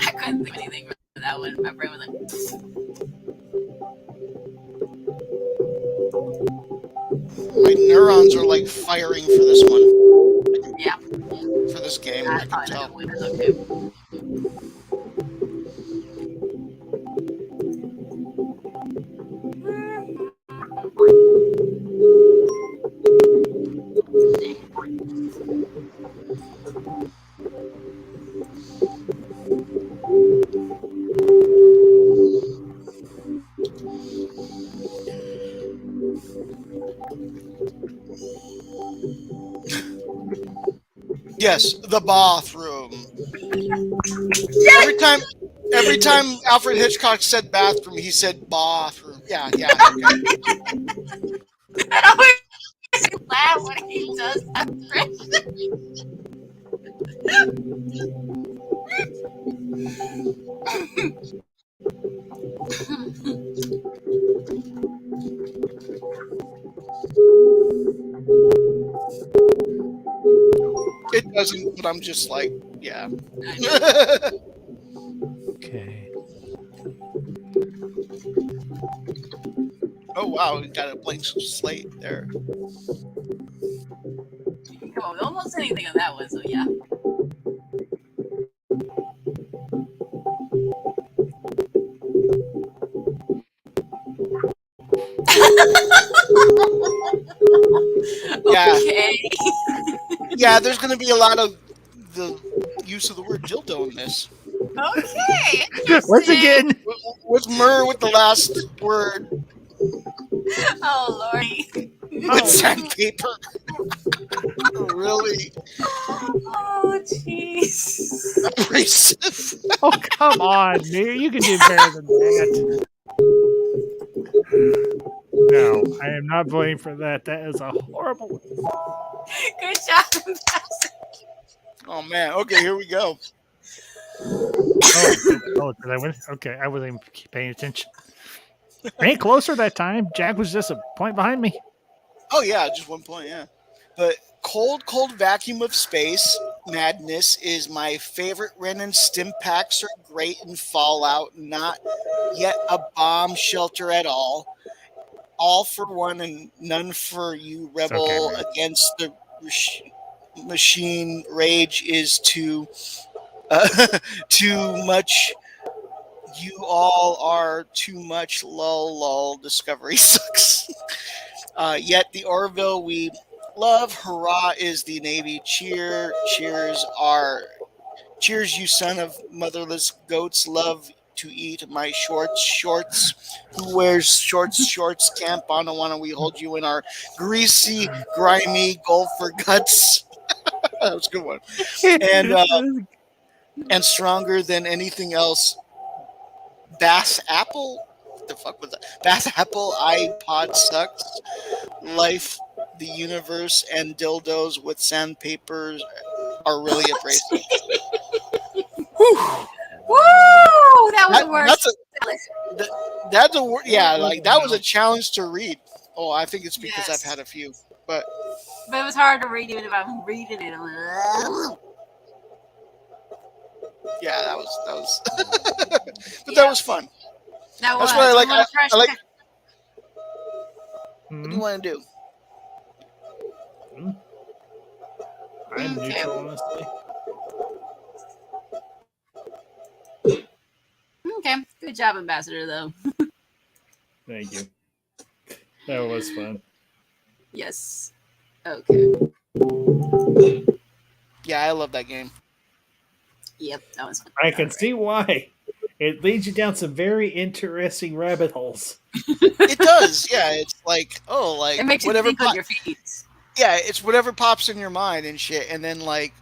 Speaker 1: I couldn't think of anything for that one. My brain was like,
Speaker 2: My neurons are like firing for this one.
Speaker 1: yeah.
Speaker 2: For this game, I
Speaker 1: I
Speaker 2: can
Speaker 1: thought
Speaker 2: tell.
Speaker 1: that was okay.
Speaker 2: Yes, the bathroom. Every time Alfred Hitchcock said bathroom, he said bathroom. Yeah, okay.
Speaker 1: I always laugh when he does that.
Speaker 2: It doesn't, but I'm just like, yeah.
Speaker 7: Okay.
Speaker 2: Oh wow, we got a blank slate there.
Speaker 1: Come on, almost anything on that one. So yeah.
Speaker 2: Yeah.
Speaker 1: Okay.
Speaker 2: Yeah, there's going to be a lot of the use of the word dildo in this.
Speaker 1: Okay.
Speaker 7: Once again,
Speaker 2: What's Murr with the last word?
Speaker 1: Oh lordy.
Speaker 2: With sandpaper. Really
Speaker 1: Oh jeez.
Speaker 2: abrasive.
Speaker 3: Oh, come on, man. You can do better than that. No, I am not voting for that. That is a horrible.
Speaker 1: Good job, Ambassador.
Speaker 2: Oh man. Okay, here we go.
Speaker 3: Did I win? Okay, I wasn't even paying attention. I ain't closer that time. Jack was just a point behind me.
Speaker 2: Oh yeah, just 1 point. Yeah, but cold vacuum of space madness is my favorite. Ren and stim packs are great in Fallout. Not yet a bomb shelter at all. All for one and none for you, rebel
Speaker 3: okay,
Speaker 2: against the machine. Rage is too too much. You all are too much. Lol. Discovery sucks. Yet the Orville we love. Hurrah is the Navy. Cheers, you son of motherless goats. Love to eat my shorts. Who wears shorts? Camp on one, we hold you in our greasy, grimy golfer guts. That was a good one. And stronger than anything else. Bass Apple? What the fuck was that? Bass Apple iPod sucks. Life, the universe, and dildos with sandpapers are really abrasive.
Speaker 1: Woo! That was the worst.
Speaker 2: That's a word. Yeah, like that was a challenge to read. Oh, I think it's because
Speaker 1: Yes.
Speaker 2: I've had a few, but
Speaker 1: But it was hard to read even if I'm reading it. I'm like,
Speaker 2: yeah, that was. But
Speaker 1: Yeah.
Speaker 2: that was fun.
Speaker 1: that
Speaker 2: That's
Speaker 1: was.
Speaker 2: what I like.
Speaker 1: I'm gonna
Speaker 2: I like.
Speaker 3: Hmm?
Speaker 2: What do you want to do?
Speaker 3: I'm
Speaker 1: Okay.
Speaker 3: neutral, honestly.
Speaker 1: Okay. Good job, Ambassador, though.
Speaker 3: Thank you. That was fun.
Speaker 1: Yes. Okay.
Speaker 2: Yeah, I love that game.
Speaker 1: Yep, that was fun.
Speaker 3: I can see why. It leads you down some very interesting rabbit holes.
Speaker 2: It does. Yeah, it's like like
Speaker 1: It makes you
Speaker 2: whatever.
Speaker 1: think on your feet.
Speaker 2: Yeah, it's whatever pops in your mind and shit, and then like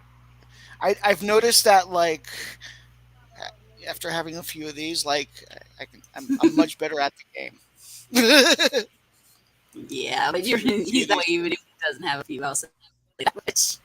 Speaker 2: I've noticed that like after having a few of these, like I'm much better at the game.
Speaker 1: Yeah, but he's that way even if he doesn't have a few. I'll say that much.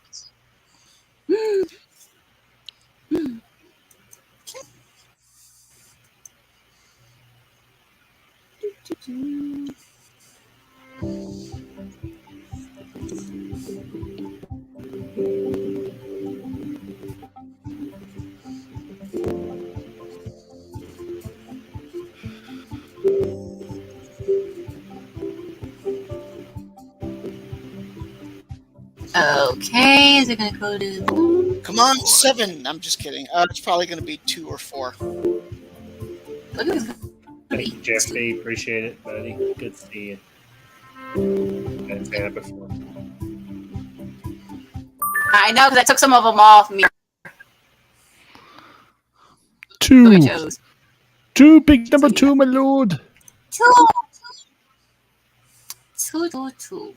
Speaker 1: Okay, is it gonna go to?
Speaker 2: Come on, 7. I'm just kidding. It's probably going to be 2 or 4.
Speaker 1: Look at this.
Speaker 3: Thank you, Jeffy. Appreciate it, buddy. Good to see you. I didn't say that before.
Speaker 1: I know because I took some of them off me. So we
Speaker 3: 2.
Speaker 1: chose
Speaker 3: 2, big number 2, my lord.
Speaker 1: two. Too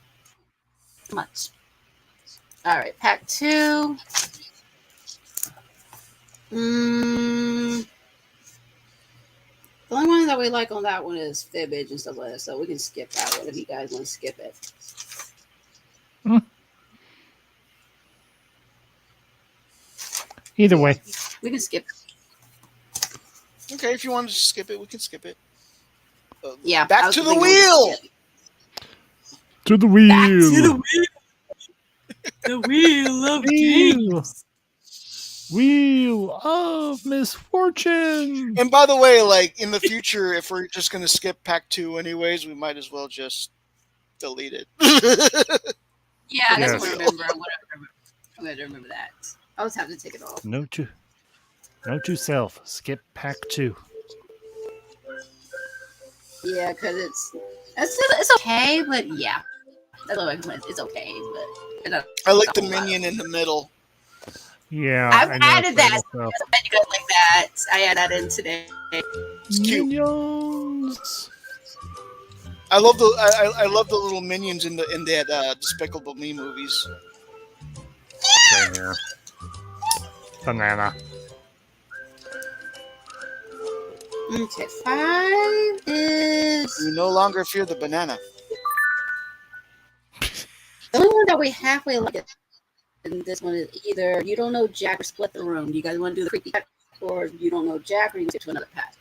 Speaker 1: much. All right, pack 2. The only one that we like on that one is fibbage and stuff like that, so we can skip that one if you guys want to skip it.
Speaker 3: Either way.
Speaker 1: We can skip.
Speaker 2: Okay, if you want to skip it, we can skip it.
Speaker 1: Yeah. I
Speaker 2: Back
Speaker 1: was
Speaker 2: to the
Speaker 1: thinking we
Speaker 2: wheel.
Speaker 1: could skip.
Speaker 3: To the
Speaker 1: Back to the
Speaker 3: wheel.
Speaker 1: wheel. The wheel of
Speaker 3: Wheel. Wheel of misfortune.
Speaker 2: And by the way, like in the future, if we're just going to skip Pack 2 anyways, we might as well just delete it.
Speaker 1: Yeah, I just
Speaker 3: Yes.
Speaker 1: want to remember. I'm going to remember that. I always have to take it off.
Speaker 3: Note to self. Skip pack 2.
Speaker 1: Yeah, because it's okay, but yeah. That's all I can say. It's okay, but
Speaker 2: I like the minion in the middle.
Speaker 3: Yeah,
Speaker 1: I've
Speaker 3: I know
Speaker 1: added that.
Speaker 3: myself.
Speaker 1: I bet you guys like that. I added that in today.
Speaker 2: It's cute.
Speaker 3: Minions.
Speaker 2: I love the little minions in that Despicable Me movies.
Speaker 3: Same here. Banana.
Speaker 1: Okay, 5 is
Speaker 2: You no longer fear the banana.
Speaker 1: the only one that we halfway like it. And this one is either you don't know Jack or split the room. Do you guys want to do the creepy pack, or you don't know Jack, or you can get to another pack?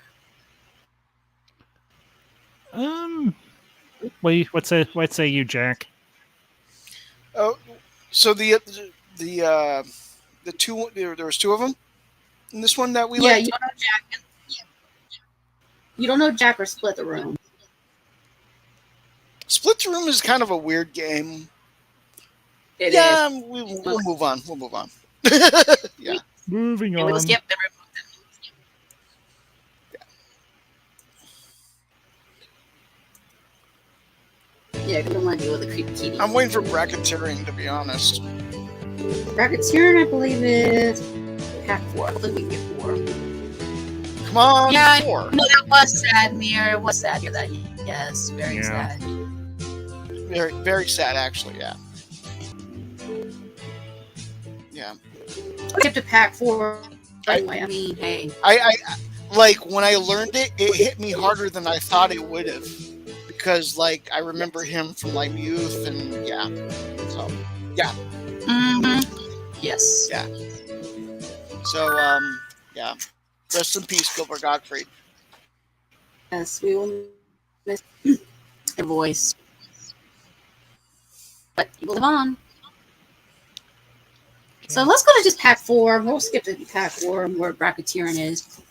Speaker 3: What say you, Jack?
Speaker 2: Oh, so the two there was two of them in this one that we
Speaker 1: Yeah,
Speaker 2: liked.
Speaker 1: you don't know Jack. You don't know Jack or split the room.
Speaker 2: Split the Room is kind of a weird game.
Speaker 1: It
Speaker 2: Yeah,
Speaker 1: is.
Speaker 2: we'll move on. We'll move on. Yeah.
Speaker 3: Moving
Speaker 1: And
Speaker 3: on.
Speaker 1: we'll skip the room. Yeah, I don't want to deal with the creepy kitty.
Speaker 2: I'm waiting for bracketeering, to be honest.
Speaker 1: Bracketeering, I believe, is pack 4. I think we can get 4.
Speaker 2: Come on,
Speaker 1: Yeah,
Speaker 2: 4.
Speaker 1: No, that was sad, Mir. It was sad. That yes, very
Speaker 3: Yeah.
Speaker 1: sad.
Speaker 2: Very, very sad, actually. Yeah. Yeah.
Speaker 1: Skip to pack 4. Anyway, I mean, hey.
Speaker 2: I like when I learned it, it hit me harder than I thought it would have, because like I remember him from like youth, and yeah. So yeah.
Speaker 1: Mm-hmm. Yes.
Speaker 2: Yeah. So yeah. Rest in peace, Gilbert Gottfried.
Speaker 1: Yes, we will miss a voice. But we'll live on. So let's go to just pack 4. We'll skip to pack 4 where bracketeering is.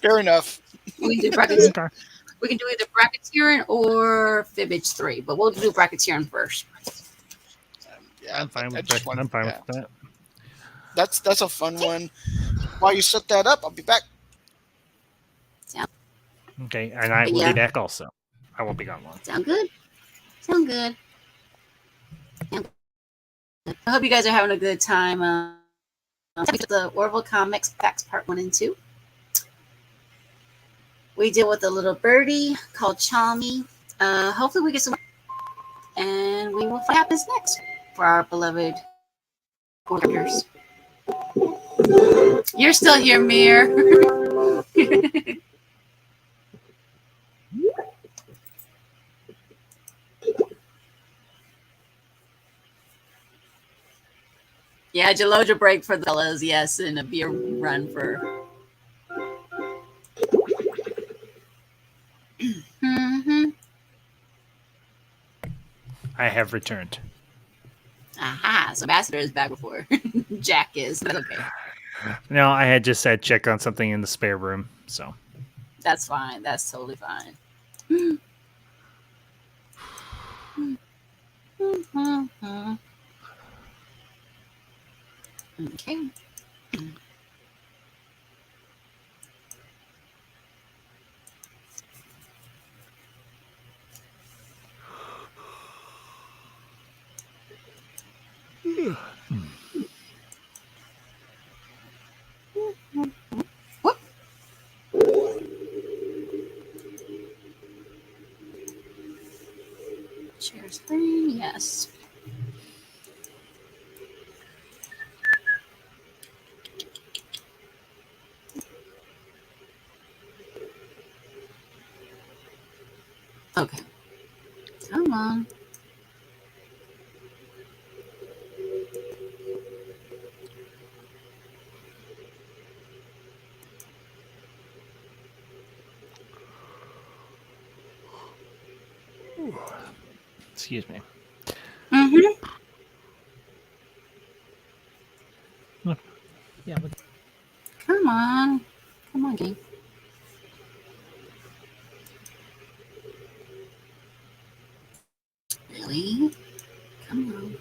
Speaker 2: Fair enough.
Speaker 1: We can do bracketeering.
Speaker 3: Okay.
Speaker 1: We can do either bracketeering or fibbage 3, but we'll do bracketeering first.
Speaker 2: Yeah,
Speaker 3: I'm fine
Speaker 2: I
Speaker 3: with
Speaker 2: just
Speaker 3: that.
Speaker 2: want-
Speaker 3: I'm fine
Speaker 2: yeah.
Speaker 3: with that.
Speaker 2: That's a fun one. While you set that up, I'll be back.
Speaker 3: Okay, and I will
Speaker 1: Yeah.
Speaker 3: be back also. I won't be gone long.
Speaker 1: Sound good? Sound good. I hope you guys are having a good time. The Orville Comics Packs Part 1 and 2. We deal with a little birdie called Chalmi. Hopefully we get some, and we will find out what happens next for our beloved characters. You're still here, Mir. Yeah, Geloja break for the fellas, yes, and a beer run for. Mm-hmm.
Speaker 3: I have returned.
Speaker 1: Aha, so Ambassador is back before Jack is. That's okay.
Speaker 3: No, I had just said check on something in the spare room, so.
Speaker 1: That's fine. That's totally fine. Okay. Whoop. Share screen, yes. Okay. Come on.
Speaker 7: Excuse me.
Speaker 1: Mm-hmm.
Speaker 7: Yeah, but
Speaker 1: Come on. Come on, game. Really? Come on.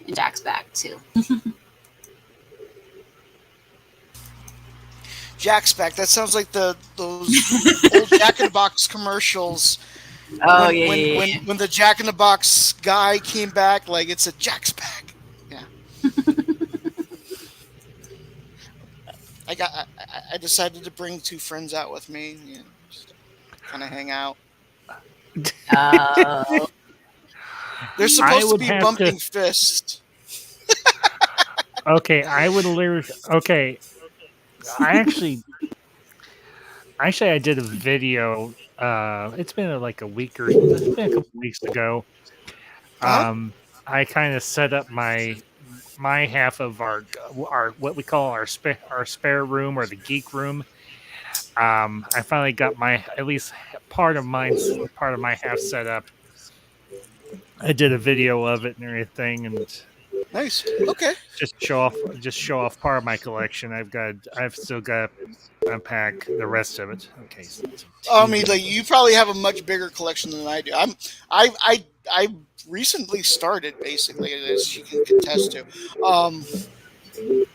Speaker 1: And Jack's back too.
Speaker 2: Jack's back. That sounds like those old Jack in the Box commercials.
Speaker 1: Oh
Speaker 2: When
Speaker 1: yeah,
Speaker 2: when
Speaker 1: yeah,
Speaker 2: when
Speaker 1: yeah.
Speaker 2: when the Jack in the Box guy came back, like it's a Jack's back. Yeah, I decided to bring two friends out with me. You know, just kind of hang out.
Speaker 1: Oh,
Speaker 2: They're
Speaker 3: I
Speaker 2: supposed to
Speaker 3: would
Speaker 2: be
Speaker 3: have to.
Speaker 2: bumping fists.
Speaker 3: Okay, I would literally. Okay, I actually I did a video. It's been like a week or it's been a couple weeks ago.
Speaker 2: Uh huh.
Speaker 3: Um, I kind of set up my half of our what we call our spare room or the geek room. I finally got my at least part of my half set up. I did a video of it and everything, and
Speaker 2: Nice. Okay.
Speaker 3: just show off part of my collection. I've still got to unpack the rest of it. Okay, so it's
Speaker 2: I mean,
Speaker 3: TV.
Speaker 2: like you probably have a much bigger collection than I do. I recently started basically, as you can contest to.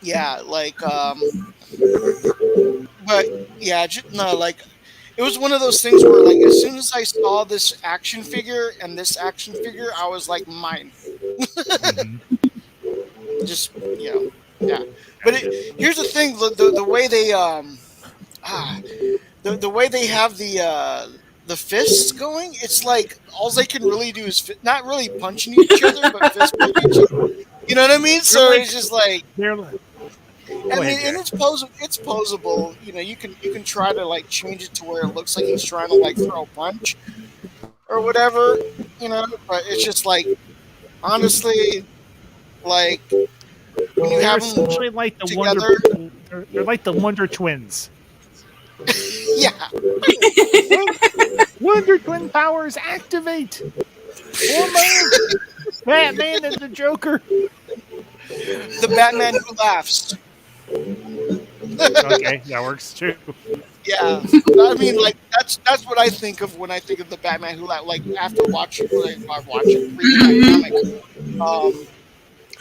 Speaker 2: Yeah, but yeah, no, like it was one of those things where like as soon as I saw this action figure and this action figure, I was like mine.
Speaker 3: Mhm.
Speaker 2: Just yeah. But here's the thing: the way they ah the way they have the fists going, it's like all they can really do is not really punching each other, but fist bump each other. You know what I mean?
Speaker 3: They're
Speaker 2: So
Speaker 3: like
Speaker 2: it's just like
Speaker 3: they're like.
Speaker 2: I
Speaker 3: Go ahead,
Speaker 2: mean, and
Speaker 3: Jack.
Speaker 2: it's posable. You know, you can try to like change it to where it looks like he's trying to like throw a punch or whatever. You know, but it's just like honestly, like when you
Speaker 3: They're
Speaker 2: have them
Speaker 3: essentially like the
Speaker 2: together,
Speaker 3: they're like the Wonder Twins.
Speaker 2: yeah,
Speaker 3: Wonder Twin powers activate. Hormone, Batman, and the Joker.
Speaker 2: the Batman who laughs.
Speaker 3: Okay, that works too.
Speaker 2: Yeah, I mean, like that's what I think of when I think of the Batman who like after reading that comic. Um,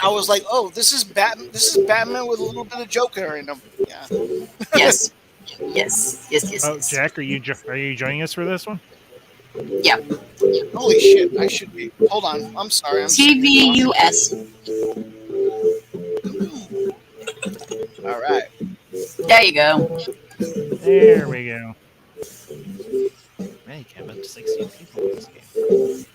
Speaker 2: I was like, oh, this is Batman. This is Batman with a little bit of Joker in him. Yeah.
Speaker 1: yes, yes, yes, yes,
Speaker 3: Oh,
Speaker 1: yes.
Speaker 3: Jack, are you joining us for this one?
Speaker 1: Yep.
Speaker 2: Holy shit! I should be. Hold on. I'm sorry. I'm sitting here
Speaker 1: TVUS.
Speaker 2: talking. All right.
Speaker 1: There you go.
Speaker 3: There we go. Man, you can have up to 16 people in this game.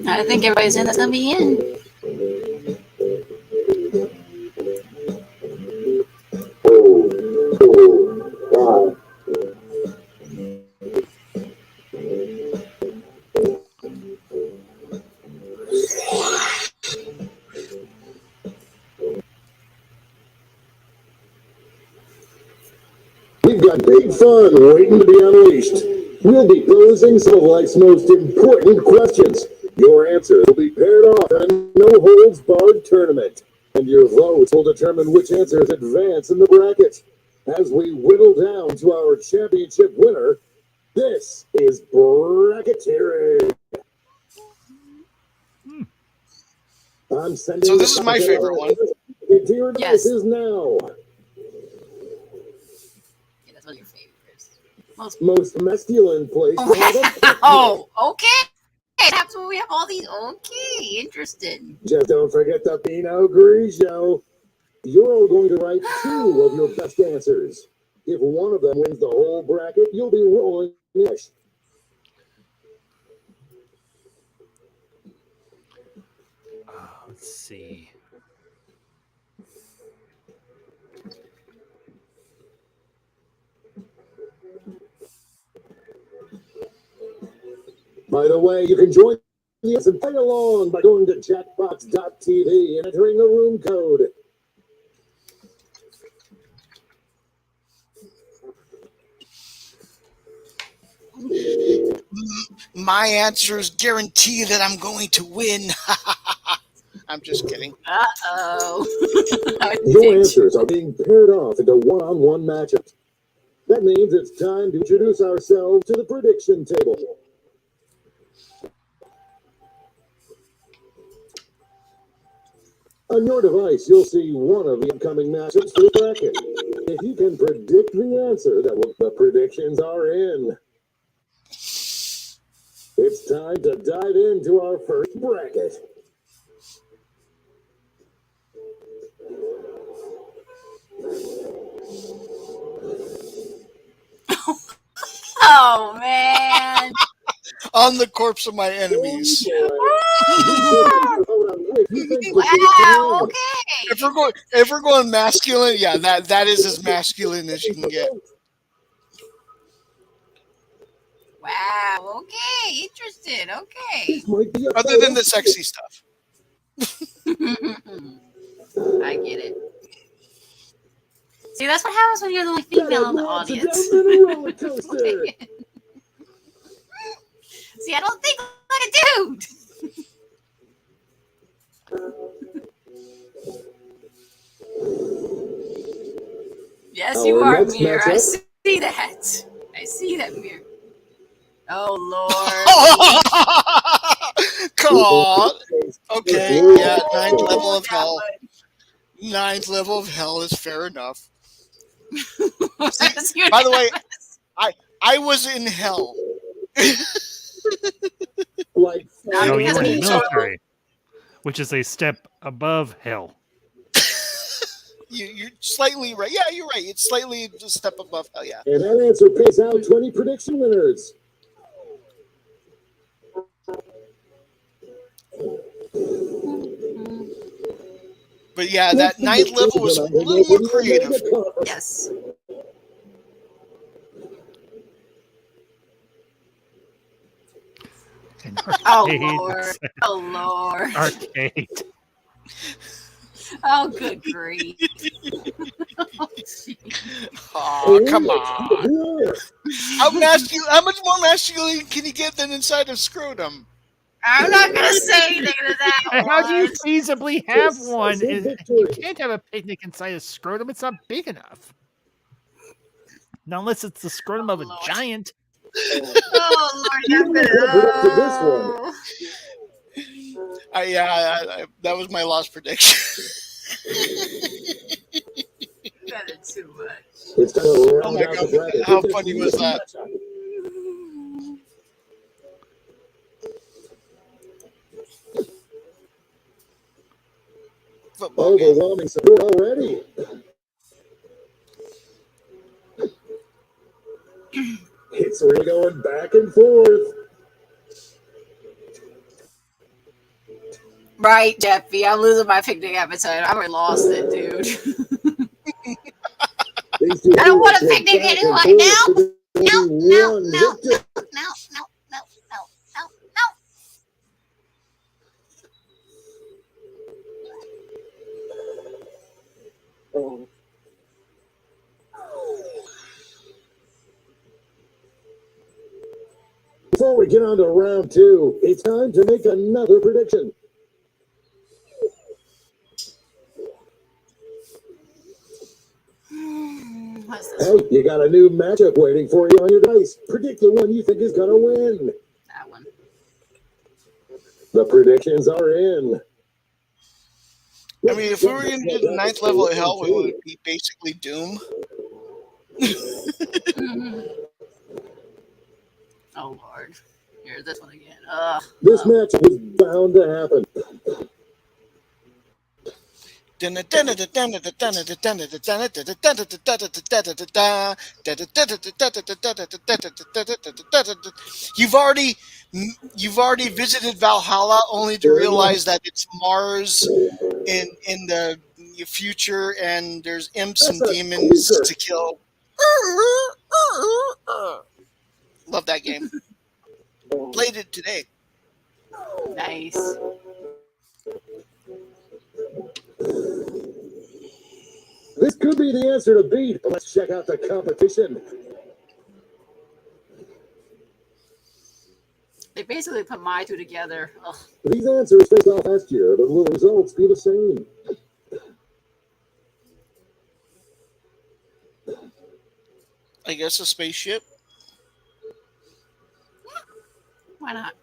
Speaker 1: I think everybody's in that's gonna be in.
Speaker 6: Five. We've got big fun waiting to be unleashed. We'll be posing some of life's most important questions. Your answers will be paired off in a no-holds-barred tournament, and your votes will determine which answers advance in the bracket. As we whittle down to our championship winner, this is bracketeering. I'm sending
Speaker 2: So this is my favorite one.
Speaker 6: Into your
Speaker 1: Yes.
Speaker 6: devices now.
Speaker 1: Yeah, that's one of your favorites.
Speaker 6: Most masculine place.
Speaker 1: Oh, okay. That's where we have all these. Okay, interesting.
Speaker 6: Just don't forget the Pinot Grigio. You're going to write two of your best answers. If one of them wins the whole bracket, you'll be rolling ish.
Speaker 7: let's see.
Speaker 6: By the way, you can join Yes, and play along by going to jackbox.tv and entering the room code.
Speaker 2: My answers guarantee that I'm going to win. I'm just kidding.
Speaker 1: Uh-oh.
Speaker 6: Your answers are being paired off into one-on-one matchups. That means it's time to introduce ourselves to the prediction table. On your device, you'll see one of the upcoming matchups for the bracket. If you can predict the answer, the predictions are in. It's time to dive into our first bracket.
Speaker 1: Oh, man.
Speaker 2: On the corpse of my enemies.
Speaker 1: Wow, okay.
Speaker 2: If we're going masculine, yeah, that is as masculine as you can get.
Speaker 1: Wow, okay. Interesting. Okay.
Speaker 2: Other than the sexy stuff.
Speaker 1: I get it. See, that's what happens when you're the only female in the audience. See, I don't think like a dude. Yes, you are, Mir. I see that. I see that, Mir. Oh, Lord.
Speaker 2: Come on. Okay, yeah, ninth level of hell. Ninth level of hell is fair enough. See, by the way, I was in hell.
Speaker 3: No, you were in the military, which is a step above hell.
Speaker 2: You're slightly right. Yeah, you're right. It's slightly a step above hell, yeah.
Speaker 6: And that answer pays out 20 prediction winners.
Speaker 2: But yeah, that ninth level was a little more creative.
Speaker 1: Yes. Oh, Lord. Oh, Lord.
Speaker 3: Arcade.
Speaker 1: Oh, good grief.
Speaker 2: Oh, come on. How much more masculine can you get than inside of scrotum?
Speaker 1: I'm not going to say anything to that.
Speaker 3: How do you feasibly have one? You can't have a picnic inside a scrotum. It's not big enough. Not unless it's the scrotum of a giant.
Speaker 1: Oh, Lord.
Speaker 2: That was my lost prediction.
Speaker 1: That is too much.
Speaker 2: Oh my God, how funny was that?
Speaker 6: Overwhelming support already. It's really going back and forth.
Speaker 1: Right, Jeffy. I'm losing my picnic appetite. I already lost it, dude. I don't want a picnic anymore. No.
Speaker 6: Before we get on to round two, it's time to make another prediction. Hey, you got a new matchup waiting for you on your dice. Predict the one you think is going to win.
Speaker 1: That one.
Speaker 6: The predictions are in.
Speaker 2: I mean, if we were going to do the ninth level of hell, it would be basically Doom.
Speaker 1: Oh, Lord. Here's this one again. Ugh.
Speaker 6: This match was bound to happen.
Speaker 2: You've already visited Valhalla only to realize that it's Mars in the future and there's imps and demons to kill. Love that game. Played it today.
Speaker 1: Nice.
Speaker 6: This could be the answer to beat, but let's check out the competition.
Speaker 1: They basically put my two together. Ugh.
Speaker 6: These answers face off last year, but will the results be the same?
Speaker 2: I guess a spaceship.
Speaker 1: Why not?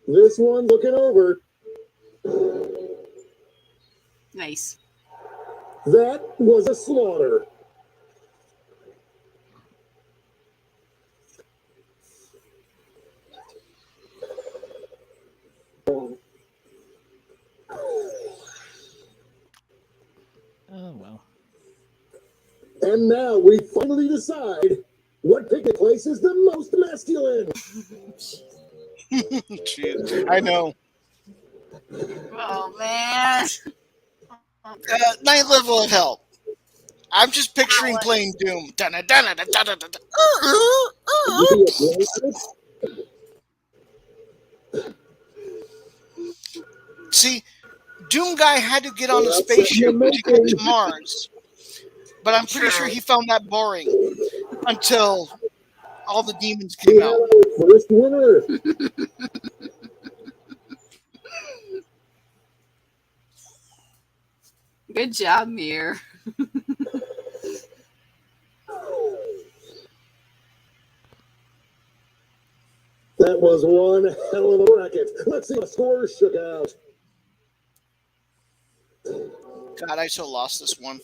Speaker 6: This one's looking over.
Speaker 1: Nice.
Speaker 6: That was a slaughter.
Speaker 7: Oh well.
Speaker 6: And now we finally decide what picnic place is the most masculine.
Speaker 2: Jeez. I know.
Speaker 1: Oh man.
Speaker 2: Ninth level of hell. I'm just picturing playing Doom. See, Doom guy had to get on a spaceship to get to Mars. But I'm pretty sure he found that boring until all the demons came out.
Speaker 6: First winner.
Speaker 1: Good job, Mir.
Speaker 6: That was one hell of a bracket. Let's see what scores shook out.
Speaker 2: God, I so lost this one.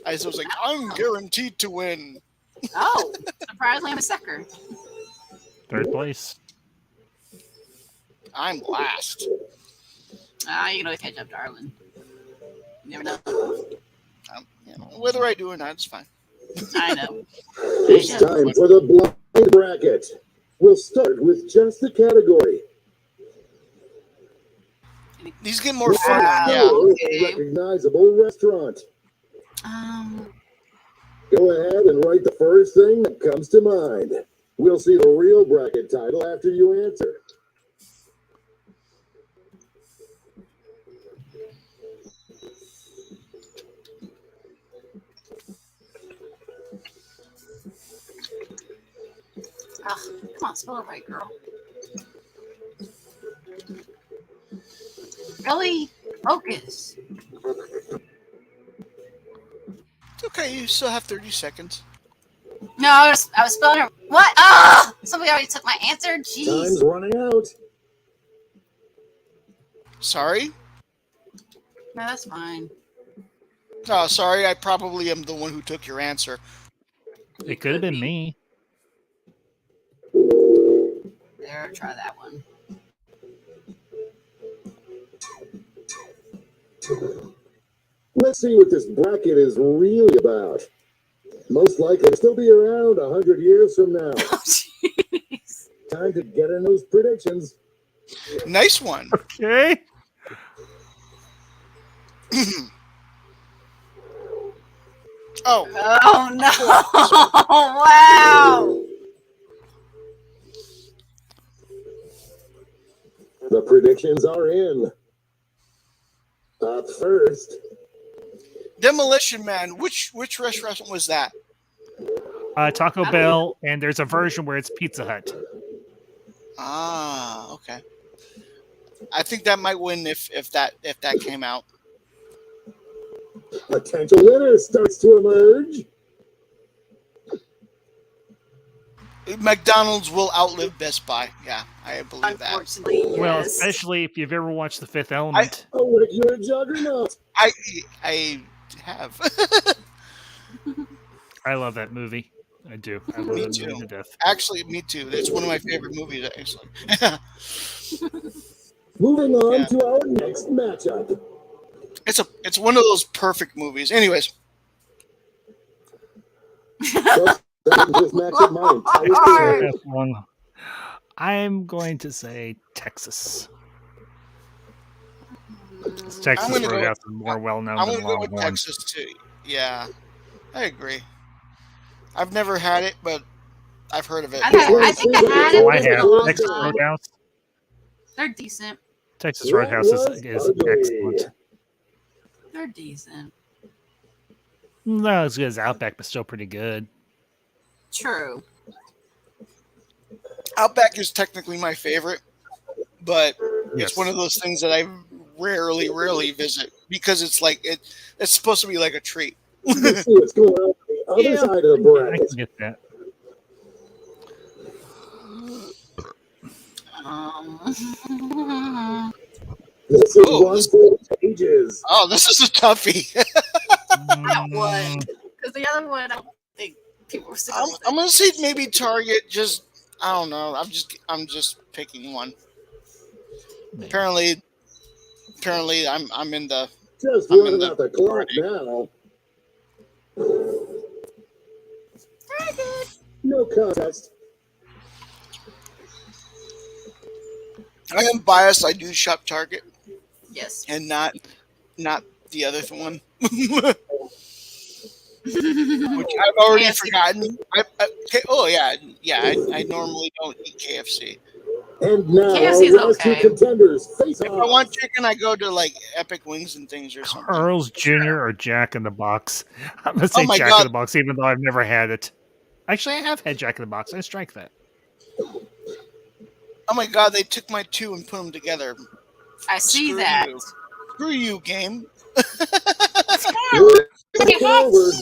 Speaker 2: I was like, I'm guaranteed to win.
Speaker 1: Oh, surprisingly, I'm a sucker.
Speaker 3: Third place.
Speaker 2: I'm last.
Speaker 1: You can always catch up, darling. You never know.
Speaker 2: Whether I do or not, it's fine.
Speaker 1: I know.
Speaker 6: It's time for the blind bracket. We'll start with just the category.
Speaker 2: These get more fun. Yeah.
Speaker 1: Okay.
Speaker 6: Recognizable restaurant. Go ahead and write the first thing that comes to mind. We'll see the real bracket title after you answer.
Speaker 1: Come on, spell it right, girl. Really? Focus.
Speaker 2: It's okay, you still have 30 seconds.
Speaker 1: No, I was spelling her. What? Ah! Somebody already took my answer? Jeez.
Speaker 6: Time's running out.
Speaker 2: Sorry?
Speaker 1: No, that's fine.
Speaker 2: Oh, sorry, I probably am the one who took your answer.
Speaker 3: It could have been me.
Speaker 1: There, try that one.
Speaker 6: Let's see what this bracket is really about. Most likely still be around 100 years from now.
Speaker 1: Oh, jeez.
Speaker 6: Time to get in those predictions.
Speaker 2: Nice one.
Speaker 3: Okay.
Speaker 2: Oh.
Speaker 1: Oh, no. Wow.
Speaker 6: The predictions are in. Up first.
Speaker 2: Demolition Man. Which restaurant was that?
Speaker 3: Taco Bell, and there's a version where it's Pizza Hut.
Speaker 2: Ah, okay. I think that might win if that came out.
Speaker 6: Potential winner starts to emerge.
Speaker 2: McDonald's will outlive Best Buy. Yeah, I believe that.
Speaker 1: Unfortunately, yes.
Speaker 3: Well, especially if you've ever watched The Fifth Element.
Speaker 6: Oh, you're a juggernaut.
Speaker 2: I have.
Speaker 3: I love that movie. I do. I love
Speaker 2: Me
Speaker 3: that
Speaker 2: too.
Speaker 3: movie to death.
Speaker 2: Actually, me too. It's one of my favorite movies, actually.
Speaker 6: Moving on to our next matchup.
Speaker 2: It's one of those perfect movies. Anyways.
Speaker 6: This matchup my entire
Speaker 3: That's one. I'm going to say Texas. Texas Roadhouse is more well-known
Speaker 2: I'm
Speaker 3: than
Speaker 2: going to go with
Speaker 3: Longhorn.
Speaker 2: Texas, too. Yeah, I agree. I've never had it, but I've heard of it.
Speaker 1: I think I had it,
Speaker 3: Oh,
Speaker 1: but
Speaker 3: I
Speaker 1: it's been
Speaker 3: have
Speaker 1: a long
Speaker 3: Texas
Speaker 1: time.
Speaker 3: Roadhouse.
Speaker 1: They're decent.
Speaker 3: Texas Roadhouse is excellent.
Speaker 1: They're decent.
Speaker 3: Not as good as Outback, but still pretty good.
Speaker 1: True.
Speaker 2: Outback is technically my favorite, but
Speaker 3: Yes.
Speaker 2: it's one of those things that I rarely visit because it's like it's supposed to be like a treat.
Speaker 6: Let's see what's going on the other
Speaker 3: Yeah,
Speaker 6: side of the
Speaker 3: I
Speaker 6: bracket.
Speaker 3: can get that.
Speaker 6: This is
Speaker 2: Oh,
Speaker 6: one
Speaker 2: this-
Speaker 6: for the pages.
Speaker 2: Oh, this is a toughie.
Speaker 1: That one. Because the other one, I don't think people were sticking with
Speaker 2: I'm
Speaker 1: it.
Speaker 2: gonna say maybe Target. Just I don't know. I'm just picking one. Apparently, I'm in the.
Speaker 6: Just
Speaker 2: I'm in
Speaker 6: running
Speaker 2: the
Speaker 6: out the clock
Speaker 2: party.
Speaker 6: now. No contest.
Speaker 2: I am biased. I do shop Target
Speaker 1: Yes.
Speaker 2: and not the other one, which I've already
Speaker 1: KFC.
Speaker 2: forgotten. I normally don't eat KFC.
Speaker 6: And now,
Speaker 1: KFC is
Speaker 6: last two
Speaker 1: okay.
Speaker 6: contenders face
Speaker 2: If I
Speaker 6: off.
Speaker 2: want chicken, I go to like Epic Wings and things or something.
Speaker 3: Carl's Jr. or Jack in the Box? I'm going to say
Speaker 2: Oh my
Speaker 3: Jack
Speaker 2: God.
Speaker 3: in the Box, even though I've never had it. Actually, I have had Jack in the Box. I strike that.
Speaker 2: Oh my God! They took my two and put them together.
Speaker 1: I see
Speaker 2: Screw
Speaker 1: that.
Speaker 2: you. Screw you, game.
Speaker 6: You're forward.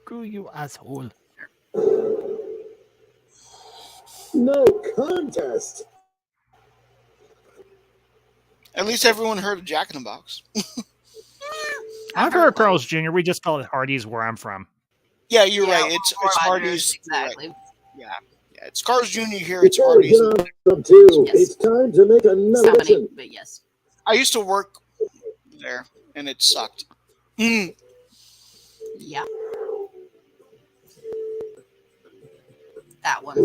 Speaker 3: Screw you, asshole.
Speaker 6: No contest.
Speaker 2: At least everyone heard of Jack in the Box.
Speaker 3: I've heard of Carl's Jr. We just call it Hardee's where I'm from.
Speaker 2: Yeah, you're
Speaker 1: Yeah,
Speaker 2: right. It's
Speaker 1: or
Speaker 2: Hardee's. You're right.
Speaker 1: Exactly.
Speaker 2: Yeah, it's Carl's Jr. here. It's
Speaker 6: Before we
Speaker 2: Hardee's.
Speaker 6: get on from two,
Speaker 1: Yes.
Speaker 6: it's time to make another
Speaker 1: Somebody,
Speaker 6: prediction.
Speaker 1: but yes.
Speaker 2: I used to work there, and it sucked. Mm.
Speaker 1: Yeah. That one.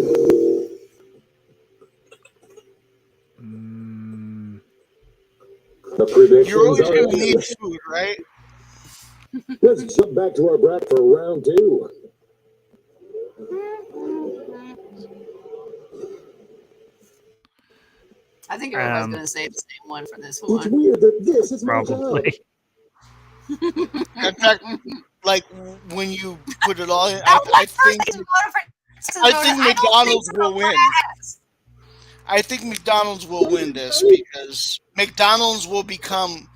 Speaker 6: The predictions
Speaker 2: You're always
Speaker 6: are
Speaker 2: going to
Speaker 6: in.
Speaker 2: need food, right?
Speaker 6: Let's jump back to our bracket for round two.
Speaker 1: I think everyone's going to say the same one for this
Speaker 6: It's
Speaker 1: one.
Speaker 6: weird that this is my job.
Speaker 3: Probably.
Speaker 2: In fact, like when you put it all in,
Speaker 1: That
Speaker 2: I
Speaker 1: one person
Speaker 2: think
Speaker 1: is voted for Texas
Speaker 2: I
Speaker 1: Roadhouse.
Speaker 2: think
Speaker 1: don't
Speaker 2: McDonald's
Speaker 1: think
Speaker 2: will win.
Speaker 1: Yes.
Speaker 2: I think McDonald's will win this because McDonald's will become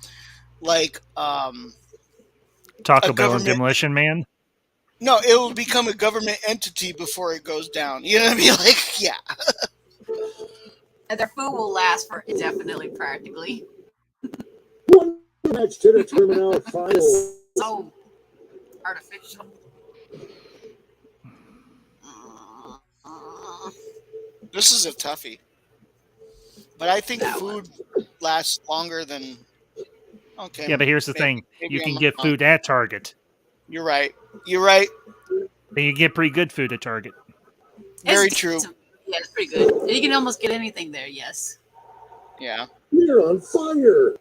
Speaker 2: like
Speaker 3: Taco
Speaker 2: A
Speaker 3: Bell and
Speaker 2: government-
Speaker 3: Demolition Man.
Speaker 2: no, it will become a government entity before it goes down. You know what I mean? Like, yeah.
Speaker 1: And their food will last for indefinitely, practically.
Speaker 6: One match to determine our final.
Speaker 1: So artificial.
Speaker 2: This is a toughie. But I think
Speaker 1: That
Speaker 2: food lasts longer than. Okay.
Speaker 3: Yeah, but here's the
Speaker 2: maybe-
Speaker 3: thing.
Speaker 2: maybe
Speaker 3: You can
Speaker 2: I'm
Speaker 3: get
Speaker 2: wrong.
Speaker 3: food at Target.
Speaker 2: You're right. You're right.
Speaker 3: And you get pretty good food at Target.
Speaker 2: Very
Speaker 1: It's-
Speaker 2: true.
Speaker 1: Yeah, it's pretty good. And you can almost get anything there, yes.
Speaker 2: Yeah.
Speaker 6: You're on fire.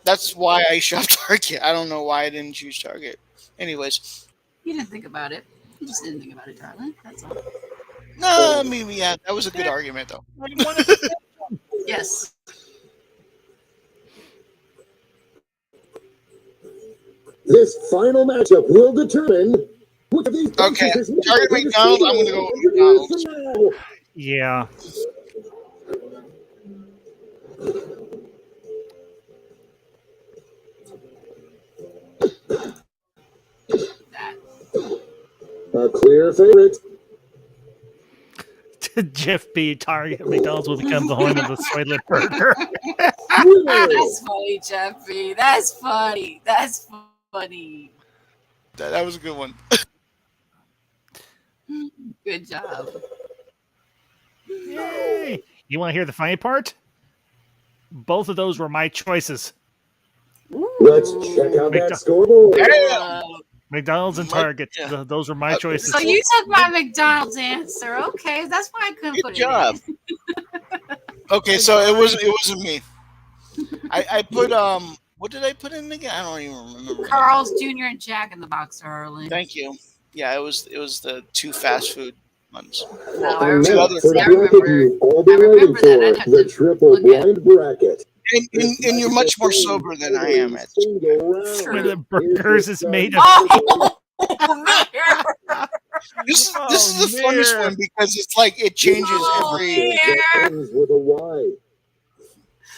Speaker 2: That's why I shop Target. I don't know why I didn't choose Target. Anyways.
Speaker 1: You didn't think about it. You just didn't think about it, darling. That's all.
Speaker 2: No, I mean, yeah, that was a good argument, though.
Speaker 1: Yes.
Speaker 6: This final matchup will determine which of these
Speaker 2: Okay,
Speaker 6: places is
Speaker 2: Target
Speaker 6: making the
Speaker 2: McDonald's, I'm gonna go with McDonald's.
Speaker 6: now.
Speaker 3: Yeah.
Speaker 1: That.
Speaker 6: A clear favorite.
Speaker 3: Jeff B. Target McDonald's will become the home of the Soylent Burger.
Speaker 6: Winner.
Speaker 1: That's funny, Jeffrey. That's funny. That's funny.
Speaker 2: That was a good one.
Speaker 1: Good job.
Speaker 3: Yay! You want to hear the funny part? Both of those were my choices.
Speaker 6: Let's check out that scoreboard.
Speaker 3: McDonald's and
Speaker 2: My-
Speaker 3: Target.
Speaker 2: yeah.
Speaker 3: Those were my choices.
Speaker 1: So you took my McDonald's answer. Okay, that's why I couldn't
Speaker 2: Good
Speaker 1: put
Speaker 2: job.
Speaker 1: it in.
Speaker 2: Okay, so it wasn't me. I put what did I put in again? I don't even remember.
Speaker 1: Carl's Jr. and Jack in the Box, darling.
Speaker 2: Thank you. Yeah, it was the 2 fast food ones.
Speaker 1: No, I
Speaker 6: And
Speaker 2: Two
Speaker 6: now
Speaker 2: other.
Speaker 6: for the
Speaker 1: I
Speaker 6: bracket
Speaker 1: remember.
Speaker 6: you've all been
Speaker 1: I
Speaker 6: waiting
Speaker 1: remember that. I'd
Speaker 6: for,
Speaker 1: have
Speaker 6: the
Speaker 1: to
Speaker 6: triple
Speaker 1: look at it.
Speaker 6: blind bracket.
Speaker 2: And you're much more sober than I am at this point.
Speaker 6: Single
Speaker 3: Where
Speaker 6: round.
Speaker 3: the burgers is made of.
Speaker 1: Oh, Mir.
Speaker 2: This is the funnest one because it's like it changes
Speaker 1: Oh,
Speaker 2: every.
Speaker 1: Mir.
Speaker 6: That ends with a Y.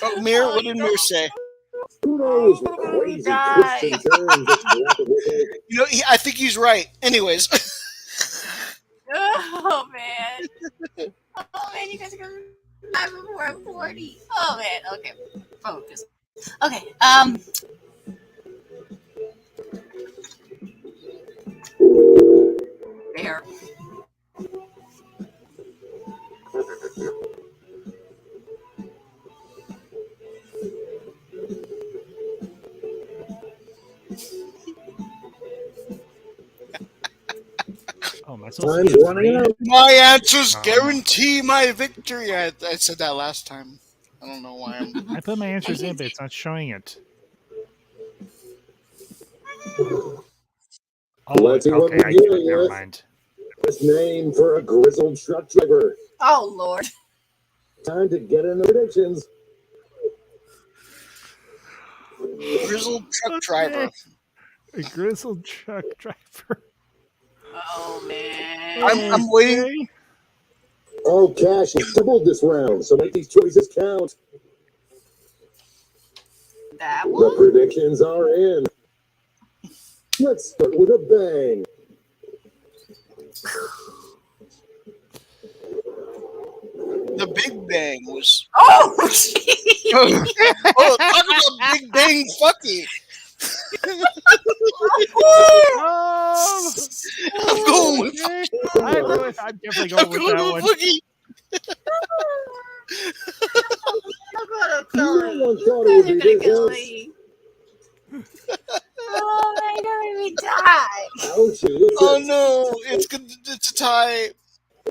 Speaker 2: Oh, Mir, what did Mir say?
Speaker 6: Who knows what crazy twists and turns this bracket will take.
Speaker 2: You know, I think he's right. Anyways,
Speaker 1: Oh man. Oh man, you guys are gonna die before I'm 40. Oh man. Okay. Focus. Okay. Bear.
Speaker 3: Oh, my supposed to
Speaker 6: Time's
Speaker 3: get
Speaker 6: running
Speaker 3: three?
Speaker 6: out.
Speaker 2: my answers guarantee my victory. I said that last time. I don't know why I'm.
Speaker 3: I put my answers in, but it's not showing it. Oh,
Speaker 6: Let's see what
Speaker 3: okay.
Speaker 6: we're
Speaker 3: I
Speaker 6: dealing
Speaker 3: never
Speaker 6: with.
Speaker 3: mind.
Speaker 6: Best name for a grizzled truck driver.
Speaker 1: Oh Lord.
Speaker 6: Time to get in the predictions.
Speaker 2: Grizzled truck driver.
Speaker 3: A grizzled truck driver.
Speaker 1: Oh man.
Speaker 2: I'm waiting.
Speaker 6: All cash is doubled this round, so make these choices count.
Speaker 1: That
Speaker 6: The
Speaker 1: one.
Speaker 6: predictions are in. Let's start with a bang.
Speaker 2: The Big Bang was.
Speaker 1: Oh jeez.
Speaker 2: Oh, talk about Big Bang fucky.
Speaker 3: Oh,
Speaker 2: I'm going with.
Speaker 3: okay. I'm definitely
Speaker 2: I'm
Speaker 3: going with
Speaker 2: going
Speaker 3: that
Speaker 2: with
Speaker 3: one.
Speaker 2: Boogie.
Speaker 6: No one thought
Speaker 1: You
Speaker 6: it
Speaker 1: guys are
Speaker 6: would
Speaker 1: gonna
Speaker 6: be
Speaker 1: kill
Speaker 6: this.
Speaker 1: me. Oh my god, we die.
Speaker 6: Ouchie,
Speaker 2: Oh no, it's a tie.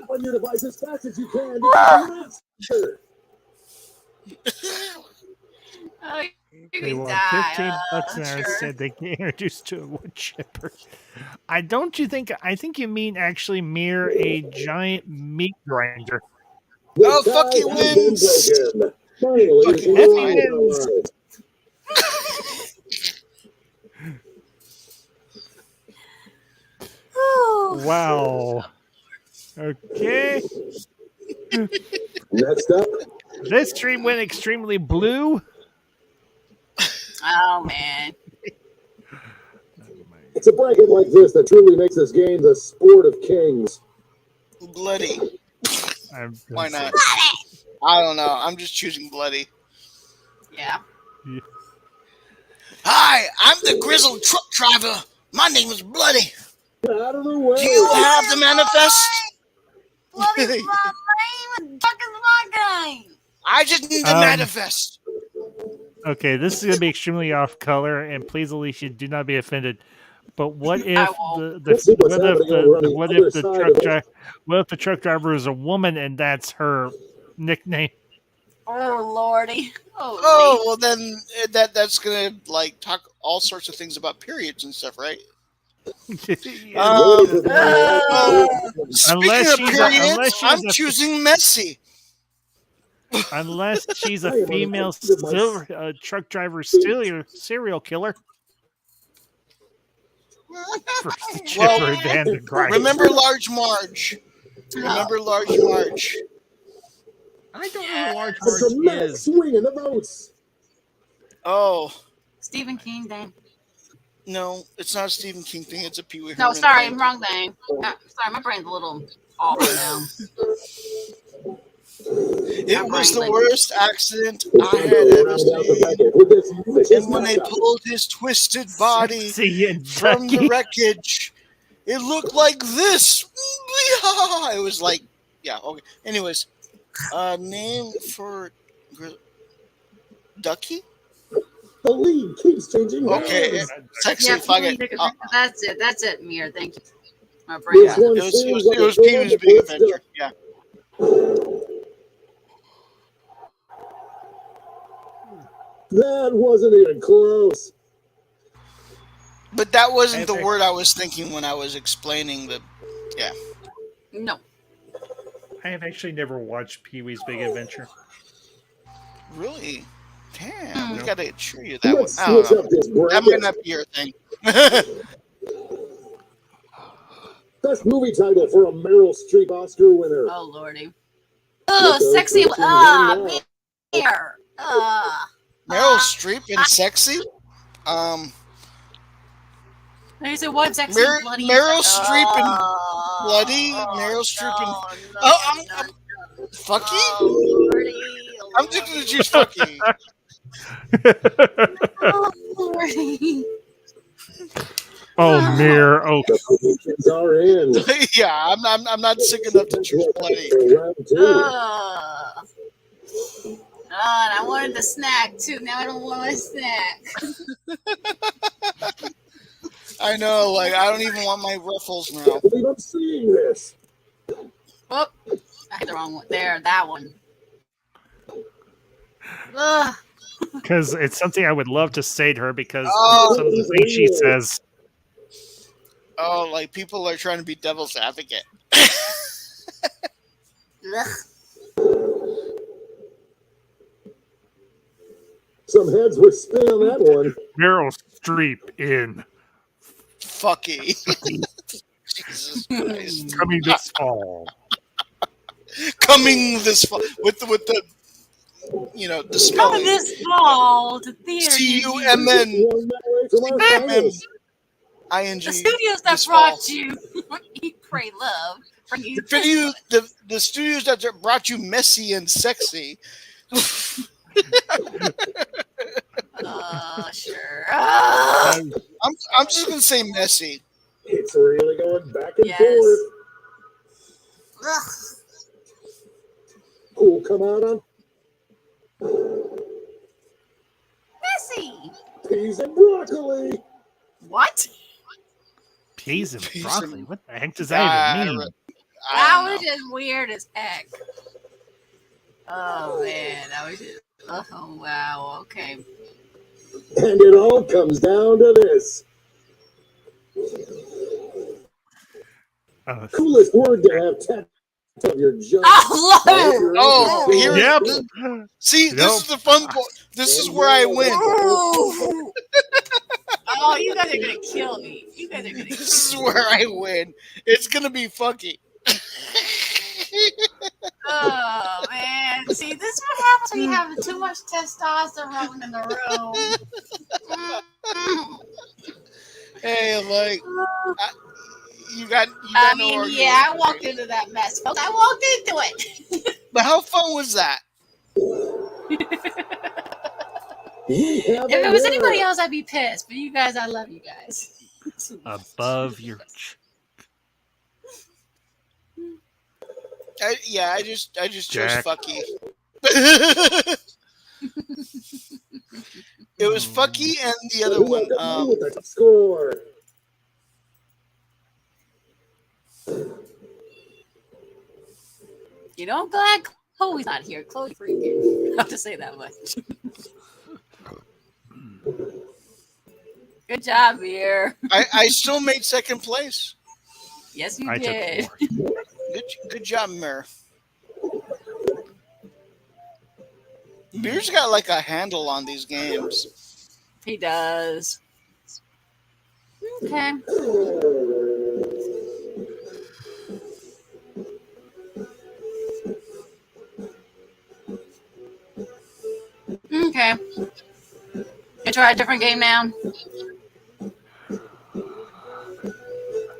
Speaker 6: on your device as fast as you can. Because you're
Speaker 1: Oh, you
Speaker 3: They
Speaker 1: can
Speaker 3: want
Speaker 1: die.
Speaker 3: $15 an hour
Speaker 1: Sure.
Speaker 3: instead. They get introduced to a wood chipper. I think you mean actually mere a giant meat grinder.
Speaker 6: the
Speaker 2: Oh,
Speaker 6: tie
Speaker 2: fucky
Speaker 6: has been
Speaker 2: wins.
Speaker 6: broken. Finally,
Speaker 2: Fucky
Speaker 6: the
Speaker 3: Effie
Speaker 6: line
Speaker 3: wins.
Speaker 6: arrived.
Speaker 3: Wow. Okay.
Speaker 6: Next up,
Speaker 3: This stream went extremely blue.
Speaker 1: Oh man.
Speaker 6: it's a bracket like this that truly makes this game the sport of kings.
Speaker 2: Bloody. Why not?
Speaker 1: Bloody.
Speaker 2: I don't know. I'm just choosing bloody.
Speaker 1: Yeah.
Speaker 2: Hi, I'm the grizzled truck driver. My name is Bloody.
Speaker 6: Get out of the way.
Speaker 2: Do you have the manifest?
Speaker 1: Bloody's my name. Fuck is my game.
Speaker 2: I just need the manifest.
Speaker 3: Okay, this is going to be extremely off color, and please, Alicia, do not be offended. But what if
Speaker 1: I won't.
Speaker 6: Let's see what's happening over on the other side of it.
Speaker 3: what if the truck driver is a woman and that's her nickname?
Speaker 1: Oh lordy. Oh.
Speaker 2: Oh, well then that's gonna like talk all sorts of things about periods and stuff, right? Speaking
Speaker 3: Unless
Speaker 2: of
Speaker 3: she's
Speaker 2: periods, I'm
Speaker 3: a
Speaker 2: choosing messy.
Speaker 3: unless she's
Speaker 6: I
Speaker 3: a
Speaker 6: am on
Speaker 3: female
Speaker 6: the edge of my
Speaker 3: truck driver serial killer. First the chipper,
Speaker 2: Well,
Speaker 3: then the grinder.
Speaker 2: remember Large Marge. Remember Large Marge.
Speaker 7: I don't know who Large
Speaker 6: A
Speaker 7: Marge
Speaker 6: dramatic
Speaker 7: is.
Speaker 6: swing in the votes.
Speaker 2: Oh
Speaker 1: Stephen King thing.
Speaker 2: no, it's not a Stephen King thing. It's a Pee Wee
Speaker 1: No,
Speaker 2: Herman
Speaker 1: sorry,
Speaker 2: thing.
Speaker 1: wrong thing. Sorry, my brain's a little off right now.
Speaker 2: It was the
Speaker 1: brain
Speaker 2: worst accident I
Speaker 6: Time
Speaker 2: had
Speaker 6: to
Speaker 2: ever
Speaker 6: round out the
Speaker 2: seen.
Speaker 6: bracket with this vicious
Speaker 2: And when they
Speaker 6: matchup.
Speaker 2: pulled his twisted body
Speaker 3: Sexy and
Speaker 2: from the
Speaker 3: Ducky.
Speaker 2: wreckage, it looked like this. It was like, yeah, okay. Anyways, name for Ducky?
Speaker 6: The lead keeps changing
Speaker 2: Okay,
Speaker 6: hands.
Speaker 2: sexy.
Speaker 1: Yeah,
Speaker 2: Fuck it.
Speaker 1: that's it. That's it, Mir. Thank you. My brain.
Speaker 6: This one seems like
Speaker 2: It was
Speaker 6: a
Speaker 2: Pee Wee's Big
Speaker 6: let's
Speaker 2: Adventure. Yeah.
Speaker 6: That wasn't even close.
Speaker 2: But that wasn't
Speaker 3: I've
Speaker 2: the
Speaker 3: ac-
Speaker 2: word I was thinking when I was explaining the. Yeah.
Speaker 1: No.
Speaker 3: I have actually never watched Pee Wee's Big Adventure.
Speaker 2: Really? Damn, we
Speaker 3: No.
Speaker 2: gotta show you that one.
Speaker 6: Let's
Speaker 2: I don't
Speaker 6: switch
Speaker 2: know.
Speaker 6: up this
Speaker 2: That might
Speaker 6: bracket.
Speaker 2: not be your thing.
Speaker 6: Best movie title for a Meryl Streep Oscar winner.
Speaker 1: Oh lordy. Oh, sexy. Bear.
Speaker 2: Meryl Streep in Sexy?
Speaker 1: They said what? Sexy and bloody.
Speaker 2: Meryl Streep in Bloody? Meryl Streep in. I'm Fucky?
Speaker 1: Oh, lordy.
Speaker 2: I'm just gonna choose Fucky.
Speaker 1: Oh, lordy.
Speaker 3: Oh, Mir. Oh,
Speaker 6: The predictions are in.
Speaker 2: Yeah, I'm not sick enough to choose Bloody.
Speaker 6: For round two.
Speaker 1: And I wanted the snack too. Now I don't want my snack.
Speaker 2: I know, like I don't even want my ruffles now.
Speaker 6: I believe I'm seeing this.
Speaker 1: Oh, I had the wrong one. There, that one.
Speaker 3: because it's something I would love to say to her because
Speaker 2: Oh.
Speaker 3: some of the things she says.
Speaker 2: Oh, like people are trying to be devil's advocate.
Speaker 1: Ugh.
Speaker 6: Some heads were spinning on that one.
Speaker 3: Meryl Streep in
Speaker 2: Fucky. Jesus Christ.
Speaker 3: coming this fall.
Speaker 2: Coming this fall with the the
Speaker 1: Coming
Speaker 2: spelling.
Speaker 1: this fall to theater.
Speaker 2: CUMN
Speaker 6: One away from our finals.
Speaker 2: ING.
Speaker 1: The studios that
Speaker 2: this fall.
Speaker 1: brought you Eat, Pray, Love. Bring you
Speaker 2: The studios that brought you Messy and Sexy.
Speaker 1: Sure.
Speaker 2: I'm just gonna say Messy.
Speaker 6: It's really going back and
Speaker 1: Yes.
Speaker 6: forth.
Speaker 1: Ugh.
Speaker 6: Who'll come out on
Speaker 1: Messy.
Speaker 6: peas and broccoli?
Speaker 1: What?
Speaker 3: Peas and
Speaker 2: Peas
Speaker 3: broccoli.
Speaker 2: and-
Speaker 3: What the heck does that even mean?
Speaker 1: That was just weird as heck. Oh man, that was just. Oh wow. Okay.
Speaker 6: And it all comes down to this. Coolest word to have tattooed on your junk.
Speaker 1: Oh, love it.
Speaker 2: Oh, here.
Speaker 3: Yep.
Speaker 2: See, this is the fun part. This is where I win.
Speaker 1: Ooh. Oh, you guys are gonna kill me. You guys are gonna kill
Speaker 2: This is
Speaker 1: me.
Speaker 2: where I win. It's gonna be Fucky.
Speaker 1: Oh man. See, this is what happens when you have too much testosterone in the room.
Speaker 2: Hey, like you got.
Speaker 1: I
Speaker 2: no
Speaker 1: mean,
Speaker 2: argument.
Speaker 1: yeah, I walked into that mess, folks. I walked into it.
Speaker 2: But how fun was that?
Speaker 6: We have
Speaker 1: If
Speaker 6: a
Speaker 1: it was
Speaker 6: winner.
Speaker 1: anybody else, I'd be pissed. But you guys, I love you guys.
Speaker 3: Above your.
Speaker 2: I just chose
Speaker 3: Jack.
Speaker 2: Fucky. It was Fucky and the other
Speaker 6: Who
Speaker 2: one.
Speaker 6: got me with the top score?
Speaker 1: You know, I'm glad Chloe's not here. Chloe freaking. I have to say that much. Good job, Beer.
Speaker 2: I still made second place.
Speaker 1: Yes, you
Speaker 3: I took
Speaker 1: did.
Speaker 3: four.
Speaker 2: Good job, Mir. Mir's got like a handle on these games.
Speaker 1: He does. Okay. Okay. You try a different game now.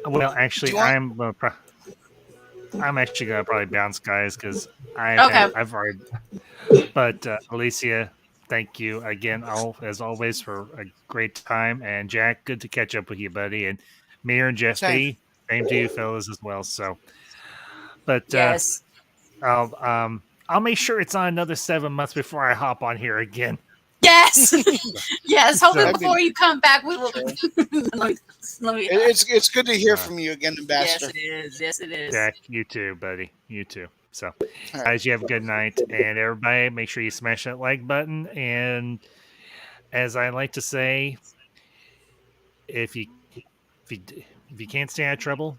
Speaker 3: Well, actually,
Speaker 2: Do you want-
Speaker 3: I'm actually gonna probably bounce, guys, because
Speaker 1: Okay.
Speaker 3: I've already. But Alysia, thank you again, as always, for a great time. And Jack, good to catch up with you, buddy. And Mir and Jeff B, same to you, fellas, as well. So, but
Speaker 1: Yes.
Speaker 3: I'll make sure it's on another 7 months before I hop on here again.
Speaker 1: Yes. Yes. Hopefully,
Speaker 3: So-
Speaker 1: before you come back, we will. let me,
Speaker 2: It's good to hear from you again,
Speaker 1: yes,
Speaker 2: Ambassador.
Speaker 1: it is. Yes, it is.
Speaker 3: Jack, you too, buddy. You too. So, guys, you have a good night. And everybody, make sure you smash that like button. And as I like to say, if you if you if you can't stay out of trouble,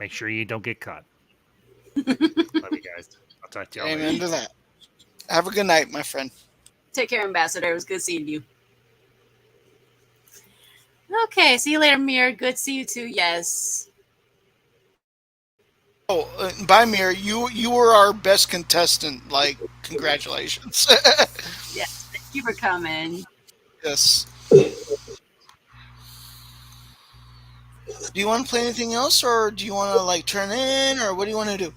Speaker 3: make sure you don't get caught. Love you guys. I'll talk to y'all
Speaker 2: Amen
Speaker 3: later.
Speaker 2: to that. Have a good night, my friend.
Speaker 1: Take care, Ambassador. It was good seeing you. Okay, see you later, Mir. Good to see you too. Yes.
Speaker 2: Oh, by Mir, you were our best contestant. Like, congratulations.
Speaker 1: Yes. Thank you for coming.
Speaker 2: Yes. Do you want to play anything else, or do you want to like turn in, or what do you want to do?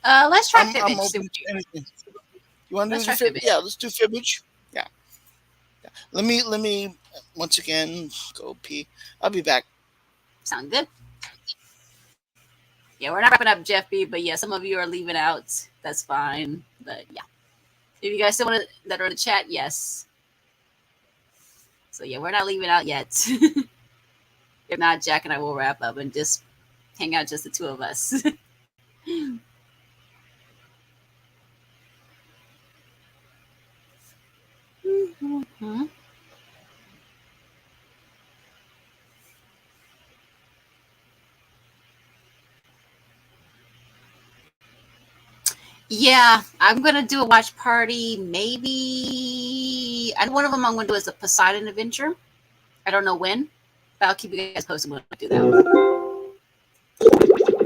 Speaker 1: Let's try
Speaker 2: I'm
Speaker 1: Fibbage.
Speaker 2: open to anything. You want to
Speaker 1: Let's
Speaker 2: do
Speaker 1: try
Speaker 2: the
Speaker 1: Fibbage.
Speaker 2: Yeah, let's do Fibbage. Yeah. Let me once again go pee. I'll be back.
Speaker 1: Sound good? Yeah, we're not wrapping up Jeff B, but yeah, some of you are leaving out. That's fine. But yeah. If you guys still want to that are in the chat, yes. So yeah, we're not leaving out yet. If not, Jack and I will wrap up and just hang out just the two of us. Mm-hmm. Yeah, I'm gonna do a watch party. Maybe, and one of them I'm gonna do is the Poseidon Adventure. I don't know when, but I'll keep you guys posted when I do that one.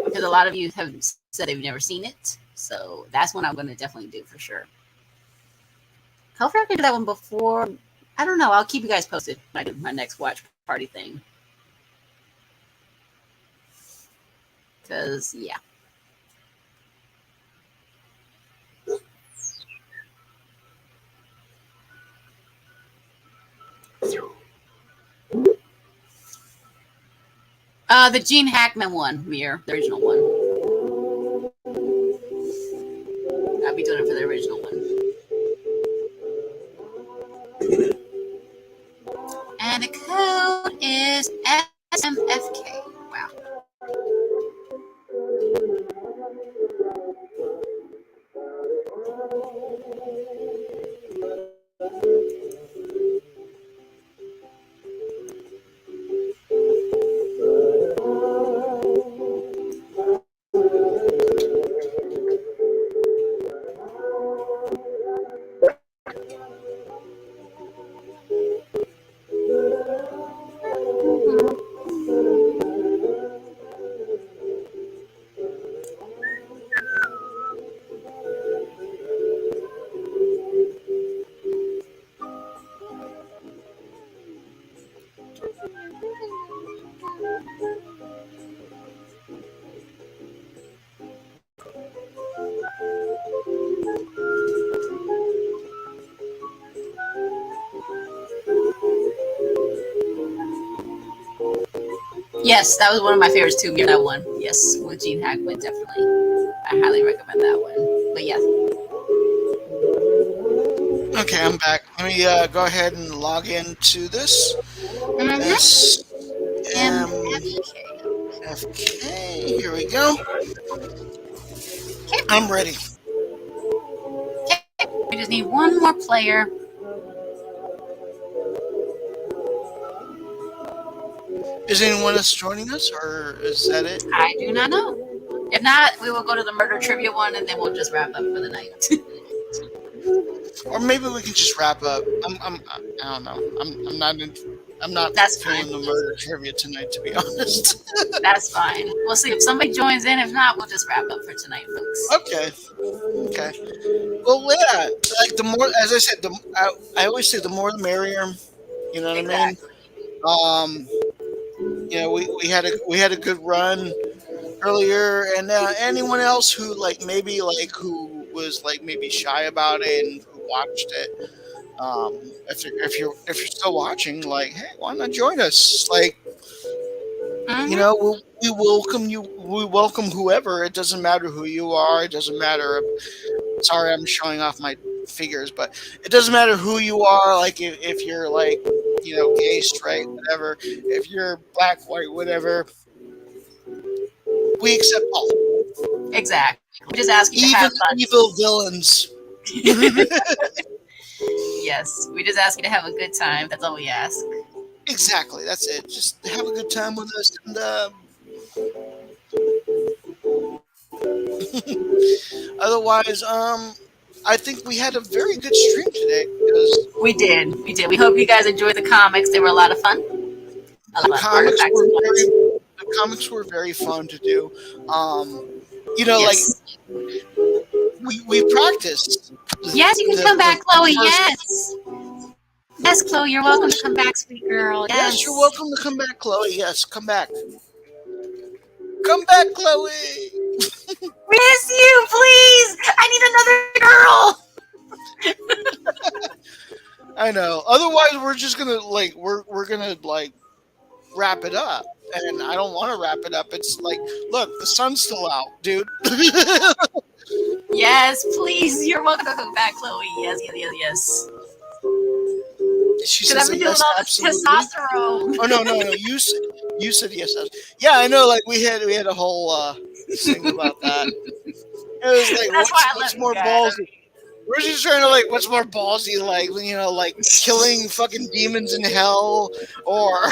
Speaker 1: Because a lot of you have said they've never seen it, so that's one I'm gonna definitely do for sure. Hopefully, I can do that one before. I don't know. I'll keep you guys posted when I do my next watch party thing. Because yeah. The Gene Hackman one, Mir, the original one. I'll be doing it for the original one. And the code is SMFK. Wow. Yes, that was one of my favorites too. That one. Yes, with Gene Hackman, definitely. I highly recommend that one. But yeah.
Speaker 2: Okay, I'm back. Let me go ahead and log into this.
Speaker 1: Mm-hmm.
Speaker 2: SMFK. Here we go.
Speaker 1: Okay.
Speaker 2: I'm ready.
Speaker 1: Okay. We just need one more player.
Speaker 2: Is anyone else joining us, or is that it?
Speaker 1: I do not know. If not, we will go to the murder trivia one, and then we'll just wrap up for the night.
Speaker 2: Or maybe we can just wrap up. I don't know. I'm not
Speaker 1: That's
Speaker 2: feeling
Speaker 1: fine.
Speaker 2: the murder trivia tonight, to be honest.
Speaker 1: That's fine. We'll see if somebody joins in. If not, we'll just wrap up for tonight, folks.
Speaker 2: Okay. Well, yeah. Like the more, as I said, I always say the more the merrier. You know what
Speaker 1: Exactly.
Speaker 2: I mean? We had a good run earlier, and anyone else who who was like maybe shy about it and who watched it, if you're still watching, like, hey, why not join us? Like,
Speaker 1: Mm-hmm.
Speaker 2: we welcome you. We welcome whoever. It doesn't matter who you are. It doesn't matter. Sorry, I'm showing off my figures, but it doesn't matter who you are. Like, if you're like, gay, straight, whatever. If you're black, white, whatever. We accept all.
Speaker 1: Exactly. We just ask you to
Speaker 2: Even
Speaker 1: have fun.
Speaker 2: evil villains.
Speaker 1: Yes, we just ask you to have a good time. That's all we ask.
Speaker 2: Exactly. That's it. Just have a good time with us, and otherwise, I think we had a very good stream today because
Speaker 1: We did. We did. We hope you guys enjoyed the comics. They were a lot of fun. A lot
Speaker 2: the
Speaker 1: of fun
Speaker 2: comics
Speaker 1: artifacts
Speaker 2: were
Speaker 1: and
Speaker 2: very
Speaker 1: whatnot.
Speaker 2: the comics were very fun to do. Um, like
Speaker 1: Yes.
Speaker 2: we practiced
Speaker 1: Yes, you can come
Speaker 2: the
Speaker 1: back, Chloe.
Speaker 2: first.
Speaker 1: Yes. Yes, Chloe, you're welcome to come back, sweet girl.
Speaker 2: Yes, you're
Speaker 1: Yes.
Speaker 2: welcome to come back, Chloe. Yes, come back. Come back, Chloe.
Speaker 1: Miss you, please. I need another girl.
Speaker 2: I know. Otherwise, we're just gonna we're gonna wrap it up, and I don't want to wrap it up. It's like, look, the sun's still out, dude.
Speaker 1: Yes, please. You're welcome to come back, Chloe. Yes, yes, yes, yes.
Speaker 2: She
Speaker 1: Because I've
Speaker 2: says
Speaker 1: been doing
Speaker 2: yes,
Speaker 1: all this
Speaker 2: absolutely.
Speaker 1: testosterone.
Speaker 2: Oh no, no, no. You said yes. Yeah, I know. Like we had a whole thing about that. It was like,
Speaker 1: That's why I
Speaker 2: what's
Speaker 1: love
Speaker 2: more
Speaker 1: you guys.
Speaker 2: ballsy? We're just trying to what's more ballsy? Like killing fucking demons in hell, or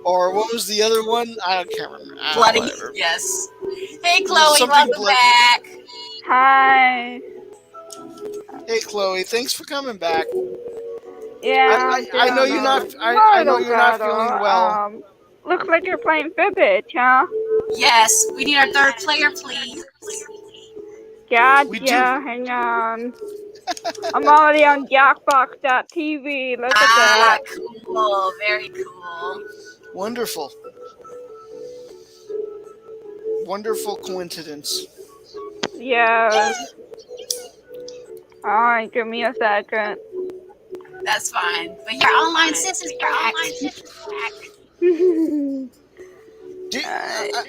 Speaker 2: or what was the other one? I can't remember.
Speaker 1: Bloody.
Speaker 2: Whatever.
Speaker 1: Yes. Hey,
Speaker 2: It was
Speaker 1: Chloe.
Speaker 2: something
Speaker 1: Welcome back.
Speaker 4: Hi.
Speaker 2: Hey, Chloe, thanks for coming back.
Speaker 4: Yeah, I'm
Speaker 2: I know
Speaker 4: doing
Speaker 2: you're not.
Speaker 4: a
Speaker 2: I know
Speaker 4: little
Speaker 2: you're not
Speaker 4: better.
Speaker 2: feeling well.
Speaker 4: Looks like you're playing Fibbage, huh?
Speaker 1: Yes, we need our third player, please.
Speaker 2: We do.
Speaker 4: Gotcha. Hang on. I'm already on Jackbox.tv. Look at
Speaker 1: Ah,
Speaker 4: that.
Speaker 1: cool. Very cool.
Speaker 2: Wonderful. Wonderful coincidence.
Speaker 4: Yes. Alright, give me a second.
Speaker 1: That's fine. But your online sis is back.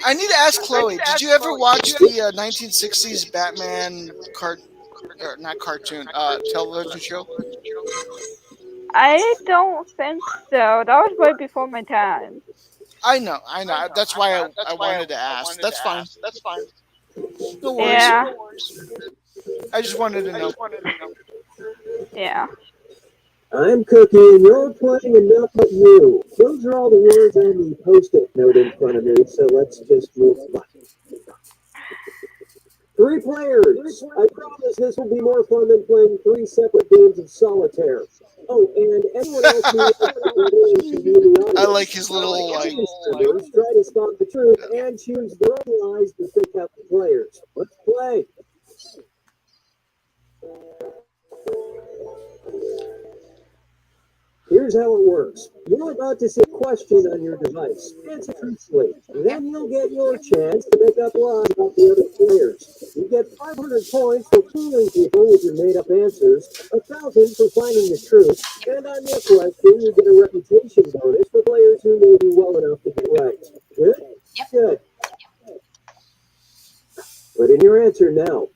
Speaker 2: I need to ask Chloe. Did you ever watch the 1960s Batman or not cartoon television show?
Speaker 4: I don't think so. That was way before my time.
Speaker 2: I know. That's why I wanted to ask. That's fine. No worries.
Speaker 4: Yeah.
Speaker 2: I just wanted to know.
Speaker 4: Yeah.
Speaker 6: I'm Cookie, and you're playing Enough of You. Those are all the words on the post-it note in front of me, so let's just move on. 3 players. I promise this will be more fun than playing 3 separate games of solitaire. Oh, and anyone else who should be in the audience.
Speaker 2: I like his little
Speaker 6: Members try to spot the truth and choose their own lies to pick out the players. Let's play. Here's how it works. You're about to see a question on your device. Answer truthfully. Then you'll get your chance to make up lies about the other players. You get 500 points for fooling people with your made-up answers, 1,000 for finding the truth, and on your question, you get a reputation bonus for players who know you well enough to get right. Good?
Speaker 1: Yep.
Speaker 6: Good. Put in your answer now.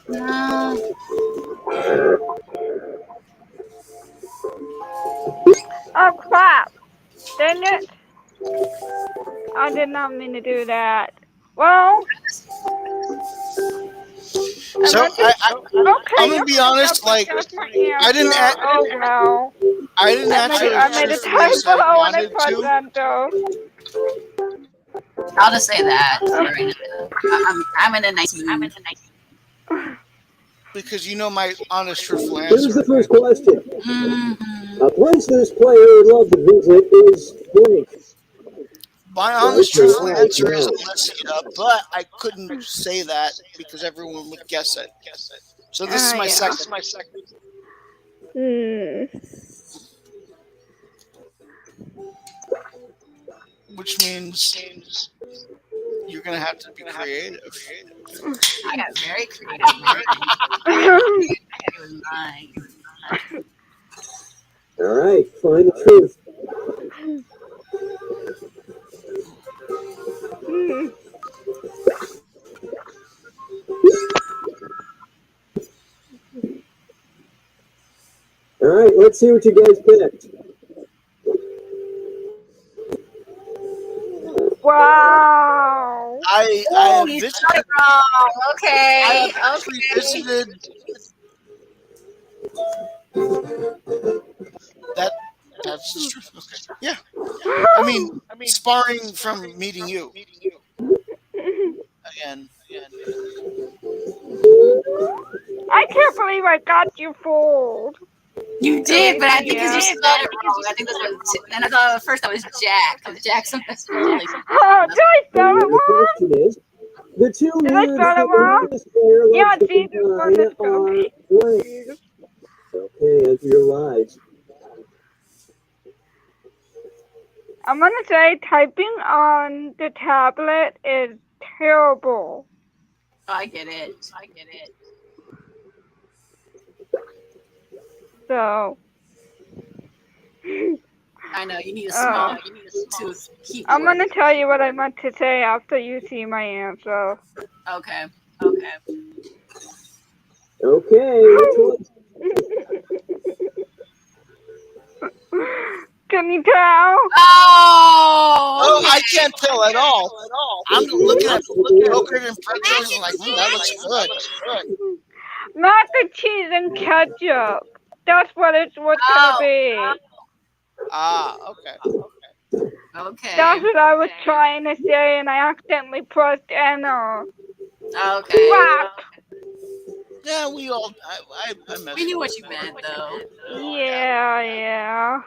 Speaker 1: No.
Speaker 4: Oh crap! Dang it! I did not mean to do that. Well,
Speaker 2: So
Speaker 4: okay.
Speaker 2: I'm gonna be honest.
Speaker 4: That's my answer.
Speaker 2: I didn't.
Speaker 4: Oh well.
Speaker 2: I didn't answer.
Speaker 4: I made a typo when I pressed enter.
Speaker 1: I'll just say that. I'm in a 19.
Speaker 2: Because you know my honest, truthful
Speaker 6: Here's
Speaker 2: answer.
Speaker 6: the first question.
Speaker 1: Mm-hmm.
Speaker 6: A place this player would love to visit is blank.
Speaker 2: My honest, truthful answer is Alysia, but I couldn't say that because everyone would guess it. So this is my second. Which means you're gonna have to be creative.
Speaker 1: I got very creative. I was lying.
Speaker 6: All right, find the truth. Let's see what you guys picked.
Speaker 4: Wow.
Speaker 2: I
Speaker 1: Oh,
Speaker 2: have
Speaker 1: you
Speaker 2: visited.
Speaker 1: got it wrong.
Speaker 2: I
Speaker 1: Okay.
Speaker 2: have actually visited that. That's the truth. Okay. Yeah. I mean, sparring from meeting you again.
Speaker 4: I can't believe I got you fooled.
Speaker 1: You did, but I think
Speaker 4: Yeah.
Speaker 1: you spelled it wrong. I think that's what. And I thought at first that was Jack. Because Jack sometimes spelled like.
Speaker 4: Oh, did I spell
Speaker 6: And
Speaker 4: it
Speaker 6: the
Speaker 4: wrong?
Speaker 6: question is, the two
Speaker 4: Did I
Speaker 6: words
Speaker 4: spell it
Speaker 6: that
Speaker 4: wrong?
Speaker 6: this player
Speaker 4: Yeah,
Speaker 6: loves to
Speaker 4: Jesus,
Speaker 6: combine
Speaker 4: let's go.
Speaker 6: are blank. Okay, enter your lives.
Speaker 4: I'm gonna say typing on the tablet is terrible.
Speaker 1: Oh, I get it.
Speaker 4: So,
Speaker 1: I know you need a
Speaker 4: uh,
Speaker 1: small keyboard.
Speaker 4: I'm gonna tell you what I meant to say after you see my answer.
Speaker 1: Okay.
Speaker 6: Okay, which one?
Speaker 4: Can you tell?
Speaker 1: Oh,
Speaker 2: I can't tell at all. I'm looking at yogurt and pretzels and like, that looks good.
Speaker 4: Mac and cheese and ketchup. That's what it's what's gonna be.
Speaker 2: Okay.
Speaker 1: Okay.
Speaker 4: That's what I was trying to say, and I accidentally pressed enter.
Speaker 1: Okay.
Speaker 4: Crap.
Speaker 2: Yeah, we all. I messed
Speaker 1: We knew
Speaker 2: up.
Speaker 1: what you meant, though.
Speaker 4: Yeah.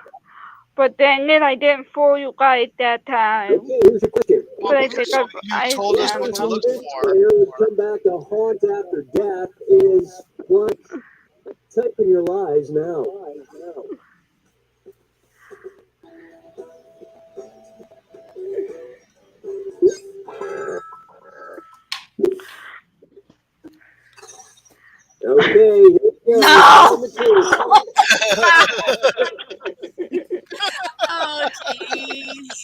Speaker 4: But then I didn't fool you guys that time.
Speaker 6: Okay, here's your question.
Speaker 4: But I think
Speaker 2: You told us what to look
Speaker 6: This
Speaker 2: for.
Speaker 6: player will come back to haunt after death is blank. Type in your lives now. Okay, here we go.
Speaker 1: No!
Speaker 6: Time
Speaker 1: Oh, jeez.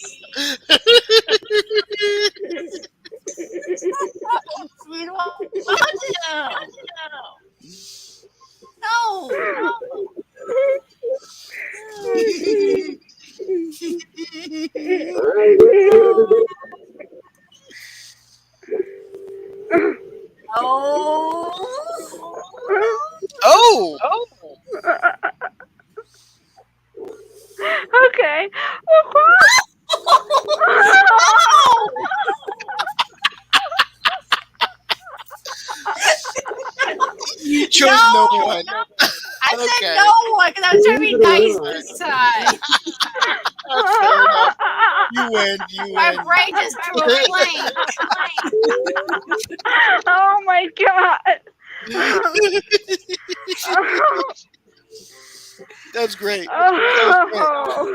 Speaker 1: No.
Speaker 6: All right, let's see everybody.
Speaker 2: Oh!
Speaker 4: Okay.
Speaker 2: You chose no one.
Speaker 1: I said
Speaker 2: Okay.
Speaker 1: no one because I was trying to be nice this time.
Speaker 2: Fair enough. You win.
Speaker 1: My brain just drew a blank.
Speaker 4: Oh my god.
Speaker 2: That's great.
Speaker 4: Oh.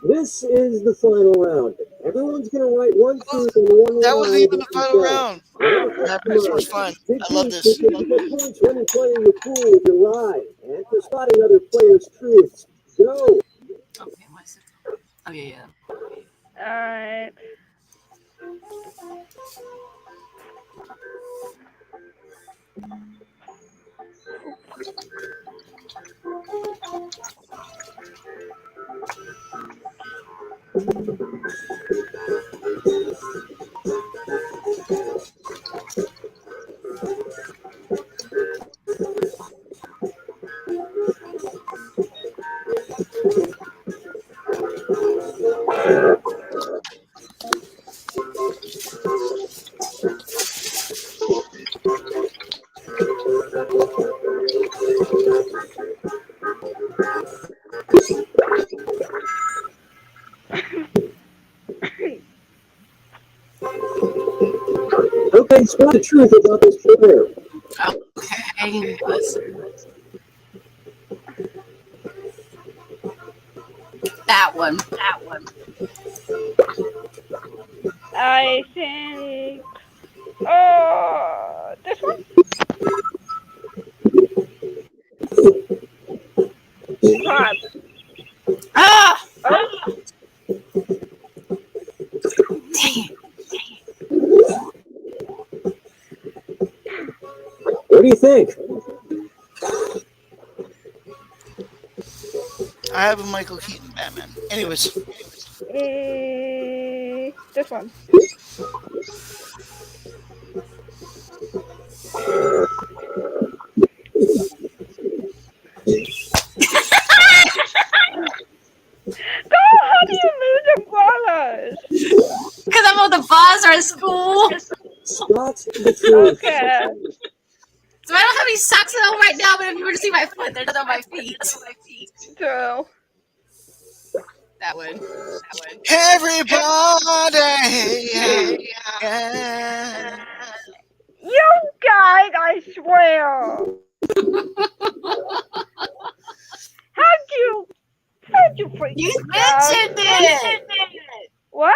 Speaker 6: This is the final round. Everyone's going to write one truth and one
Speaker 2: That
Speaker 6: lie.
Speaker 2: wasn't even the final
Speaker 6: themselves.
Speaker 2: round. This was fun. I love this.
Speaker 6: You get points when you're playing the fool if you lie, and for spotting other players' truths. Go.
Speaker 1: Okay, what's it? Oh, yeah.
Speaker 4: Alright.
Speaker 6: Okay, spot the truth about this player.
Speaker 1: Okay, that one.
Speaker 4: I think. This one? Crap.
Speaker 1: Ah!
Speaker 4: Oh.
Speaker 1: Dang it.
Speaker 6: What do you think?
Speaker 2: I have a Michael Keaton Batman. Anyways,
Speaker 4: This one. How do you lose umbrellas?
Speaker 1: Because I'm on the bus or at school.
Speaker 6: Spot the truth.
Speaker 4: Okay.
Speaker 1: So I don't have any socks on right now, but if you were to see my foot, they're on my feet.
Speaker 4: So.
Speaker 1: That would.
Speaker 2: everybody. Yeah.
Speaker 4: You guys, I swear. How'd you freak
Speaker 1: You
Speaker 4: this out?
Speaker 1: mentioned it.
Speaker 4: What?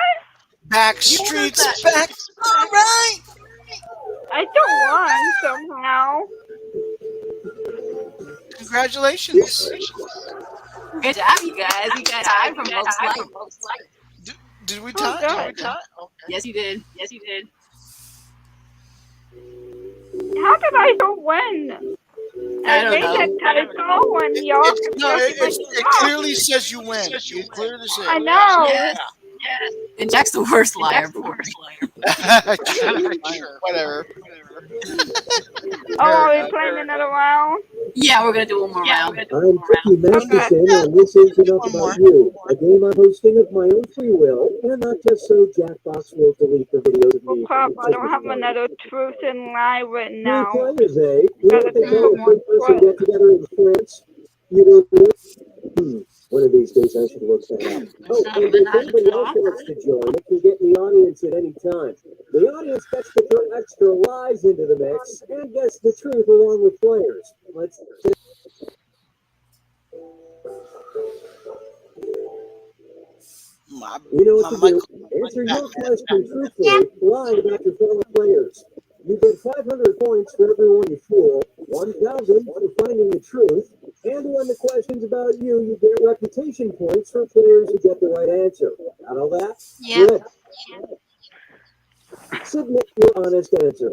Speaker 2: Back streets back. All right.
Speaker 4: I don't want somehow.
Speaker 2: Congratulations.
Speaker 1: Good job, you guys. You guys tied from both sides.
Speaker 2: Did we
Speaker 4: Oh,
Speaker 2: tie?
Speaker 4: God.
Speaker 1: Yes, you did.
Speaker 4: How did I don't win?
Speaker 1: I don't
Speaker 4: made
Speaker 1: know.
Speaker 4: that typo when y'all
Speaker 2: It clearly says you win. It clearly says.
Speaker 4: I know.
Speaker 1: Yes. And Jack's the worst liar.
Speaker 2: Whatever.
Speaker 4: Oh, are we playing another round?
Speaker 1: Yeah, we're gonna do one more round.
Speaker 6: I'm Ricky Masterson, and this is Enough About You, a game I'm hosting of my own free will, and not just so Jackbox will delete the videos of
Speaker 4: Well,
Speaker 6: me.
Speaker 4: crap, I don't have another truth and lie written
Speaker 6: Three
Speaker 4: now.
Speaker 6: players, eh? You
Speaker 4: Gotta
Speaker 6: know they
Speaker 4: think
Speaker 6: call
Speaker 4: of
Speaker 6: a
Speaker 4: one
Speaker 6: good person
Speaker 4: quick.
Speaker 6: get together in France? You don't know? One of these days I should look that up. Oh, and if anybody else wants to join, it can get in the audience at any time. The audience gets to throw extra lies into the mix and guess the truth along with players. Let's You know what to do. Answer your question truthfully, lie about your fellow players. You get 500 points for everyone you fool, 1,000 for finding the truth, and when the question's about you, you get reputation points for players who get the right answer. Got all that?
Speaker 1: Yeah.
Speaker 6: Good. Submit your honest answer.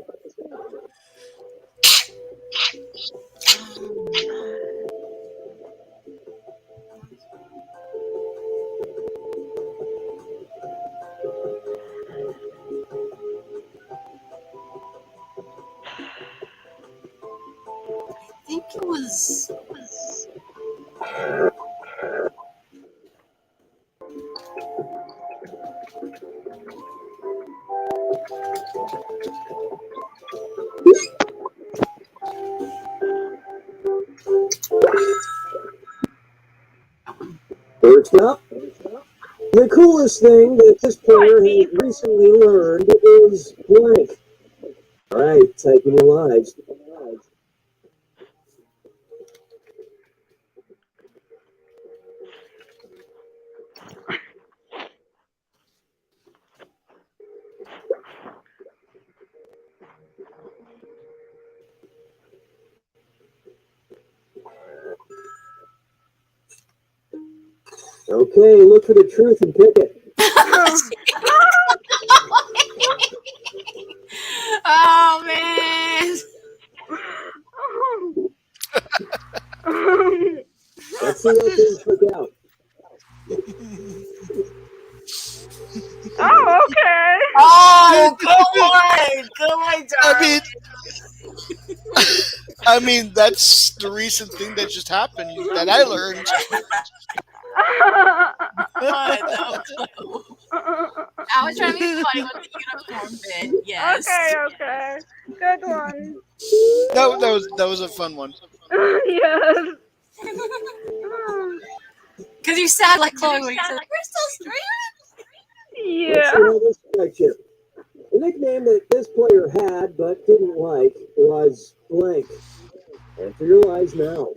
Speaker 1: I think it was.
Speaker 6: First up, the coolest thing that this player has recently learned is blank. All right, type in your lives. Okay, look for the truth and pick it.
Speaker 1: Oh man!
Speaker 6: Let's see how things work out.
Speaker 4: Oh, okay.
Speaker 1: Oh, good one, John.
Speaker 2: I mean, that's the recent thing that just happened that I learned.
Speaker 1: I was trying to be funny with the uniform bit. Yes.
Speaker 4: Okay. Good one.
Speaker 2: That was a fun one.
Speaker 4: Yes.
Speaker 1: Because you sound like Chloe when you said, "We're still streaming."
Speaker 6: Let's
Speaker 4: Yeah.
Speaker 6: see how this strikes you. The nickname that this player had but didn't like was blank. Answer your lies now.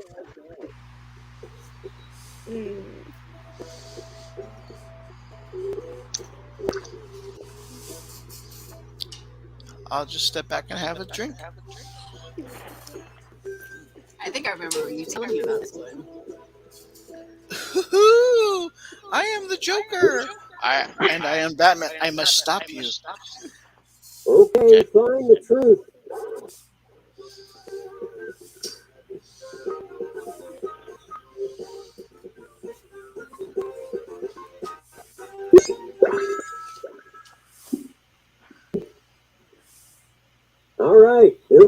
Speaker 2: I'll just step back and have a drink.
Speaker 1: I think I remember you telling me about this one.
Speaker 2: I am the Joker. I am Batman. I must stop you.
Speaker 6: Okay, find the truth.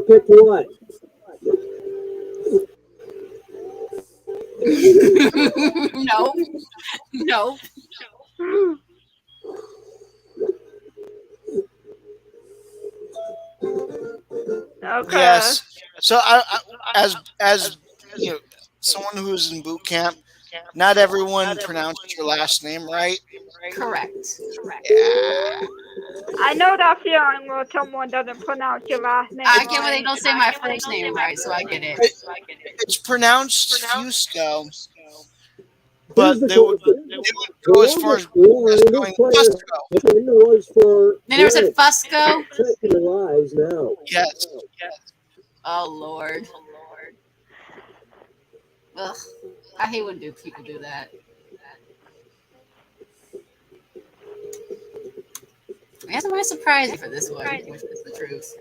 Speaker 6: picked what?
Speaker 1: Nope. Nope.
Speaker 4: Okay.
Speaker 2: Yes. So as you know, someone who's in boot camp, not everyone pronounced your last name right.
Speaker 1: Correct.
Speaker 2: Yeah.
Speaker 4: I know that feeling when someone doesn't pronounce your last name
Speaker 1: I get when they
Speaker 4: right.
Speaker 1: don't say my first name right, so I get it.
Speaker 2: It's pronounced Fusco,
Speaker 6: Here's
Speaker 2: but
Speaker 6: the
Speaker 2: they would
Speaker 6: question.
Speaker 2: go as far as going Fusco.
Speaker 6: And the was for
Speaker 1: They never said
Speaker 6: Eric.
Speaker 1: Fusco.
Speaker 6: Check your eyes now.
Speaker 2: Yes.
Speaker 1: Oh Lord. Ugh. I hate when people do that. I guess I might surprise you for this one, which is the truth.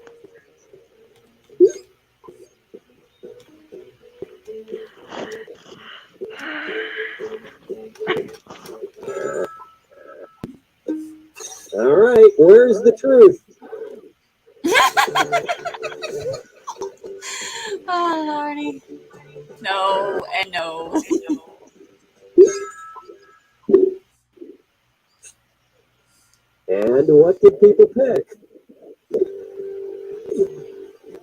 Speaker 6: All right, where's the truth?
Speaker 1: Oh Lordy. No and no.
Speaker 6: And what did people pick?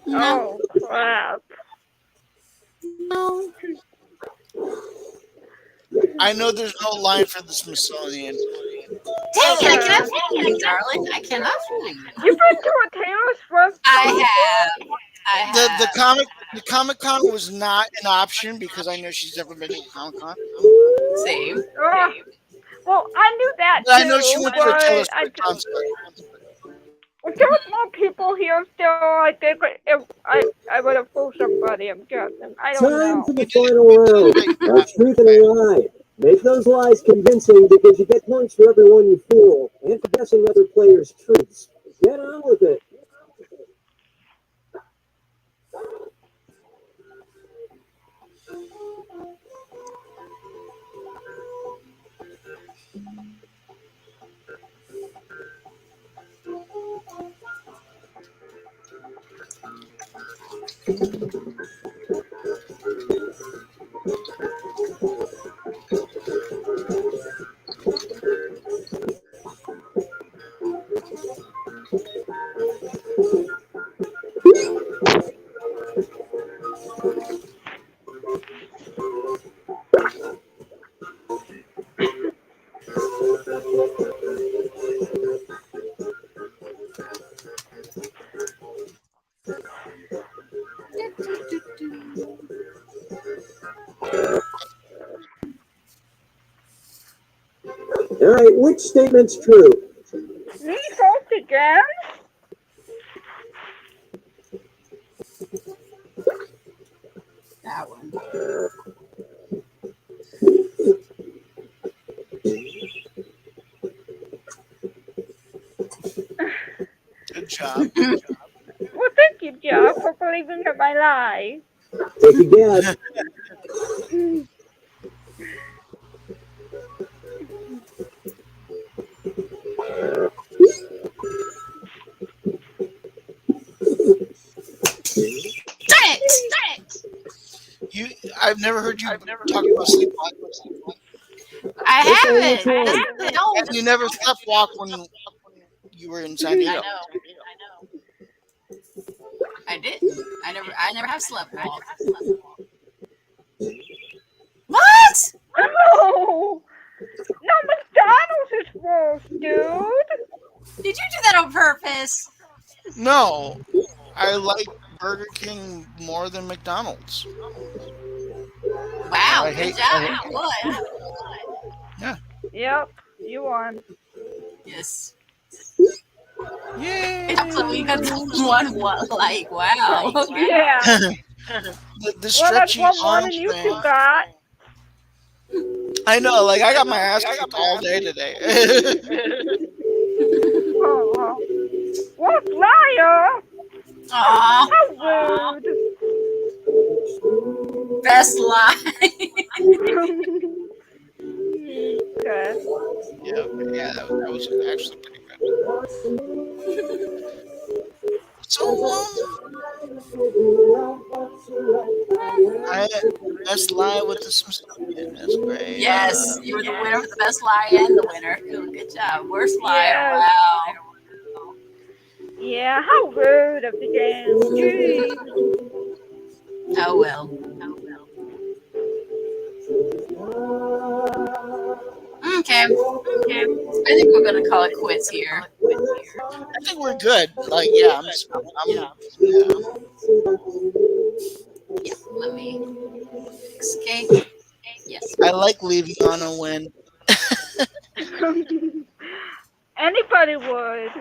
Speaker 1: No.
Speaker 4: Oh crap.
Speaker 1: No.
Speaker 2: I know there's no line for the Smithsonian.
Speaker 1: Dang it, I cannot fool you, darling. I cannot fool you.
Speaker 4: You've been to a Taylor Swift
Speaker 1: I have. I have.
Speaker 2: The Comic Con was not an option because I know she's never been to a Comic Con.
Speaker 1: Same.
Speaker 4: Ugh. Well, I knew that
Speaker 2: But
Speaker 4: too,
Speaker 2: I know she went to a Taylor
Speaker 4: but
Speaker 2: Swift concert.
Speaker 4: if there was more people here still, I think I would have fooled somebody, I'm guessing. I don't
Speaker 6: Time
Speaker 4: know.
Speaker 6: for the final round. A truth and a lie. Make those lies convincing because you get points for everyone you fool and for guessing other players' truths. Get on with it. All right, which statement's true?
Speaker 4: Me first again?
Speaker 1: That one.
Speaker 2: Good job.
Speaker 4: Well, thank you, Jeff, for believing in my lie.
Speaker 6: Take a guess.
Speaker 1: Darn it!
Speaker 2: I've never heard you talk about sleepwalking.
Speaker 1: I haven't. No.
Speaker 2: And you never sleptwalk when you were in San
Speaker 1: I
Speaker 2: Diego.
Speaker 1: know. I didn't. I never have slept walk. What?
Speaker 4: No! No, McDonald's is worse, dude!
Speaker 1: Did you do that on purpose?
Speaker 2: No, I like Burger King more than McDonald's.
Speaker 1: Wow,
Speaker 2: I
Speaker 1: good
Speaker 2: hate-
Speaker 1: job.
Speaker 2: I
Speaker 1: You won.
Speaker 4: Yep, you won.
Speaker 1: Yes.
Speaker 2: Yay!
Speaker 1: So we got one. Like, wow.
Speaker 4: Yeah.
Speaker 2: the
Speaker 4: Well, that's
Speaker 2: stretchy
Speaker 4: one more
Speaker 2: arm
Speaker 4: than you two
Speaker 2: span.
Speaker 4: got.
Speaker 2: I know, like I got my ass kicked all day today.
Speaker 4: Oh. What liar?
Speaker 1: Aw,
Speaker 4: How rude.
Speaker 1: best lie.
Speaker 4: Okay.
Speaker 2: yeah, that was actually pretty good. So, That's great.
Speaker 1: Yes, you were the winner for the best lie and the winner. Good job. Worst liar.
Speaker 4: Yes.
Speaker 1: Wow.
Speaker 4: Yeah, how rude of the game. Jeez.
Speaker 1: Oh well. Okay. I think we're gonna call it quits here.
Speaker 2: I think we're good. Like, yeah,
Speaker 1: Yeah. Let me escape. Yes.
Speaker 2: I like leaving on a win.
Speaker 4: Anybody would.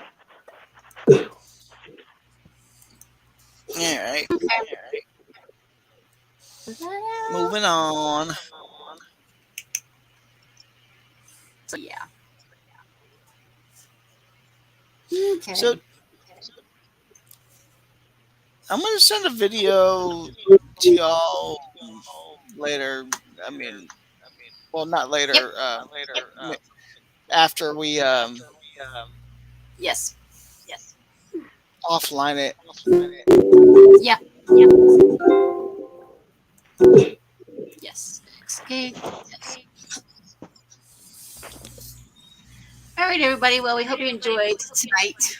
Speaker 2: All right,
Speaker 1: Okay.
Speaker 2: moving on.
Speaker 1: So yeah. Okay.
Speaker 2: So I'm gonna send a video to y'all later. I mean, well, not later.
Speaker 1: Yep.
Speaker 2: After we
Speaker 1: Yes.
Speaker 2: offline it.
Speaker 1: Yeah. Yes. Escape. Yes. All right, everybody. Well, we hope you enjoyed tonight.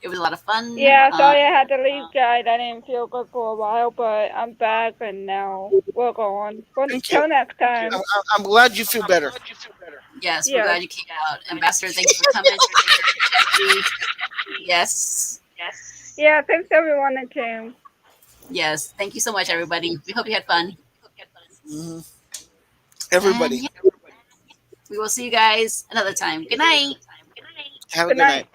Speaker 1: It was a lot of fun.
Speaker 4: Yeah, sorry I had to leave, guys. I didn't feel good for a while, but I'm back and now we're going. Till next time.
Speaker 2: I'm glad you feel better.
Speaker 1: Yes, we're glad you came out. Ambassador, thanks for coming. Yes.
Speaker 4: Yeah, thanks everyone that came.
Speaker 1: Yes. Thank you so much, everybody. We hope you had fun.
Speaker 2: Mm-hmm. Everybody.
Speaker 1: And, yeah, we will see you guys another time. Good night.
Speaker 2: Have a good night.